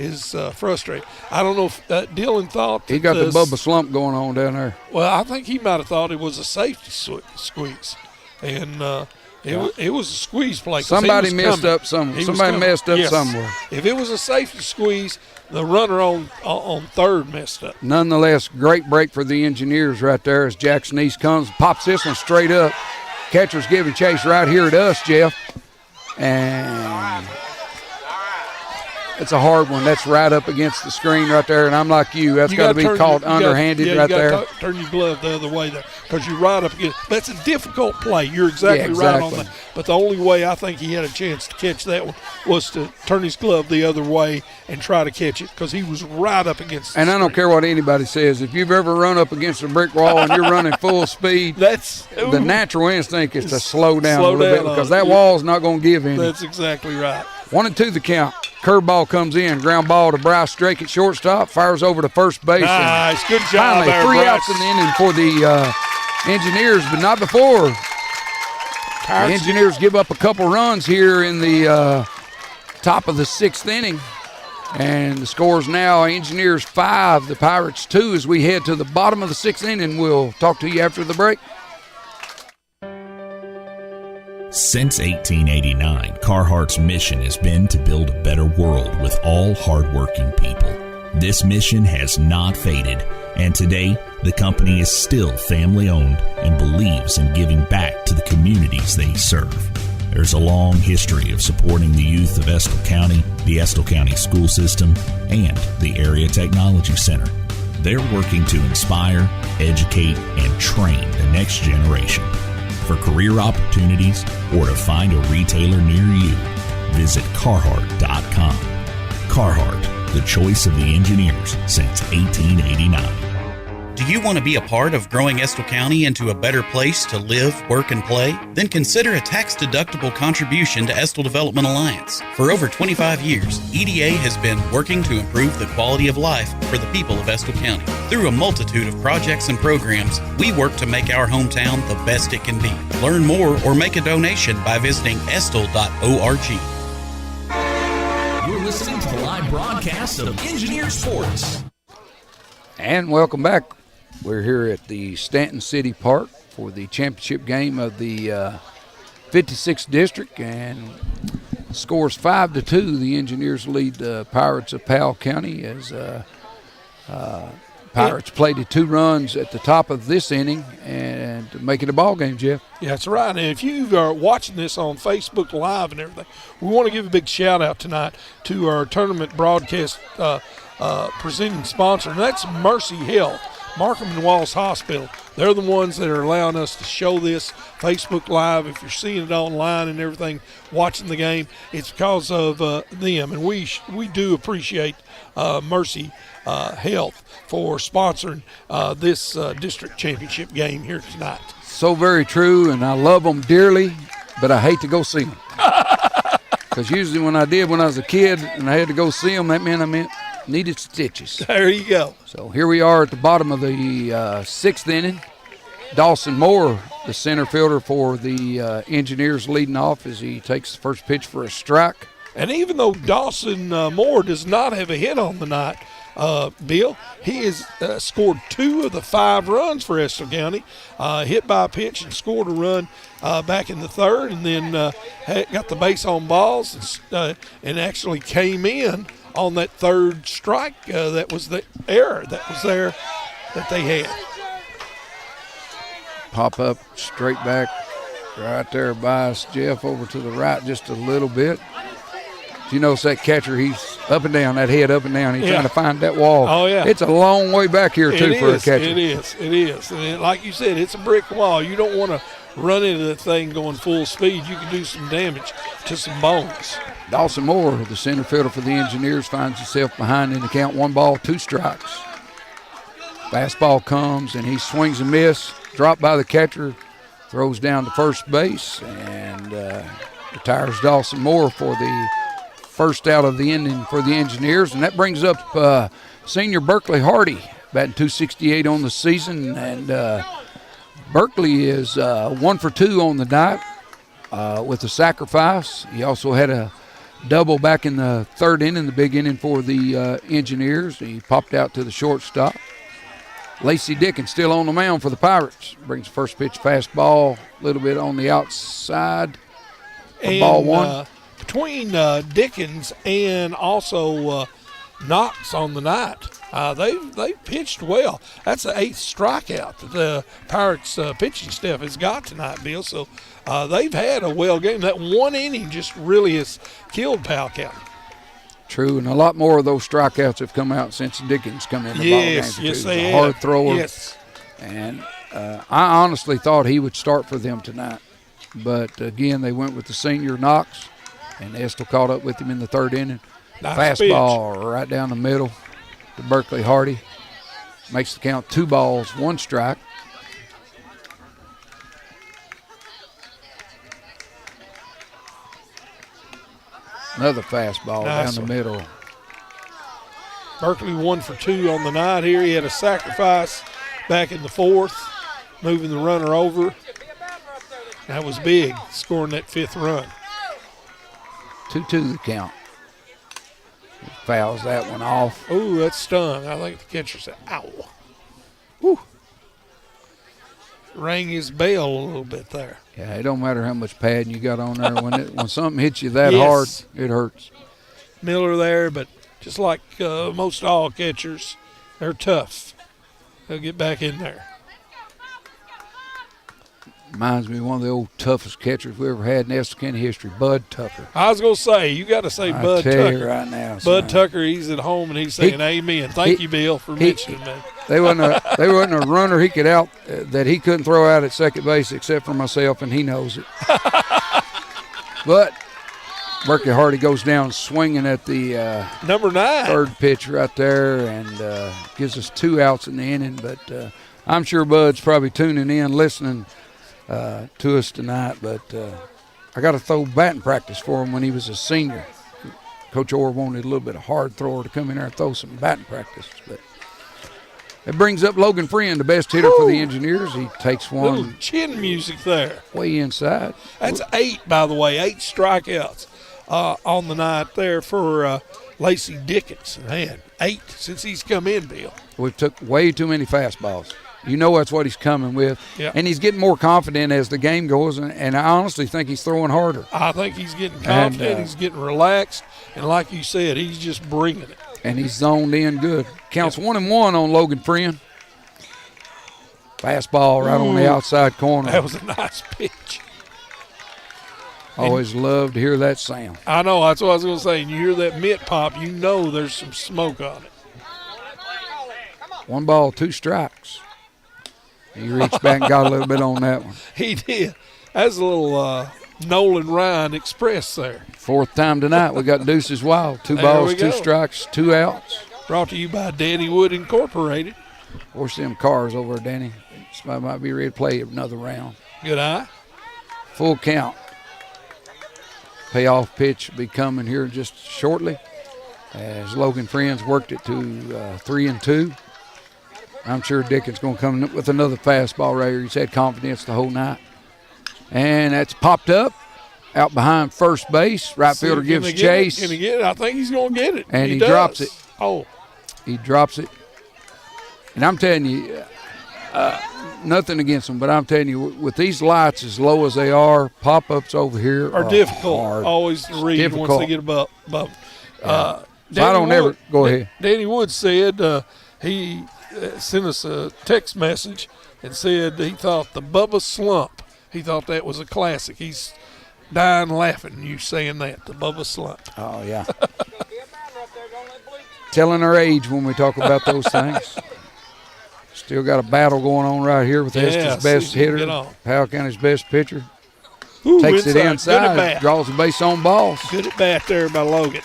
is frustrated. I don't know if Dylan thought he got the Bubba slump going on down there. Well, I think he might have thought it was a safety squeeze, and it was a squeeze play. Somebody messed up somewhere. Somebody messed up somewhere. If it was a safety squeeze, the runner on 3rd messed up. Nonetheless, great break for the Engineers right there as Jackson East comes, pops this one straight up. Catcher's giving chase right here at us, Jeff. And it's a hard one. That's right up against the screen right there, and I'm like you. That's got to be caught underhanded right there. Turn your glove the other way there because you're right up against. That's a difficult play. You're exactly right on that. But the only way I think he had a chance to catch that one was to turn his glove the other way and try to catch it because he was right up against the And screen. I don't care what anybody says. If you've ever run up against a brick wall and you're running full speed, the natural instinct is to slow down a little bit because that wall's not going to give any. That's exactly right. 1-2 the count. Curveball comes in. Ground ball to Bryce Drake at shortstop. Fires over to first base. Nice. Good job finally, there, 3 Bryce. outs in the inning for the Engineers, but not before. The Engineers give up a couple runs here in the top of the 6th inning. And the score's now Engineers 5, the Pirates 2 as we head to the bottom of the 6th inning. We'll talk to you after the break. Since 1889, Carhartt's mission has been to build a better world with all hardworking people. This mission has not faded, and today the company is still family-owned and believes in giving back to the communities they serve. There's a long history of supporting the youth of Estill County, the Estill County school system, and the Area Technology Center. They're working to inspire, educate, and train the next generation. For career opportunities or to find a retailer near you, visit Carhartt.com. Carhartt, the choice of the engineers since 1889. Do you want to be a part of growing Estill County into a better place to live, work, and play? Then consider a tax-deductible contribution to Estill Development Alliance. For over 25 years, EDA has been working to improve the quality of life for the people of Estill County. Through a multitude of projects and programs, we work to make our hometown the best it can be. Learn more or make a donation by visiting estill.org. You're listening to the live broadcast of Engineer Sports. And welcome back. We're here at the Stanton City Park for the championship game of the 56th District, and scores 5-2. The Engineers lead the Pirates of Powell County as Pirates plated 2 runs at the top of this inning and to make it a ball game, Jeff. Yeah, that's right. And if you are watching this on Facebook Live and everything, we want to give a big shout out tonight to our tournament broadcast presenting sponsor, and that's Mercy Health, Marcum Wallace Hospital. They're the ones that are allowing us to show this Facebook Live. If you're seeing it online and everything, watching the game, it's because of them. And we do appreciate Mercy Health for sponsoring this district championship game here tonight. So very true, and I love them dearly, but I hate to go see them. Because usually when I was a kid and I had to go see them, that meant needed stitches. There you go. So here we are at the bottom of the 6th inning. Dawson Moore, the center fielder for the Engineers, leading off as he takes the first pitch for a strike. And even though Dawson Moore does not have a hit on the night, Bill, he has scored 2 of the 5 runs for Estill County, hit by a pitch and scored a run back in the 3rd, and then got the base on balls and actually came in on that 3rd strike. That was the error that was there that they had. Pop up straight back right there by us, Jeff, over to the right just a little bit. You notice that catcher, he's up and down, that head up and down. He's trying to find that wall. Oh, yeah. It's a long way back here, too, for a catcher. It is. And like you said, it's a brick wall. You don't want to run into the thing going full speed. You can do some damage to some bones. Dawson Moore, the center fielder for the Engineers, finds himself behind in the count, 1 ball, 2 strikes. Fastball comes, and he swings and miss. Dropped by the catcher, throws down to first base, and retires Dawson Moore for the first out of the inning for the Engineers. And that brings up senior Berkeley Hardy, batting .268 on the season. And Berkeley is 1 for 2 on the night with a sacrifice. He also had a double back in the 3rd inning, the big inning for the Engineers. He popped out to the shortstop. Lacey Dickens still on the mound for the Pirates. Brings the first pitch fastball, a little bit on the outside. And, ball 1. Between Dickens and also Knox on the night, they pitched well. That's the 8th strikeout that the Pirates pitching staff has got tonight, Bill. So they've had a well game. That 1 inning just really has killed Powell County. True, and a lot more of those strikeouts have come out since Dickens come in the ball game. Yes, they have. A hard thrower. Yes. And I honestly thought he would start for them tonight. But, again, they went with the senior Knox, and Estill caught up with him in the 3rd inning. Nice fastball pitch. Right down the middle to Berkeley Hardy. Makes the count 2 balls, 1 strike. Another fastball down the middle. Berkeley 1 for 2 on the night here. He had a sacrifice back in the 4th, moving the runner over. That was big, scoring that 5th run. 2-2 the count. Fouls that one off. Ooh, that's stung. I think the catcher said, ow. Whew. Rang his bell a little bit there. Yeah, it don't matter how much padding you got on there. When something hits you that hard, it hurts. Miller there, but just like most all catchers, they're tough. They'll get back in there. Reminds me of one of the old toughest catchers we ever had in Estill County history, Bud Tucker. I was going to say, you got to say Bud tell Tucker. You right now, Bud Tucker, he's at home and he's saying amen. Thank you, Bill, for mentioning me. They wasn't a runner he could out that he couldn't throw out at second base except for myself, and he knows it. But Berkeley Hardy goes down swinging at the number 9 third pitch right there and gives us 2 outs in the inning. But I'm sure Bud's probably tuning in, listening to us tonight. But I got to throw batting practice for him when he was a senior. Coach Orr wanted a little bit of hard thrower to come in there and throw some batting practice. But it brings up Logan Friend, the best hitter for the Engineers. He takes one. Little chin music there. Way inside. That's 8, by the way, 8 strikeouts on the night there for Lacey Dickens. Man, 8 since he's come in, Bill. We've took way too many fastballs. You know that's what he's coming with. Yep. And he's getting more confident as the game goes, and I honestly think he's throwing harder. I think he's getting confident. He's getting relaxed. And like you said, he's just bringing it. And he's zoned in good. Counts 1-1 on Logan Friend. Fastball right on the outside corner. That was a nice pitch. Always love to hear that sound. I know. That's what I was going to say. And you hear that mitt pop, you know there's some smoke on it. 1 ball, 2 strikes. He reached back and got a little bit on that one. He did. That's a little Nolan Ryan Express there. 4th time tonight we got Deuces Wild. 2 balls, 2 strikes, 2 outs. Brought to you by Danny Wood Incorporated. Watch them cars over there, Danny. Somebody might be ready to play another round. Good eye. Full count. Payoff pitch will be coming here just shortly as Logan Friends worked it to 3-2. I'm sure Dickens going to come with another fastball right here. He's had confidence the whole night. And that's popped up out behind first base. Right fielder gives chase. Can he get it? I think he's going to get it. And he drops it. Oh. He drops it. And I'm telling you, nothing against them, but I'm telling you, with these lights as low as they are, pop-ups over here are difficult hard. Always to read difficult. Once they get above. So I don't ever go ahead. Danny Wood said he sent us a text message and said he thought the Bubba Slump, he thought that was a classic. He's dying laughing you saying that, the Bubba Slump. Oh, yeah. Telling our age when we talk about those things. Still got a battle going on right here with Estill's best hitter, Powell County's best pitcher. Ooh, takes it inside, draws a base on balls. Good at bat there by Logan.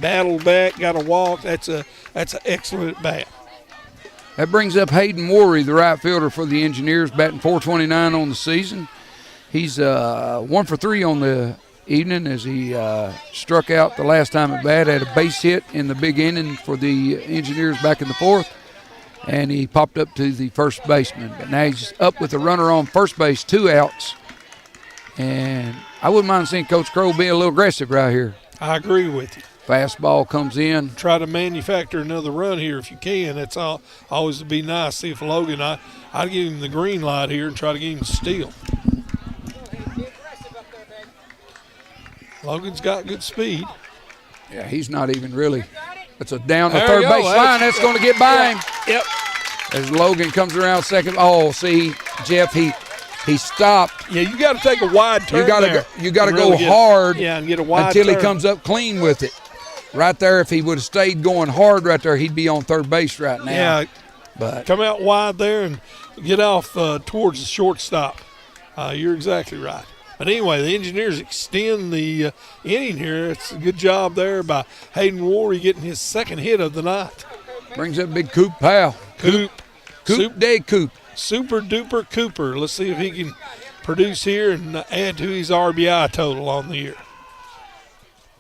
Battled back, got a walk. That's an excellent at bat. That brings up Hayden Worry, the right fielder for the Engineers, batting .429 on the season. He's 1 for 3 on the evening as he struck out the last time at bat, had a base hit in the big inning for the Engineers back in the 4th, and he popped up to the first baseman. But now he's up with a runner on first base, 2 outs. And I wouldn't mind seeing Coach Crow be a little aggressive right here. I agree with you. Fastball comes in. Try to manufacture another run here if you can. That's always to be nice. See if Logan, I'd give him the green light here and try to get him to steal. Logan's got good speed. Yeah, he's not even really. It's a down the third base line. That's going to get by him. Yep. As Logan comes around second. Oh, see, Jeff, he stopped. Yeah, you got to take a wide turn. You got to go hard. And get a wide until turn. He comes up clean with it. Right there, if he would have stayed going hard right there, he'd be on third base right now. Yeah, but come out wide there and get off towards the shortstop. You're exactly right. But anyway, the Engineers extend the inning here. It's a good job there by Hayden Worry getting his second hit of the night. Brings up big Coop Powell. Coop Day Coop. Super duper Cooper. Let's see if he can produce here and add to his RBI total on the year.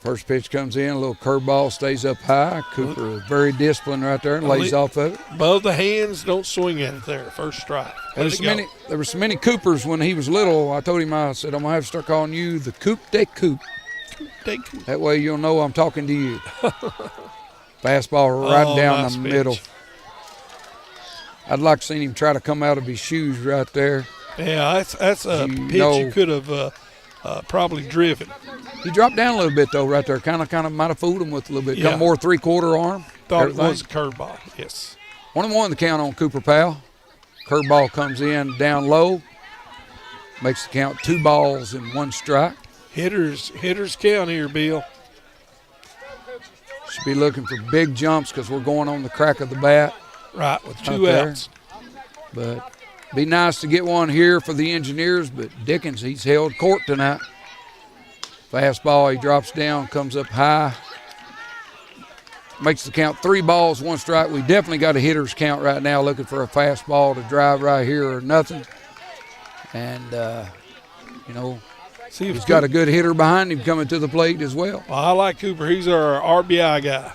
First pitch comes in, a little curveball, stays up high. Cooper is very disciplined right there and lays off of it. Above the hands, don't swing at it there. First strike. There were so many Coopers when he was little. I told him, I said, I'm going to have to start calling you the Coop de Coop. That way you'll know I'm talking to you. Fastball right down nice the pitch. middle. I'd like to see him try to come out of his shoes right there. Yeah, that's a pitch you could have probably driven. He dropped down a little bit, though, right there. Kind of might have fooled him with a little bit. Yeah. Come more three-quarter arm. Thought everything. it was a curveball, yes. 1-1 the count on Cooper Powell. Curveball comes in down low. Makes the count 2 balls and 1 strike. Hitters count here, Bill. Should be looking for big jumps because we're going on the crack of the bat. Right, with 2 there. outs. But be nice to get one here for the Engineers, but Dickens, he's held court tonight. Fastball, he drops down, comes up high. Makes the count 3 balls, 1 strike. We definitely got a hitter's count right now, looking for a fastball to drive right here or nothing. And, he's got a good hitter behind him coming to the plate as well. Well, I like Cooper. He's our RBI guy.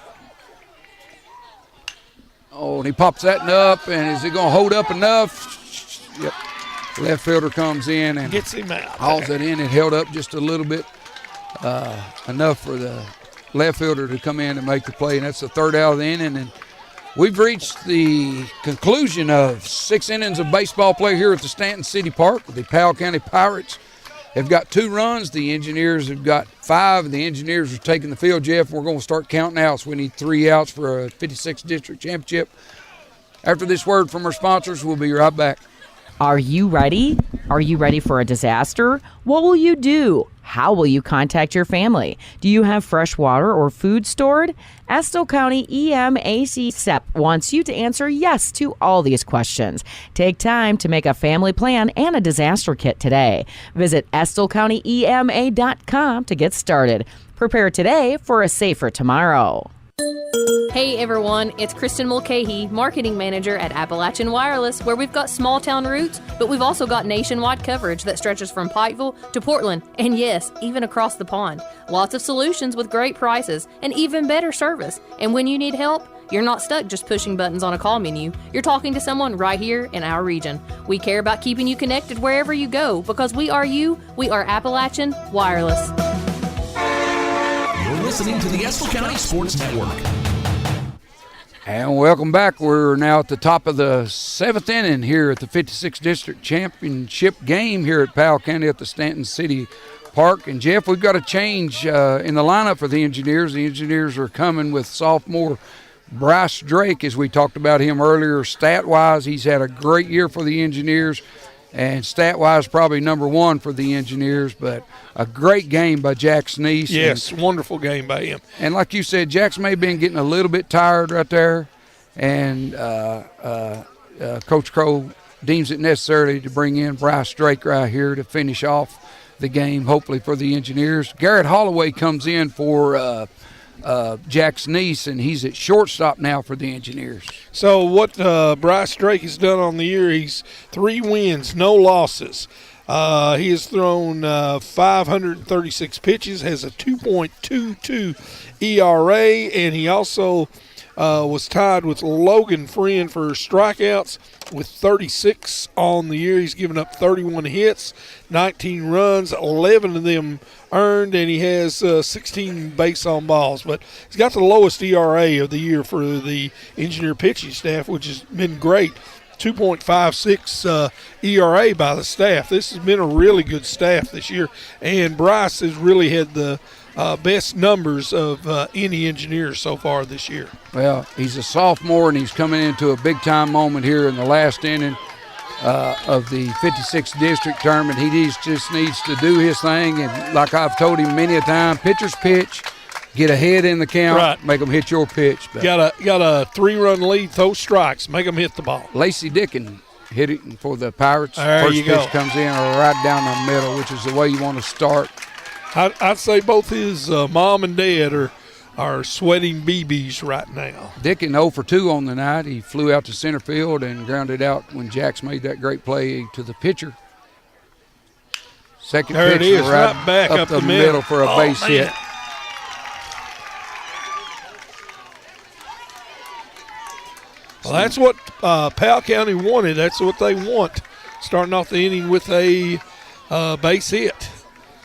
Oh, and he pops that up, and is he going to hold up enough? Yep. Left fielder comes in and gets him out. Hauls it in and held up just a little bit, enough for the left fielder to come in and make the play, and that's the 3rd out of the inning. And we've reached the conclusion of 6 innings of baseball play here at the Stanton City Park. The Powell County Pirates have got 2 runs. The Engineers have got 5. The Engineers are taking the field, Jeff. We're going to start counting outs. We need 3 outs for a 56th District Championship. After this word from our sponsors, we'll be right back. Are you ready? Are you ready for a disaster? What will you do? How will you contact your family? Do you have fresh water or food stored? Estill County EMAC SEP wants you to answer yes to all these questions. Take time to make a family plan and a disaster kit today. Visit EstillCountyEMA.com to get started. Prepare today for a safer tomorrow. Hey everyone, it's Kristen Mulcahy, Marketing Manager at Appalachian Wireless, where we've got small town roots, but we've also got nationwide coverage that stretches from Pikeville to Portland, and yes, even across the pond. Lots of solutions with great prices and even better service. And when you need help, you're not stuck just pushing buttons on a call menu. You're talking to someone right here in our region. We care about keeping you connected wherever you go because we are you. We are Appalachian Wireless. You're listening to the Estill County Sports Network. And welcome back. We're now at the top of the 7th inning here at the 56th District Championship game here at Powell County at the Stanton City Park. And, Jeff, we've got a change in the lineup for the Engineers. The Engineers are coming with sophomore Bryce Drake, as we talked about him earlier. Stat-wise, he's had a great year for the Engineers. And stat-wise, probably number 1 for the Engineers, but a great game by Jack Sneese. Yes, wonderful game by him. And like you said, Jack's may have been getting a little bit tired right there, and Coach Crow deems it necessary to bring in Bryce Drake right here to finish off the game, hopefully for the Engineers. Garrett Holloway comes in for Jack Sneese, and he's at shortstop now for the Engineers. So what Bryce Drake has done on the year, he's 3 wins, no losses. He has thrown 536 pitches, has a 2.22 ERA, and he also was tied with Logan Friend for strikeouts with 36 on the year. He's given up 31 hits, 19 runs, 11 of them earned, and he has 16 base on balls. But he's got the lowest ERA of the year for the Engineer pitching staff, which has been great. 2.56 ERA by the staff. This has been a really good staff this year, and Bryce has really had the best numbers of any Engineer so far this year. Well, he's a sophomore, and he's coming into a big-time moment here in the last inning of the 56th District tournament. He just needs to do his thing, and like I've told him many a time, pitchers pitch, get ahead in the count, right. Make them hit your pitch. But got a 3-run lead, throw strikes, make them hit the ball. Lacey Dickin hit it for the Pirates. There First you pitch go. comes in right down the middle, which is the way you want to start. I'd say both his mom and dad are sweating BBs right now. Dickin 0 for 2 on the night. He flew out to center field and grounded out when Jax made that great play to the pitcher. Second there pitch it is, right back up the middle for a base hit. Well, that's what Powell County wanted. That's what they want, starting off the inning with a base hit.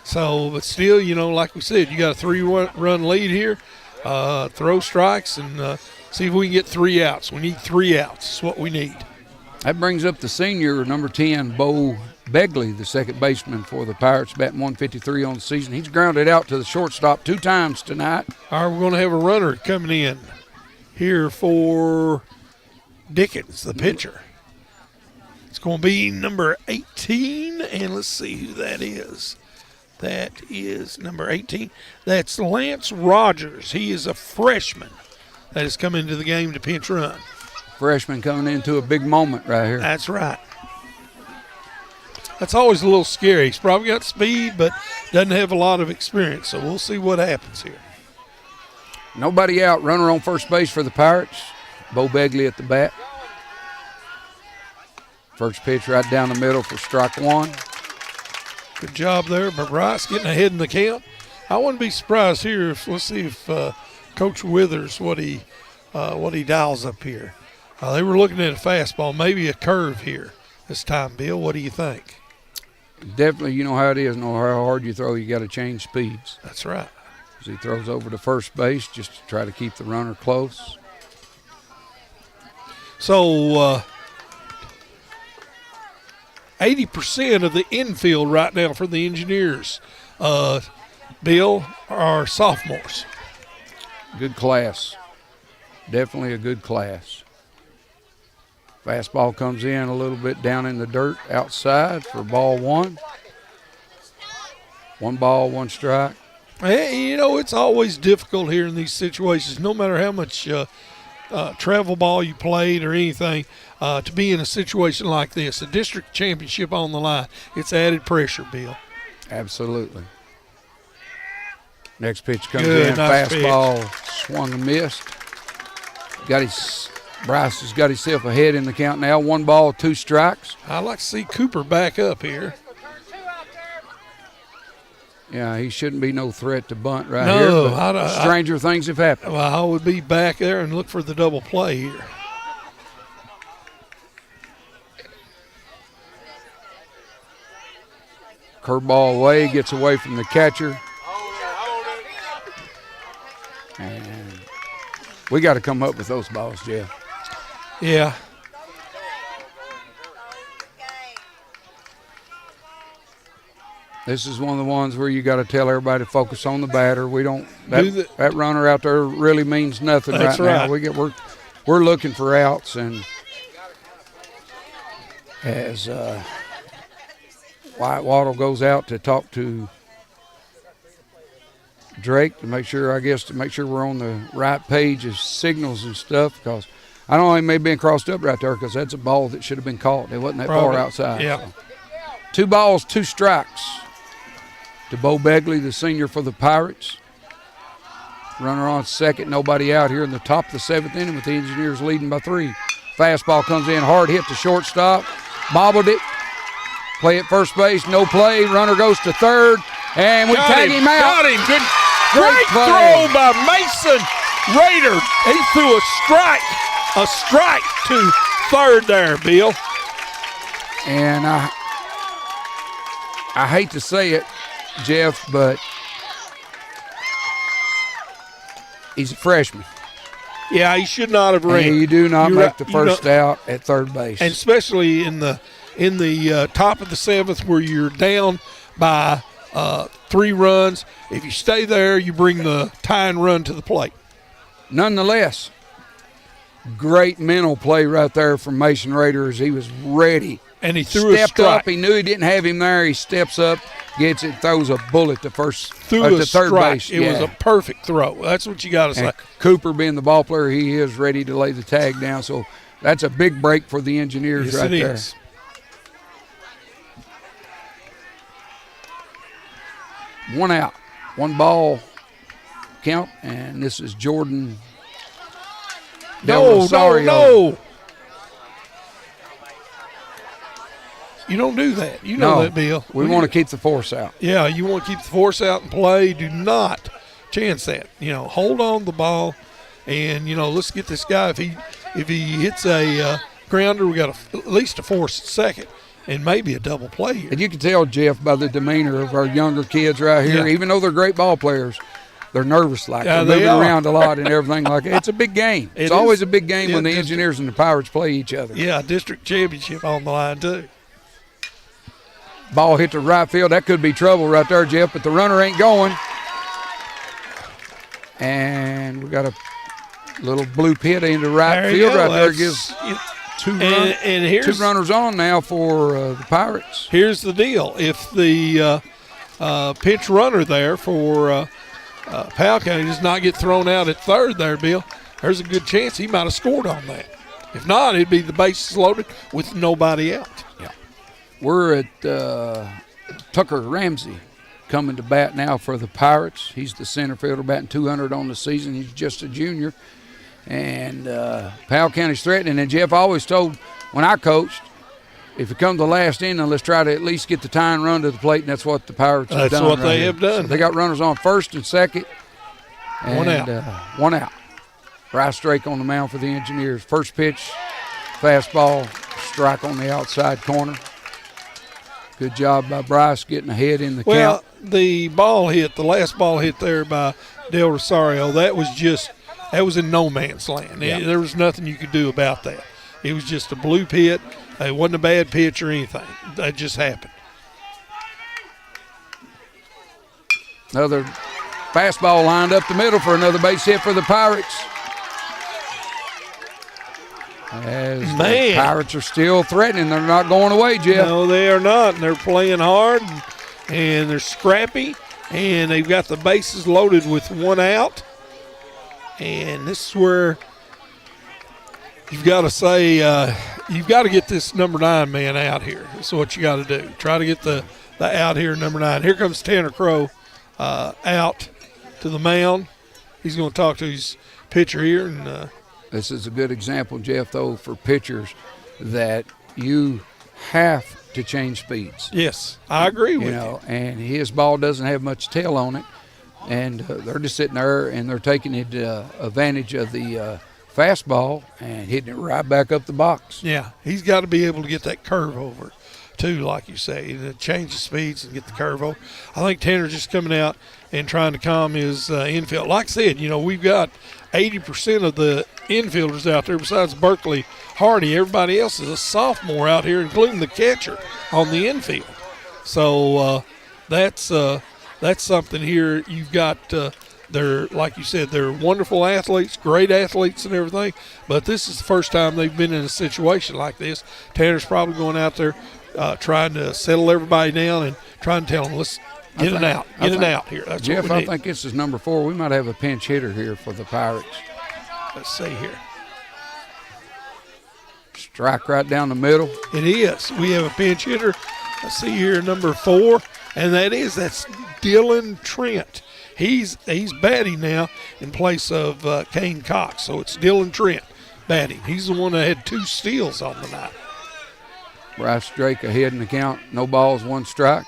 So, but still, like we said, you got a 3-run lead here. Throw strikes and see if we can get 3 outs. We need 3 outs. That's what we need. That brings up the senior, number 10, Bo Begley, the second baseman for the Pirates, batting 153 on the season. He's grounded out to the shortstop 2 times tonight. All right, we're going to have a runner coming in here for Dickens, the pitcher. It's going to be number 18, and let's see who that is. That is number 18. That's Lance Rogers. He is a freshman that has come into the game to pinch run. Freshman coming into a big moment right here. That's right. That's always a little scary. He's probably got speed, but doesn't have a lot of experience, so we'll see what happens here. Nobody out. Runner on first base for the Pirates. Bo Begley at the bat. First pitch right down the middle for strike 1. Good job there by Bryce getting ahead in the count. I wouldn't be surprised here if let's see if Coach Withers what he dials up here. They were looking at a fastball, maybe a curve here this time. Bill, what do you think? Definitely, you know how it is. No matter how hard you throw, you got to change speeds. That's right. As he throws over to first base just to try to keep the runner close. So 80% of the infield right now for the Engineers, Bill, are sophomores. Good class. Definitely a good class. Fastball comes in a little bit down in the dirt outside for ball 1. 1 ball, 1 strike. Hey, it's always difficult here in these situations, no matter how much travel ball you played or anything, to be in a situation like this. A district championship on the line. It's added pressure, Bill. Absolutely. Next pitch comes Good, in. nice Fastball pitch. Swung and missed. Bryce has got himself ahead in the count now. 1 ball, 2 strikes. I'd like to see Cooper back up here. Yeah, he shouldn't be no threat to bunt right No, here. But stranger things have happened. Well, I would be back there and look for the double play here. Curveball away, gets away from the catcher. And we got to come up with those balls, Jeff. Yeah. This is one of the ones where you got to tell everybody to focus on the batter. We don't. That runner out there really means nothing That's right now. right. We're looking for outs, and as Wyatt Waddle goes out to talk to Drake to make sure we're on the right page of signals and stuff, because I don't know, he may have been crossed up right there because that's a ball that should have been caught. It wasn't that far outside. Yeah. So. 2 balls, 2 strikes to Bo Begley, the senior for the Pirates. Runner on second, nobody out here in the top of the 7th inning with the Engineers leading by 3. Fastball comes in, hard hit to shortstop, bobbled it. Play at first base, no play. Runner goes to third, and we tag him out. Got him. Great throw by Mason Rader. He threw a strike to third there, Bill. And I hate to say it, Jeff, but he's a freshman. Yeah, he should not have ran. And you do not make the first out at third base, and especially in the top of the 7th where you're down by 3 runs. If you stay there, you bring the tying run to the plate. Nonetheless, great mental play right there from Mason Rader as he was ready. And he threw a strike. Up. He knew he didn't have him there. He steps up, gets it, throws a bullet to third base. It was a perfect throw. That's what you got to say. Cooper being the ball player, he is ready to lay the tag down. So that's a big break for the Engineers right there. Is. 1 out, 1 ball count, and this is Jordan. No. You don't do that. You know that, Bill. We want to keep the force out. Yeah, you want to keep the force out and play. Do not chance that. Hold on to the ball, and let's get this guy. If he hits a grounder, we got at least a force at second. and maybe a double play here. And you can tell, Jeff, by the demeanor of our younger kids right here, even though they're great ball players, they're nervous they're moving around a lot and everything like that. It's a big game. It's always a big game when the Engineers and the Pirates play each other. Yeah, district championship on the line too. Ball hit the right field. That could be trouble right there, Jeff, but the runner ain't going. And we got a little blue pit into right field right there. Gives two runners on now for the Pirates. Here's the deal. If the pinch runner there for Powell County does not get thrown out at third there, Bill, there's a good chance he might have scored on that. If not, it'd be the bases loaded with nobody out. Yeah. We're at Tucker Ramsey coming to bat now for the Pirates. He's the center fielder, batting .200 on the season. He's just a junior. And Powell County's threatening. And Jeff always told when I coached, if it comes to the last inning, let's try to at least get the tying run to the plate, and that's what the Pirates have done. That's what they have done. So they got runners on first and second. And, one out. Bryce Drake on the mound for the Engineers. First pitch, fastball, strike on the outside corner. Good job by Bryce getting ahead in the count. Well, the last ball hit there by Del Rosario, that was in no man's land. Yeah. There was nothing you could do about that. It was just a blue pit. It wasn't a bad pitch or anything. That just happened. Another fastball lined up the middle for another base hit for the Pirates. As the Pirates are still threatening. They're not going away, Jeff. No, they are not. And they're playing hard, and they're scrappy, and they've got the bases loaded with one out. And this is where you've got to say, you've got to get this number 9 man out here. That's what you got to do. Try to get the out here, number 9. Here comes Tanner Crow out to the mound. He's going to talk to his pitcher here. And this is a good example, Jeff, though, for pitchers that you have to change speeds. Yes, I agree with you. And his ball doesn't have much tail on it. And they're just sitting there, and they're taking advantage of the fastball and hitting it right back up the box. Yeah, he's got to be able to get that curve over, too, like you say, and change the speeds and get the curve over. I think Tanner's just coming out and trying to calm his infield. Like I said, we've got 80% of the infielders out there besides Berkeley Hardy. Everybody else is a sophomore out here, including the catcher on the infield. So that's something here. You've got they're, like you said, they're wonderful athletes, great athletes and everything, but this is the first time they've been in a situation like this. Tanner's probably going out there trying to settle everybody down and trying to tell them, let's get it out here. That's Jeff, what we need. I think this is number 4. We might have a pinch hitter here for the Pirates. Let's see here. Strike right down the middle. It is. We have a pinch hitter. Let's see here, number 4, and that's Dylan Trent. He's batting now in place of Kane Cox, so it's Dylan Trent batting. He's the one that had 2 steals on the night. Bryce Drake ahead in the count. No balls, 1 strike.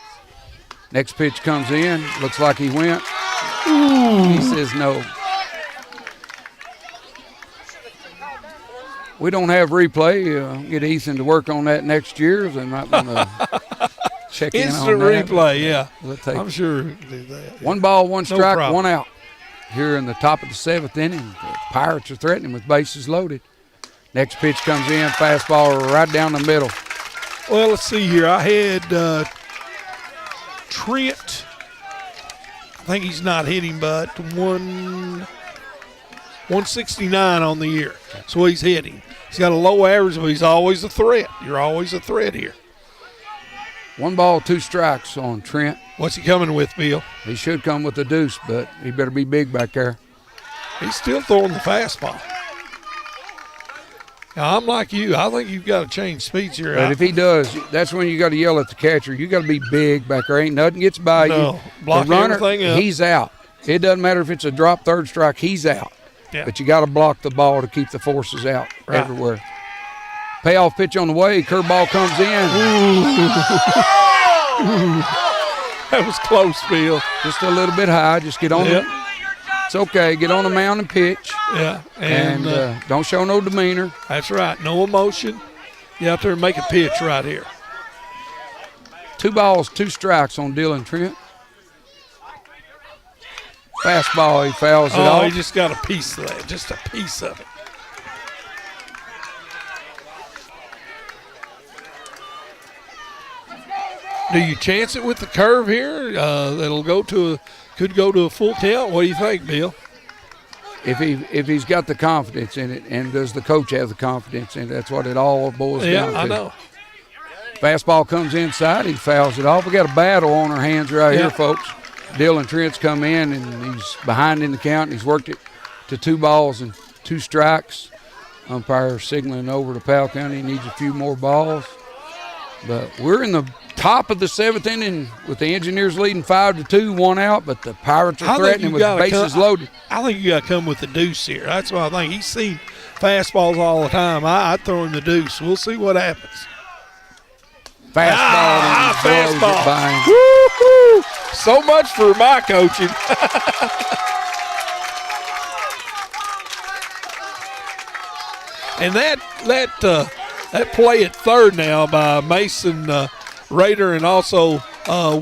Next pitch comes in. Looks like he went. Ooh. He says no. We don't have replay. Get Ethan to work on that next year. They're not going to check in on that. Instant replay, yeah. I'm sure we can do that. 1 ball, 1 strike, 1 out. Here in the top of the 7th inning, the Pirates are threatening with bases loaded. Next pitch comes in, fastball right down the middle. Well, let's see here. I had Trent. I think he's not hitting, but 169 on the year. So he's hitting. He's got a low average, but he's always a threat. You're always a threat here. 1 ball, 2 strikes on Trent. What's he coming with, Bill? He should come with a deuce, but he better be big back there. He's still throwing the fastball. Now, I'm like you. I think you've got to change speeds here. But if he does, that's when you got to yell at the catcher. You got to be big back there. Ain't nothing gets by you. Block the runner, everything up. He's out. It doesn't matter if it's a drop 3rd strike. He's out. Yeah. But you got to block the ball to keep the forces out everywhere. Payoff pitch on the way. Curveball comes in. That was close, Bill. Just a little bit high. Just get on it. It's okay. Get on the mound and pitch. Yeah. And don't show no demeanor. That's right. No emotion. Get out there and make a pitch right here. 2 balls, 2 strikes on Dylan Trent. Fastball, he fouls it off. Oh, he just got a piece of that, just a piece of it. Do you chance it with the curve here? That'll could go to a full count. What do you think, Bill? If he's got the confidence in it, and does the coach have the confidence in it? That's what it all boils down to. Yeah, I know. Fastball comes inside, he fouls it off. We got a battle on our hands right here, folks. Dylan Trent's come in, and he's behind in the count, and he's worked it to 2 balls and 2 strikes. Umpire signaling over to Powell County. He needs a few more balls. But we're in the top of the 7th inning with the Engineers leading 5-2, 1 out, but the Pirates are threatening with bases loaded. I think you got to come with the deuce here. That's what I think. He's seen fastballs all the time. I'd throw him the deuce. We'll see what happens. Fastball. Fastball. Woo-hoo! So much for my coaching. And that play at third now by Mason Rader and also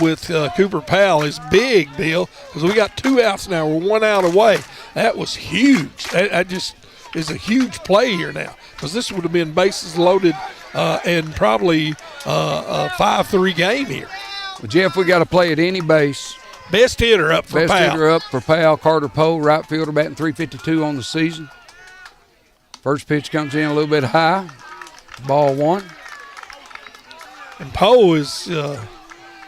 with Cooper Powell is big, Bill, because we got 2 outs now. We're 1 out away. That was huge. That just is a huge play here now, because this would have been bases loaded and probably a 5-3 game here. Well, Jeff, we got to play at any base. Best hitter up for Powell. Best hitter up for Powell, Carter Poe, right fielder, batting .352 on the season. First pitch comes in a little bit high. Ball 1. And Poe is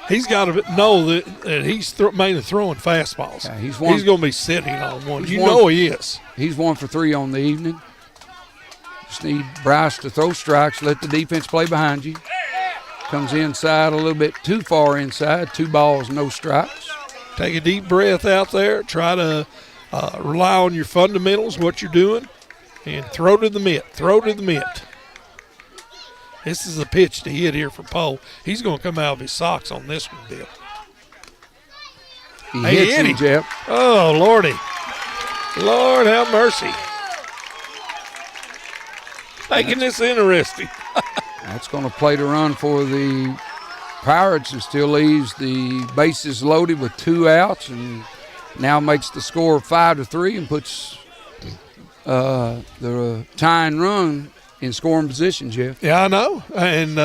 he's got to know that he's mainly throwing fastballs. Yeah, he's going to be sitting on one. You know he is. He's 1 for 3 on the evening. Just need Bryce to throw strikes, let the defense play behind you. Comes inside a little bit too far inside. 2 balls, no strikes. Take a deep breath out there. Try to rely on your fundamentals, what you're doing, and throw to the mitt. Throw to the mitt. This is a pitch to hit here for Poe. He's going to come out of his socks on this one, Bill. He hits him, Jeff. Oh, Lordy. Lord have mercy. Making this interesting. That's going to play the run for the Pirates and still leaves the bases loaded with 2 outs and now makes the score 5-3 and puts the tying run in scoring position, Jeff. Yeah, I know. And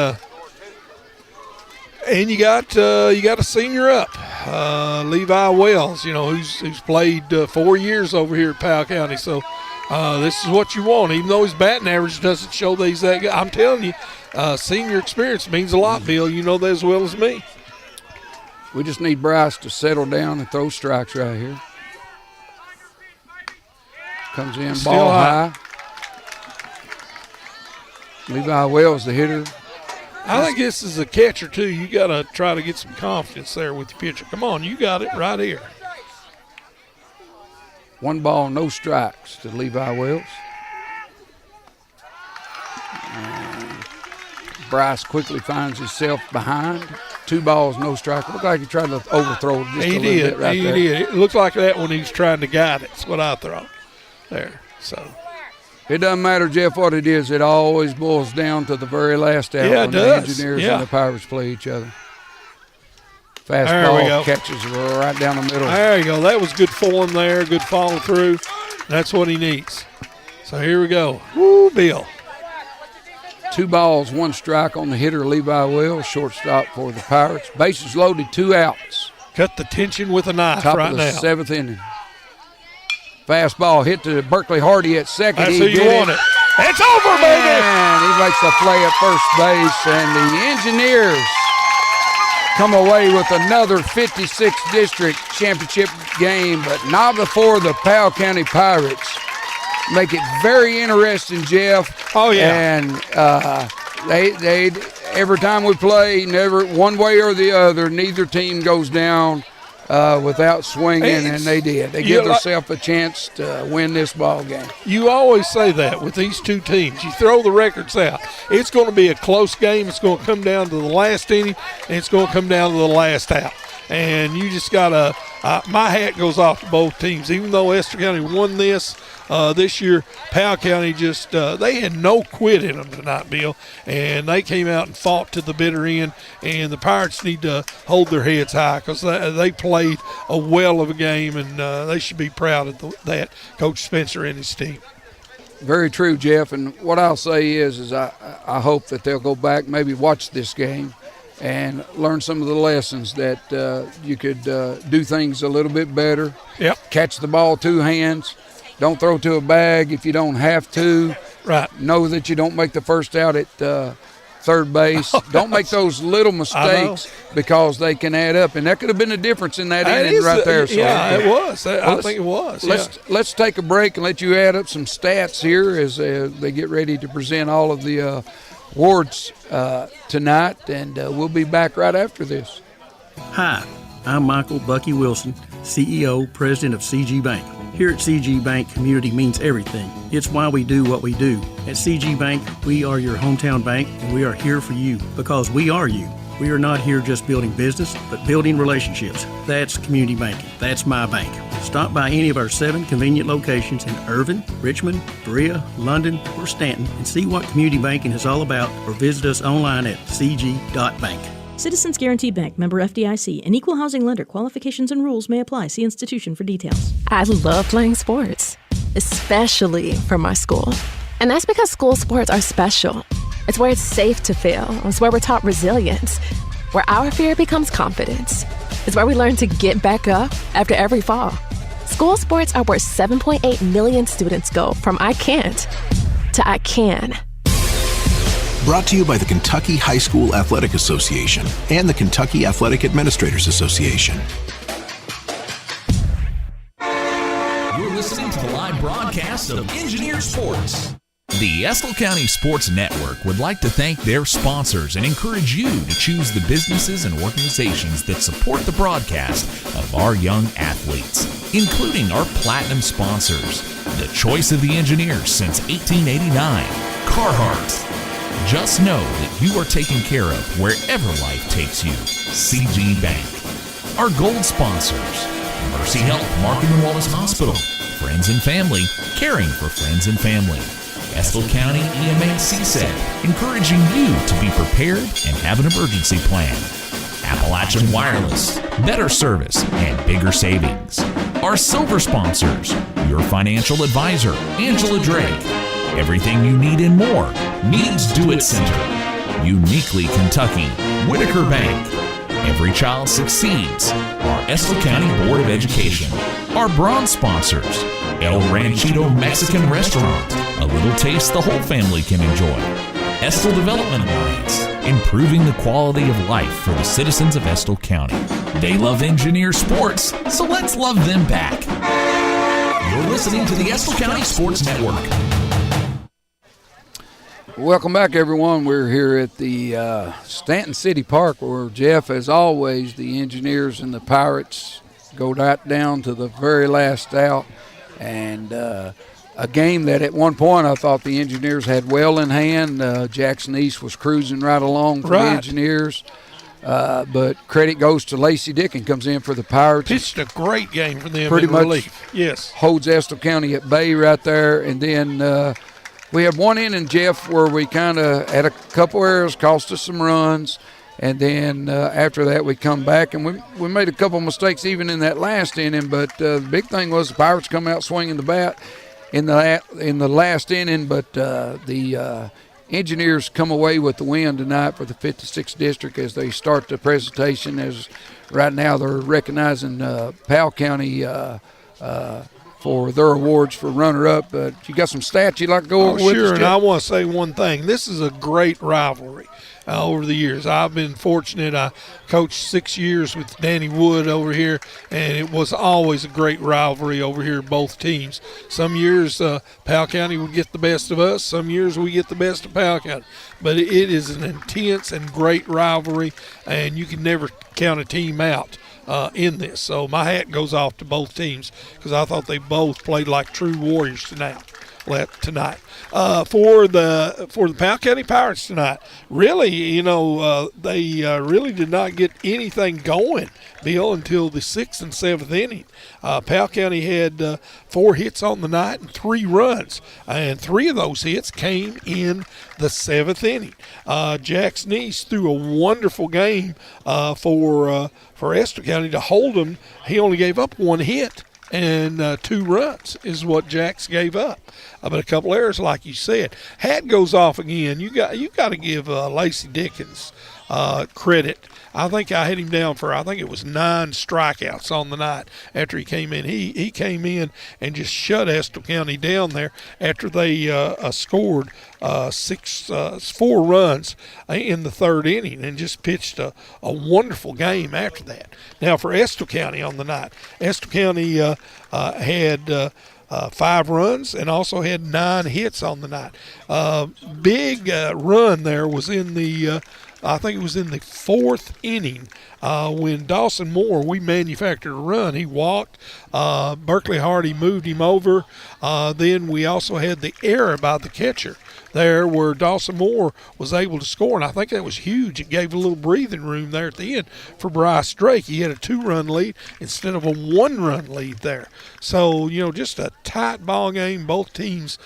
you got a senior up, Levi Wells, who's played 4 years over here at Powell County. So this is what you want, even though his batting average doesn't show that he's that good. I'm telling you, senior experience means a lot, Bill. You know that as well as me. We just need Bryce to settle down and throw strikes right here. Comes in, Still ball high. Levi Wells, the hitter. I think this is a catcher, too. You got to try to get some confidence there with your pitcher. Come on, you got it right here. 1 ball, no strikes to Levi Wells. And Bryce quickly finds himself behind. 2 balls, no strike. Looked like he tried to overthrow it just a little bit right there. He did. It looked like that when he was trying to guide it. That's what I thought there. So it doesn't matter, Jeff, what it is. It always boils down to the very last out when the Engineers and the Pirates play each other. Fastball catches right down the middle. There you go. That was good form there, good follow through. That's what he needs. So here we go. Woo, Bill. 2 balls, 1 strike on the hitter, Levi Wells, shortstop for the Pirates. Bases loaded, 2 outs. Cut the tension with a knife Top right of the now. 7th inning. Fastball hit to Berkeley Hardy at second. That's who you want it. It's over, baby. And he makes a play at first base, and the Engineers come away with another 56th District Championship game, but not before the Powell County Pirates make it very interesting, Jeff. Oh, yeah. And they every time we play, never one way or the other, neither team goes down without swinging, and they did. They give themselves a chance to win this ball game. You always say that with these two teams. You throw the records out. It's going to be a close game. It's going to come down to the last inning, and it's going to come down to the last out. And you just got to my hat goes off to both teams. Even though Estill County won this, This year, Powell County just they had no quit in them tonight, Bill, and they came out and fought to the bitter end. And the Pirates need to hold their heads high because they played a well of a game, and they should be proud of that, Coach Spencer and his team. Very true, Jeff. And what I'll say is I hope that they'll go back, maybe watch this game, and learn some of the lessons that you could do things a little bit better. Yep. Catch the ball 2 hands. Don't throw to a bag if you don't have to. Right. Know that you don't make the first out at third base. Don't make those little mistakes because they can add up. And that could have been the difference in that inning right there. So, yeah, it was. I think it was. Let's take a break and let you add up some stats here as they get ready to present all of the awards tonight, and we'll be back right after this. Hi, I'm Michael Bucky Wilson, CEO, President of CG Bank. Here at CG Bank, community means everything. It's why we do what we do. At CG Bank, we are your hometown bank, and we are here for you because we are you. We are not here just building business, but building relationships. That's community banking. That's my bank. Stop by any of our 7 convenient locations in Irvin, Richmond, Berea, London, or Stanton and see what community banking is all about, or visit us online at cg.bank. Citizens Guaranty Bank, member FDIC, an equal housing lender. Qualifications and rules may apply. See institution for details. I love playing sports, especially for my school. And that's because school sports are special. It's where it's safe to fail. It's where we're taught resilience, where our fear becomes confidence. It's where we learn to get back up after every fall. School sports are where 7.8 million students go from I can't to I can. Brought to you by the Kentucky High School Athletic Association and the Kentucky Athletic Administrators Association. You're listening to the live broadcast of Engineer Sports. The Estill County Sports Network would like to thank their sponsors and encourage you to choose the businesses and organizations that support the broadcast of our young athletes, including our platinum sponsors, the choice of the engineers since 1889, Carhartt. Just know that you are taken care of wherever life takes you. CG Bank. Our gold sponsors, Mercy Health, Marcum Wallace Hospital, Friends and Family, caring for friends and family. Estill County EMA CSED, encouraging you to be prepared and have an emergency plan. Appalachian Wireless, better service and bigger savings. Our silver sponsors, your financial advisor, Angela Drake. Everything you need and more. Needs Do It Center. Uniquely Kentucky. Whitaker Bank. Every child succeeds. Our Estill County Board of Education. Our bronze sponsors. El Ranchito Mexican Restaurant. A little taste the whole family can enjoy. Estill Development Alliance. Improving the quality of life for the citizens of Estill County. They love engineer sports, so let's love them back. You're listening to the Estill County Sports Network. Welcome back, everyone. We're here at the Stanton City Park where, Jeff, as always, the Engineers and the Pirates go right down to the very last out. And a game that at one point I thought the Engineers had well in hand. Jackson East was cruising right along for the Engineers. But credit goes to Lacey Dickon, comes in for the Pirates. Pitched a great game for them pretty in much relief. Yes. Holds Estill County at bay right there. And then we had one inning, Jeff, where we kind of had a couple errors, cost us some runs. And then after that, we come back, and we made a couple mistakes even in that last inning. But the big thing was the Pirates come out swinging the bat in the last inning. But the Engineers come away with the win tonight for the 56th District as they start the presentation. As right now they're recognizing Powell County for their awards for runner-up. But you got some stats you'd like to go over with us, Sure, Jeff? and I want to say one thing. This is a great rivalry. Over the years, I've been fortunate. I coached 6 years with Danny Wood over here, and it was always a great rivalry over here, both teams. Some years Powell County would get the best of us. Some years we get the best of Powell County. But it is an intense and great rivalry, and you can never count a team out in this. So my hat goes off to both teams because I thought they both played like true warriors tonight. tonight. For the Powell County Pirates tonight, really, they really did not get anything going, Bill, until the 6th and 7th inning. Powell County had 4 hits on the night and 3 runs, and 3 of those hits came in the 7th inning. Jackson East threw a wonderful game for Estill County to hold them. He only gave up 1 hit and 2 runs is what Jacks gave up. But a couple errors, like you said. Hat goes off again. You got to give Lacey Dickens credit. I think I had him down for, I think it was 9 strikeouts on the night after he came in. He came in and just shut Estill County down there after they scored 4 runs in the 3rd inning and just pitched a wonderful game after that. Now for Estill County on the night, Estill County had 5 runs and also had 9 hits on the night. Big run there was in the I think it was in the 4th inning when Dawson Moore, we manufactured a run. He walked. Berkeley Hardy moved him over. Then we also had the error by the catcher there where Dawson Moore was able to score, and I think that was huge. It gave a little breathing room there at the end for Bryce Drake. He had a 2-run lead instead of a 1-run lead there. So, just a tight ball game. Both teams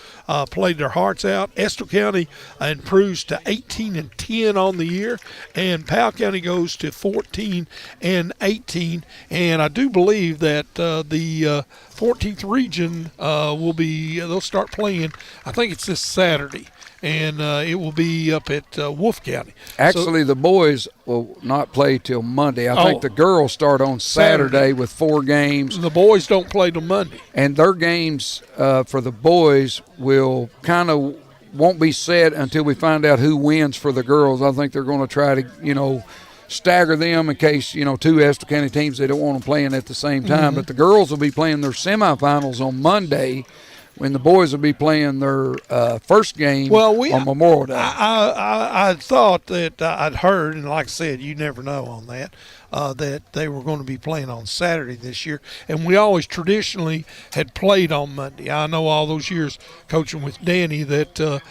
played their hearts out. Estill County improves to 18-10 on the year, and Powell County goes to 14-18. And I do believe that the 14th region they'll start playing, I think it's this Saturday, and it will be up at Wolf County. Actually, the boys will not play till Monday. I think the girls start on Saturday with 4 games. The boys don't play till Monday. And their games for the boys will won't be set until we find out who wins for the girls. I think they're going to try to, stagger them in case, 2 Estill County teams, they don't want them playing at the same time. Mm-hmm. But the girls will be playing their semifinals on Monday, when the boys will be playing their first game on Memorial Day. I thought that I'd heard, and like I said, you never know on that, that they were going to be playing on Saturday this year. And we always traditionally had played on Monday. I know all those years coaching with Danny that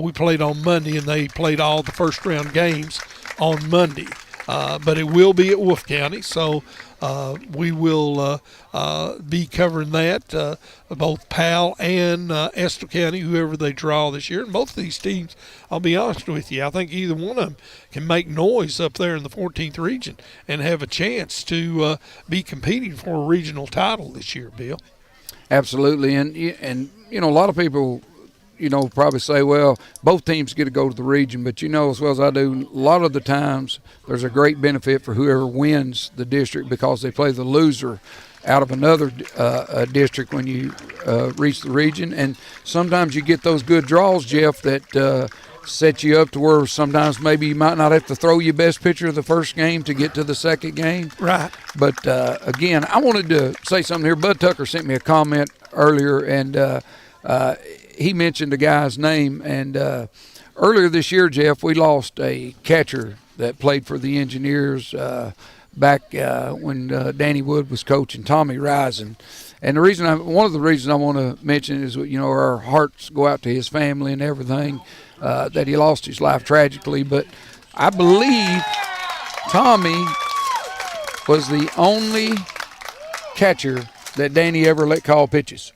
we played on Monday, and they played all the first-round games on Monday. But it will be at Wolf County, so we will be covering that, both Powell and Estill County, whoever they draw this year. And both of these teams, I'll be honest with you, I think either one of them can make noise up there in the 14th region and have a chance to be competing for a regional title this year, Bill. Absolutely, and a lot of people probably say, well, both teams get to go to the region, but as well as I do, a lot of the times there's a great benefit for whoever wins the district because they play the loser out of another district when you reach the region. And sometimes you get those good draws, Jeff, that set you up to where sometimes maybe you might not have to throw your best pitcher the first game to get to the second game. Right. But, again, I wanted to say something here. Bud Tucker sent me a comment earlier, and he mentioned a guy's name, and earlier this year, Jeff, we lost a catcher that played for the Engineers back when Danny Wood was coaching, Tommy Risen. And one of the reasons I want to mention is, our hearts go out to his family and everything, that he lost his life tragically. But I believe Tommy was the only catcher that Danny ever let call pitches.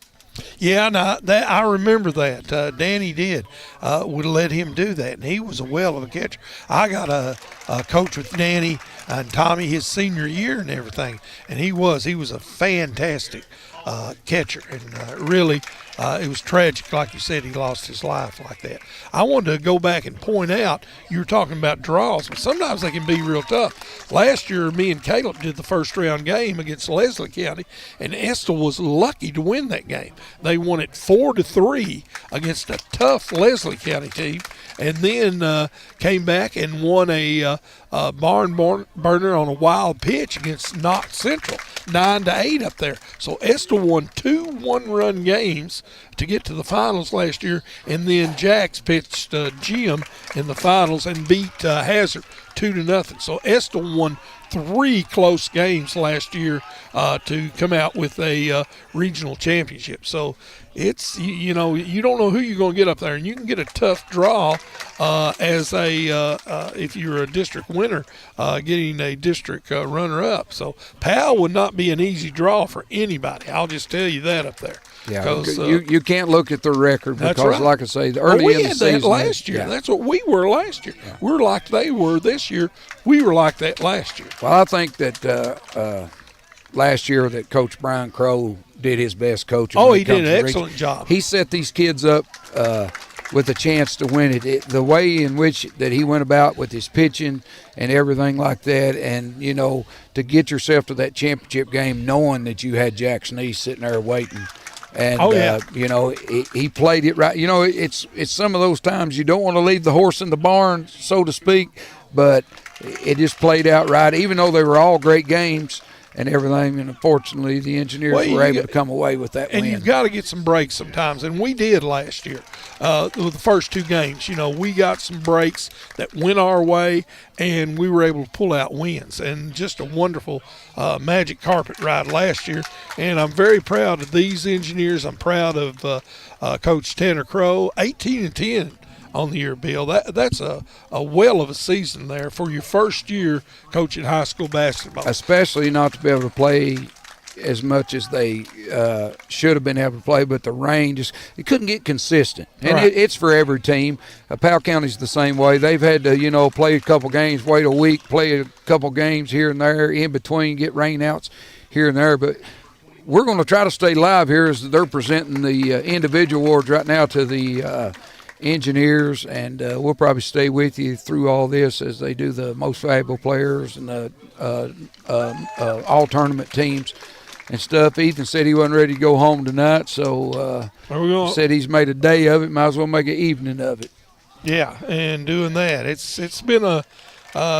Yeah, I remember that. Danny would let him do that, and he was a well of a catcher. I got a coach with Danny and Tommy his senior year and everything, and he was a fantastic catcher, and really it was tragic, like you said, he lost his life like that. I wanted to go back and point out, you were talking about draws, but sometimes they can be real tough. Last year, me and Caleb did the first-round game against Leslie County, and Estill was lucky to win that game. They won it 4-3 against a tough Leslie County team, and then came back and won a barn burner on a wild pitch against Knox Central, 9-8 up there. So Estill won 2 one-run games to get to the finals last year, and then Jacks pitched Jim in the finals and beat Hazard 2-0. So Estill won 3 close games last year to come out with a regional championship. So it's, you know, you don't know who you're going to get up there, and you can get a tough draw as if you're a district winner, getting a district runner-up. So Powell would not be an easy draw for anybody. I'll just tell you that up there. Yeah, you can't look at the record because, right. like I say, the early in the season. We had that last year. Yeah. That's what we were last year. Yeah. We're like they were this year. We were like that last year. Well, I think that last year that Coach Brian Crow did his best coaching. Oh, he did an excellent job. He set these kids up with a chance to win it. The way in which that he went about with his pitching and everything like that, and, you know, to get yourself to that championship game knowing that you had Jackson East sitting there waiting. And, you know, he played it right. You know, it's some of those times you don't want to leave the horse in the barn, so to speak, but it just played out right, even though they were all great games and everything. And unfortunately, the Engineers were able to come away with that win. And you've got to get some breaks sometimes, and we did last year. With the first 2 games, you know, we got some breaks that went our way, and we were able to pull out wins. And just a wonderful magic carpet ride last year. And I'm very proud of these Engineers. I'm proud of Coach Tanner Crow, 18-10 on the year, Bill. That's a well of a season there for your first year coaching high school basketball. Especially not to be able to play as much as they should have been able to play, but the rain it couldn't get consistent. And right. It's for every team. Powell County's the same way. They've had to, you know, play a couple games, wait a week, play a couple games here and there, in between, get rain outs here and there. But we're going to try to stay live here as they're presenting the individual awards right now to the Engineers, and we'll probably stay with you through all this as they do the most valuable players and the all tournament teams and stuff. Ethan said he wasn't ready to go home tonight, so said he's made a day of it. Might as well make an evening of it. Yeah, and doing that, it's been a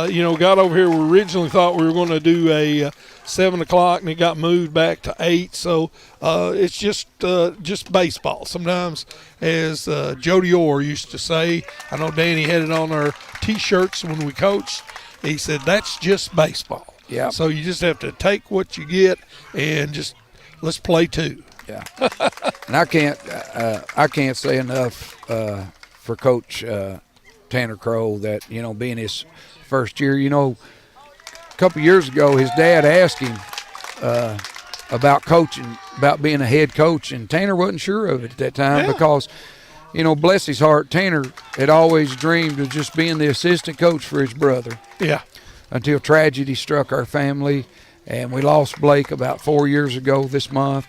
you know, got over here. We originally thought we were going to do a 7 o'clock, and it got moved back to 8. So it's just baseball. Sometimes, as Jody Orr used to say, I know Danny had it on our T-shirts when we coached. He said that's just baseball. Yeah. So you just have to take what you get and just let's play 2. Yeah. And I can't say enough for Coach Tanner Crow that, you know, being his first year, you know, a couple years ago his dad asked him about coaching, about being a head coach, and Tanner wasn't sure of it at that time because, you know, bless his heart, Tanner had always dreamed of just being the assistant coach for his brother. Yeah. Until tragedy struck our family, and we lost Blake about 4 years ago this month.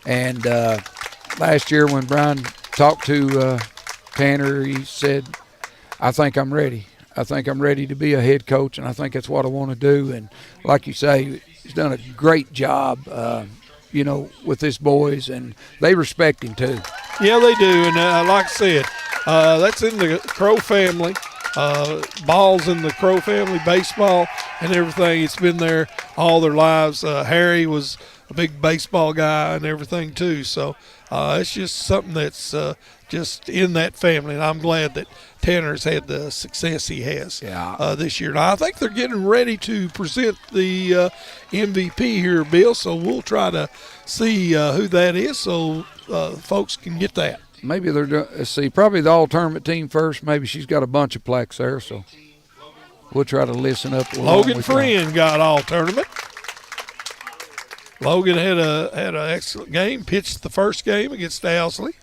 And last year when Brian talked to Tanner, he said, I think I'm ready. I think I'm ready to be a head coach, and I think that's what I want to do. And like you say, he's done a great job, you know, with his boys, and they respect him too. Yeah, they do. And like I said, that's in the Crow family. Ball's in the Crow family, baseball and everything. It's been there all their lives. Harry was a big baseball guy and everything too. So it's just something that's just in that family, and I'm glad that Tanner's had the success he has this year. Now, I think they're getting ready to present the MVP here, Bill, so we'll try to see who that is so folks can get that. Maybe they're let's see, probably the all-tournament team first. Maybe she's got a bunch of plaques there, so we'll try to listen up. Logan Friend got all-tournament. Logan had an excellent game, pitched the first game against Owsley.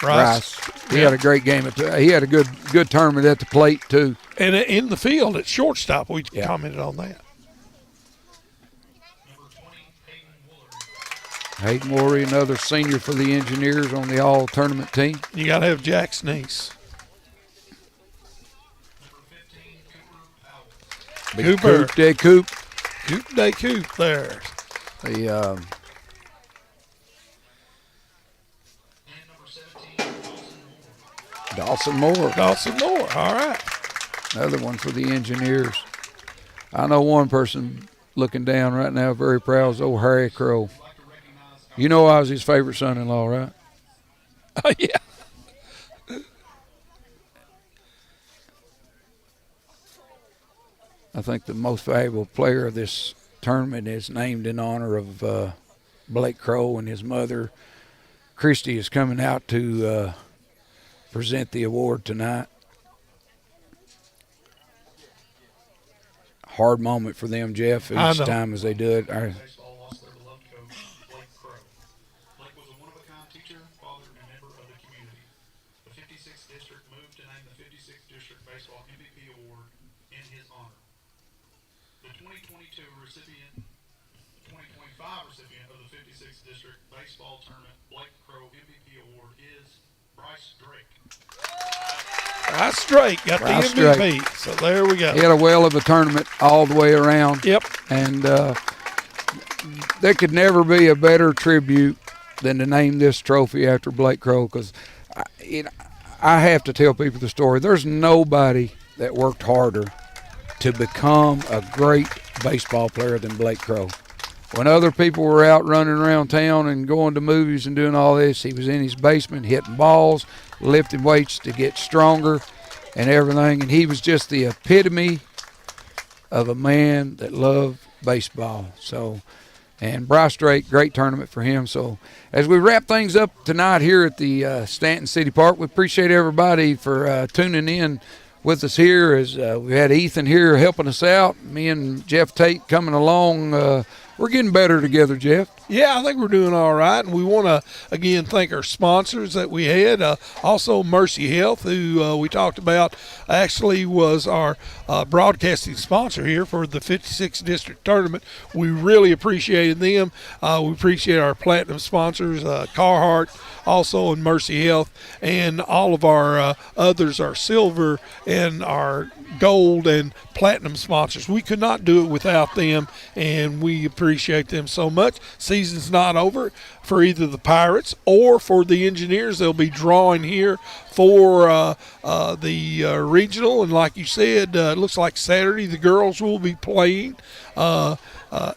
Rice. He had a great game. He had a good tournament at the plate, too. And in the field at shortstop, we commented on that. Hayden Worry, another senior for the Engineers on the all-tournament team. You got to have Jack's niece. Cooper. Coop de Coop. Coop de Coop there. The Dawson Moore. Dawson Moore, all right. Another one for the Engineers. I know one person looking down right now very proud is old Harry Crow. You know I was his favorite son-in-law, right? Oh, yeah. I think the most valuable player of this tournament is named in honor of Blake Crow, and his mother, Christy, is coming out to present the award tonight. Hard moment for them, Jeff, each time as they do it. Bryce Drake got the MVP. So there we go. He had a well of a tournament all the way around. Yep. And there could never be a better tribute than to name this trophy after Blake Crow, because I have to tell people the story. There's nobody that worked harder to become a great baseball player than Blake Crow. When other people were out running around town and going to movies and doing all this, he was in his basement hitting balls, lifting weights to get stronger and everything. And he was just the epitome of a man that loved baseball. So, and Bryce Drake, great tournament for him. So as we wrap things up tonight here at the Stanton City Park, we appreciate everybody for tuning in with us here. As we had Ethan here helping us out, me and Jeff Tate coming along. We're getting better together, Jeff. Yeah, I think we're doing all right. And we want to, again, thank our sponsors that we had. Also, Mercy Health, who we talked about, actually was our broadcasting sponsor here for the 56th District Tournament. We really appreciated them. We appreciate our platinum sponsors, Carhartt, also, and Mercy Health. And all of our others, our silver and our gold and platinum sponsors. We could not do it without them, and we appreciate them so much. Season's not over for either the Pirates or for the Engineers. They'll be drawing here for the regional, and like you said, it looks like Saturday the girls will be playing.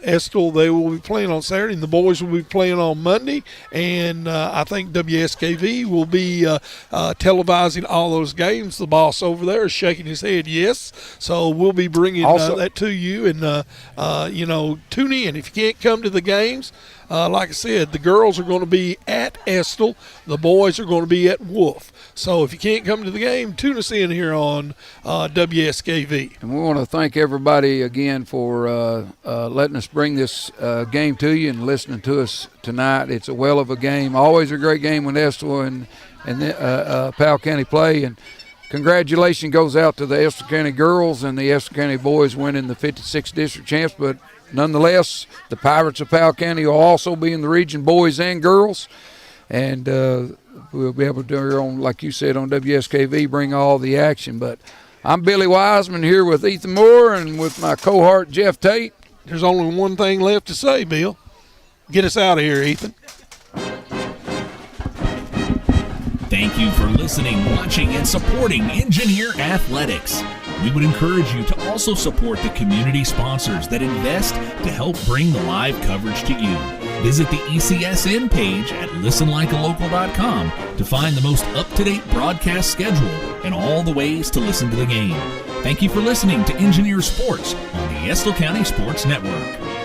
Estill, they will be playing on Saturday, and the boys will be playing on Monday. And I think WSKV will be televising all those games. The boss over there is shaking his head yes. So we'll be bringing that to you. And, tune in. If you can't come to the games, like I said, the girls are going to be at Estill. The boys are going to be at Wolf. So if you can't come to the game, tune us in here on WSKV. And we want to thank everybody again for letting us bring this game to you and listening to us tonight. It's a well of a game. Always a great game when Estill and Powell County play. And congratulations goes out to the Estill County girls and the Estill County boys winning the 56th District champs. But nonetheless, the Pirates of Powell County will also be in the region, boys and girls. And we'll be able to do our own, like you said, on WSKV, bring all the action. But I'm Billy Wiseman here with Ethan Moore and with my cohort, Jeff Tate. There's only one thing left to say, Bill. Get us out of here, Ethan. Thank you for listening, watching, and supporting Engineer Athletics. We would encourage you to also support the community sponsors that invest to help bring the live coverage to you. Visit the ECSN page at listenlikealocal.com to find the most up-to-date broadcast schedule and all the ways to listen to the game. Thank you for listening to Engineer Sports on the Estill County Sports Network.